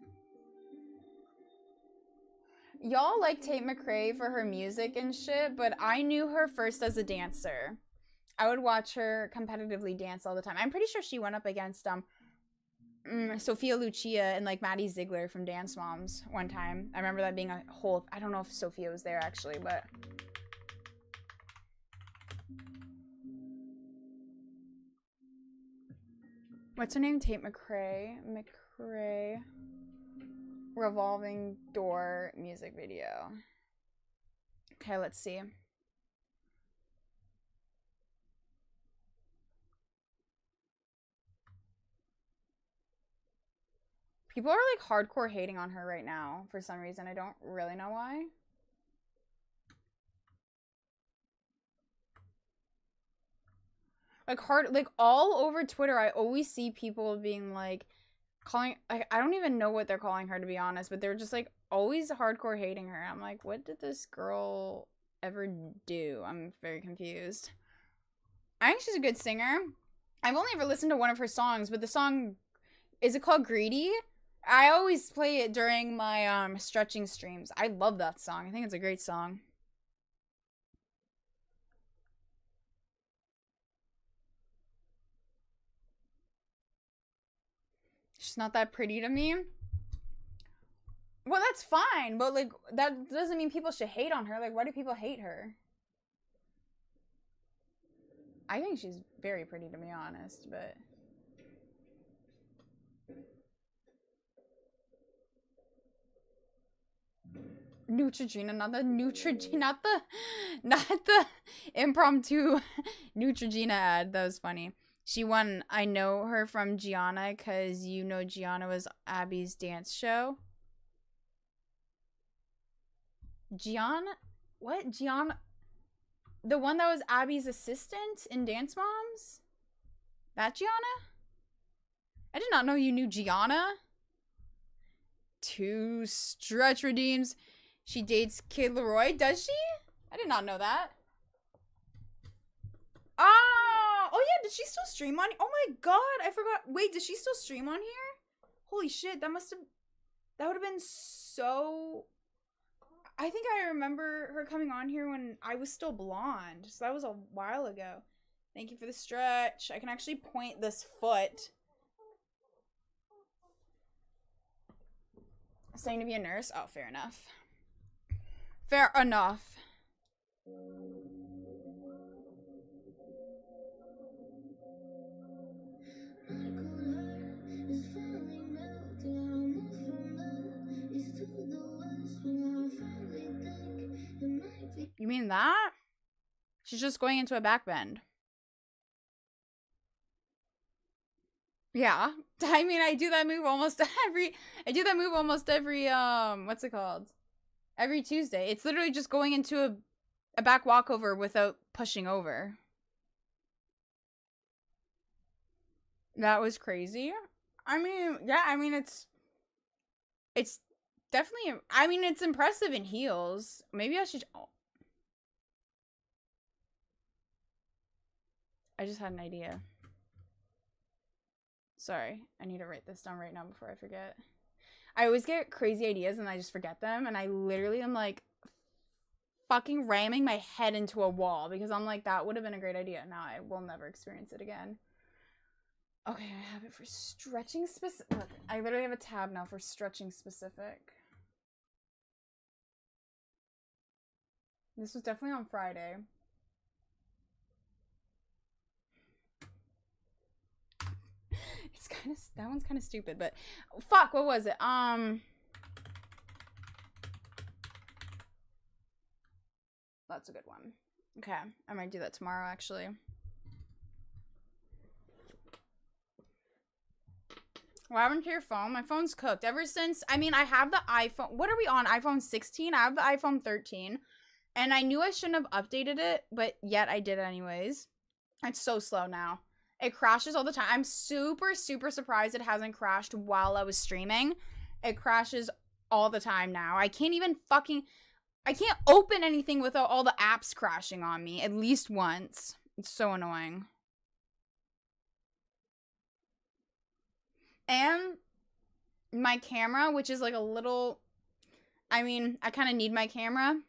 Y'all like Tate McRae for her music and shit, but I knew her first as a dancer. I would watch her competitively dance all the time. I'm pretty sure she went up against Sophia Lucia and like Maddie Ziegler from Dance Moms one time. I remember that being a whole, I don't know if Sophia was there actually, but what's her name? Tate McRae. McRae Revolving Door music video. Okay, let's see. People are like hardcore hating on her right now for some reason. I don't really know why. Like all over Twitter, I always see people being like, calling, I don't even know what they're calling her, to be honest, but they're just like always hardcore hating her. I'm like, what did this girl ever do? I'm very confused. I think she's a good singer. I've only ever listened to one of her songs, but the song, is it called Greedy? I always play it during my stretching streams. I love that song. I think it's a great song. She's not that pretty to me. Well, that's fine, but like that doesn't mean people should hate on her. Like, why do people hate her? I think she's very pretty, to be honest, but Neutrogena, not the impromptu Neutrogena ad. That was funny. She won. I know her from 𝙤𝙀𝙢 because you know 𝙤𝙀𝙢 was Abby's dance show. 𝙤𝙀𝙢? What? 𝙤𝙀𝙢? The one that was Abby's assistant in Dance Moms? That 𝙤𝙀𝙢? I did not know you knew 𝙤𝙀𝙢. 2 stretch redeems. She dates Kid Leroy. Does she? I did not know that. Oh yeah, did she still stream on? Oh my god, I forgot. Wait, did she still stream on here? Holy shit, that would have been so... I think I remember her coming on here when I was still blonde, so that was a while ago. Thank you for the stretch. I can actually point this foot. Saying to be a nurse? Oh, fair enough. Fair enough. You mean that? She's just going into a back bend. Yeah. I mean, I do that move almost every what's it called? Every Tuesday. It's literally just going into a back walkover without pushing over. That was crazy. I mean, yeah, I mean, it's definitely, I mean, it's impressive in heels. Maybe I should, oh. I just had an idea. Sorry, I need to write this down right now before I forget. I always get crazy ideas and I just forget them, and I literally am like fucking ramming my head into a wall because I'm like, that would have been a great idea. Now I will never experience it again. Okay, I have it for stretching specific. Look, I literally have a tab now for stretching specific. This was definitely on Friday. It's kind of, that one's kind of stupid, but fuck, what was it? That's a good one. Okay, I might do that tomorrow, actually. What happened to your phone? My phone's cooked. Ever since, I mean, I have the iPhone. What are we on? iPhone 16? I have the iPhone 13. And I knew I shouldn't have updated it, but yet I did anyways. It's so slow now. It crashes all the time. I'm super, super surprised it hasn't crashed while I was streaming. It crashes all the time now. I can't even fucking... I can't open anything without all the apps crashing on me at least once. It's so annoying. And my camera, which is like a little... I mean, I kind of need my camera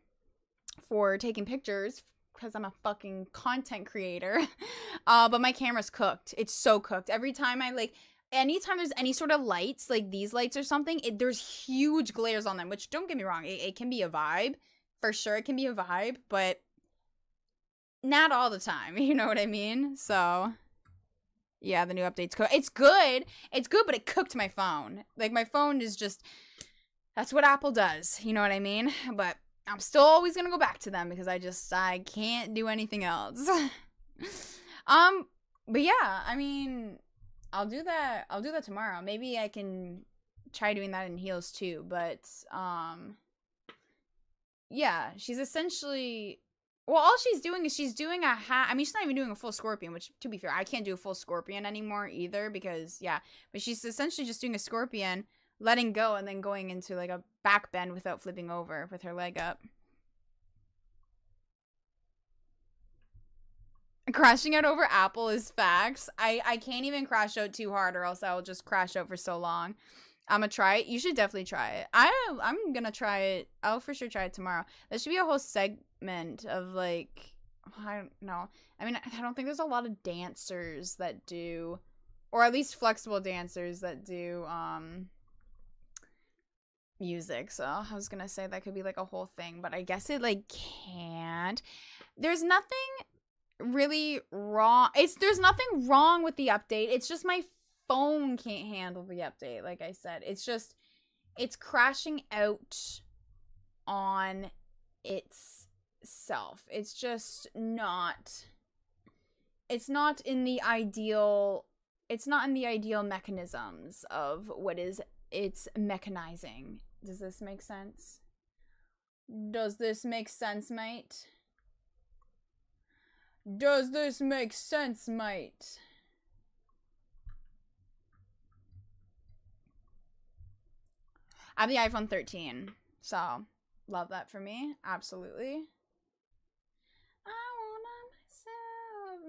for taking pictures because I'm a fucking content creator. But my camera's cooked. It's so cooked. Every time I like... Anytime there's any sort of lights, like these lights or something, there's huge glares on them, which, don't get me wrong, it can be a vibe. For sure, it can be a vibe, but not all the time. You know what I mean? So, yeah, the new update's cooked. It's good. It's good, but it cooked my phone. Like, my phone is just... That's what Apple does. You know what I mean? But I'm still always gonna go back to them because I can't do anything else. But yeah, I mean... I'll do that tomorrow. Maybe I can try doing that in heels too, but yeah, she's essentially, well, all she's doing is she's doing a I mean, she's not even doing a full scorpion, which, to be fair, I can't do a full scorpion anymore either because, yeah, but she's essentially just doing a scorpion, letting go, and then going into like a back bend without flipping over with her leg up. Crashing out over Apple is facts. I can't even crash out too hard or else I will just crash out for so long. I'm gonna try it. You should definitely try it. I'm gonna try it. I'll for sure try it tomorrow. There should be a whole segment of like, I don't know. I mean, I don't think there's a lot of dancers that do, or at least flexible dancers that do music. So I was gonna say that could be like a whole thing, but I guess it like can't. There's nothing really wrong. There's nothing wrong with the update. It's just my phone can't handle the update. Like I said, it's crashing out on itself. It's just not, it's not in the ideal mechanisms of what is it's mechanizing. Does this make sense? Does this make sense, mate? Does this make sense, mate? I have the iPhone 13, so love that for me. Absolutely. I want myself.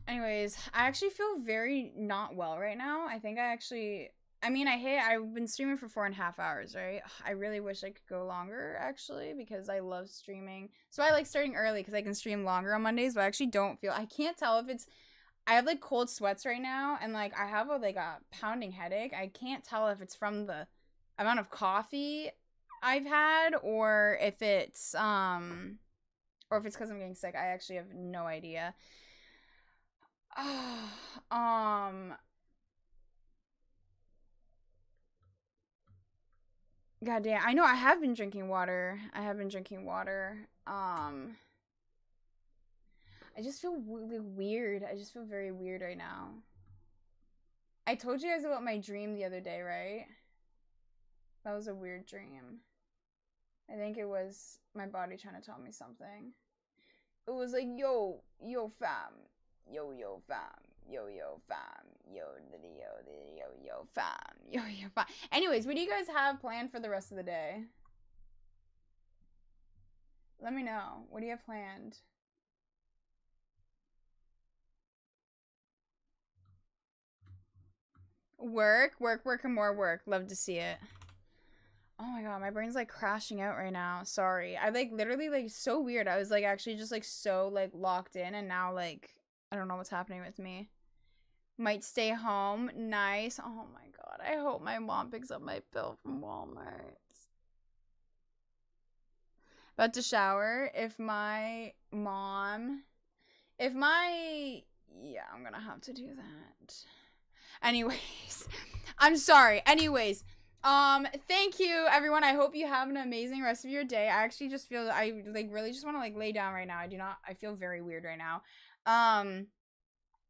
Anyways, I actually feel very not well right now. I think I've been streaming for 4.5 hours, right? I really wish I could go longer, actually, because I love streaming. So I like starting early because I can stream longer on Mondays, but I actually don't feel, I can't tell if it's, I have like cold sweats right now, and like I have a pounding headache. I can't tell if it's from the amount of coffee I've had, or if it's because I'm getting sick. I actually have no idea. God damn, I know I have been drinking water. I just feel really weird. I just feel very weird right now. I told you guys about my dream the other day, right? That was a weird dream. I think it was my body trying to tell me something. It was like, yo fam. Yo fam. Yo fam. Yo fam. Yo fam. Anyways, what do you guys have planned for the rest of the day? Let me know. What do you have planned? Work, and more work. Love to see it. Oh my god, my brain's like crashing out right now. Sorry. I like literally like so weird. I was like actually just like so like locked in, and now like I don't know what's happening with me. Might stay home. Nice. Oh my god. I hope my mom picks up my bill from Walmart. About to shower. Yeah, I'm gonna have to do that. Anyways, I'm sorry. Anyways, thank you everyone. I hope you have an amazing rest of your day. I actually just feel I like really just want to like lay down right now. I feel very weird right now.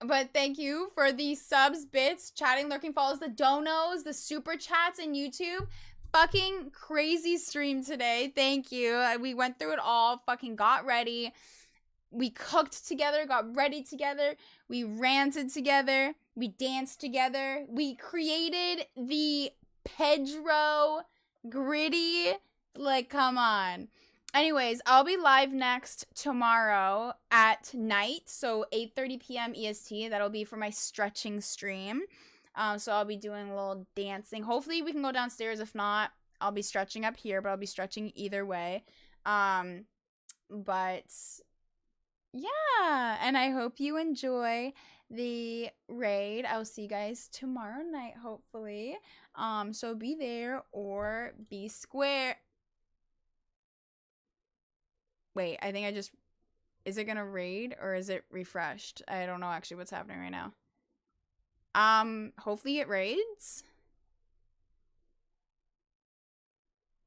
But thank you for the subs, bits, chatting, lurking, follows, the donos, the super chats, and YouTube. Fucking crazy stream today. Thank you. We went through it all. Fucking got ready. We cooked together, got ready together. We ranted together. We danced together. We created the Pedro gritty. Like, come on. Anyways, I'll be live next tomorrow at night, so 8:30 p.m. EST. That'll be for my stretching stream. So I'll be doing a little dancing. Hopefully we can go downstairs. If not, I'll be stretching up here, but I'll be stretching either way. But yeah, and I hope you enjoy the raid. I'll see you guys tomorrow night, hopefully. So be there or be square. Wait, I think is it gonna raid or is it refreshed? I don't know actually what's happening right now. Hopefully it raids.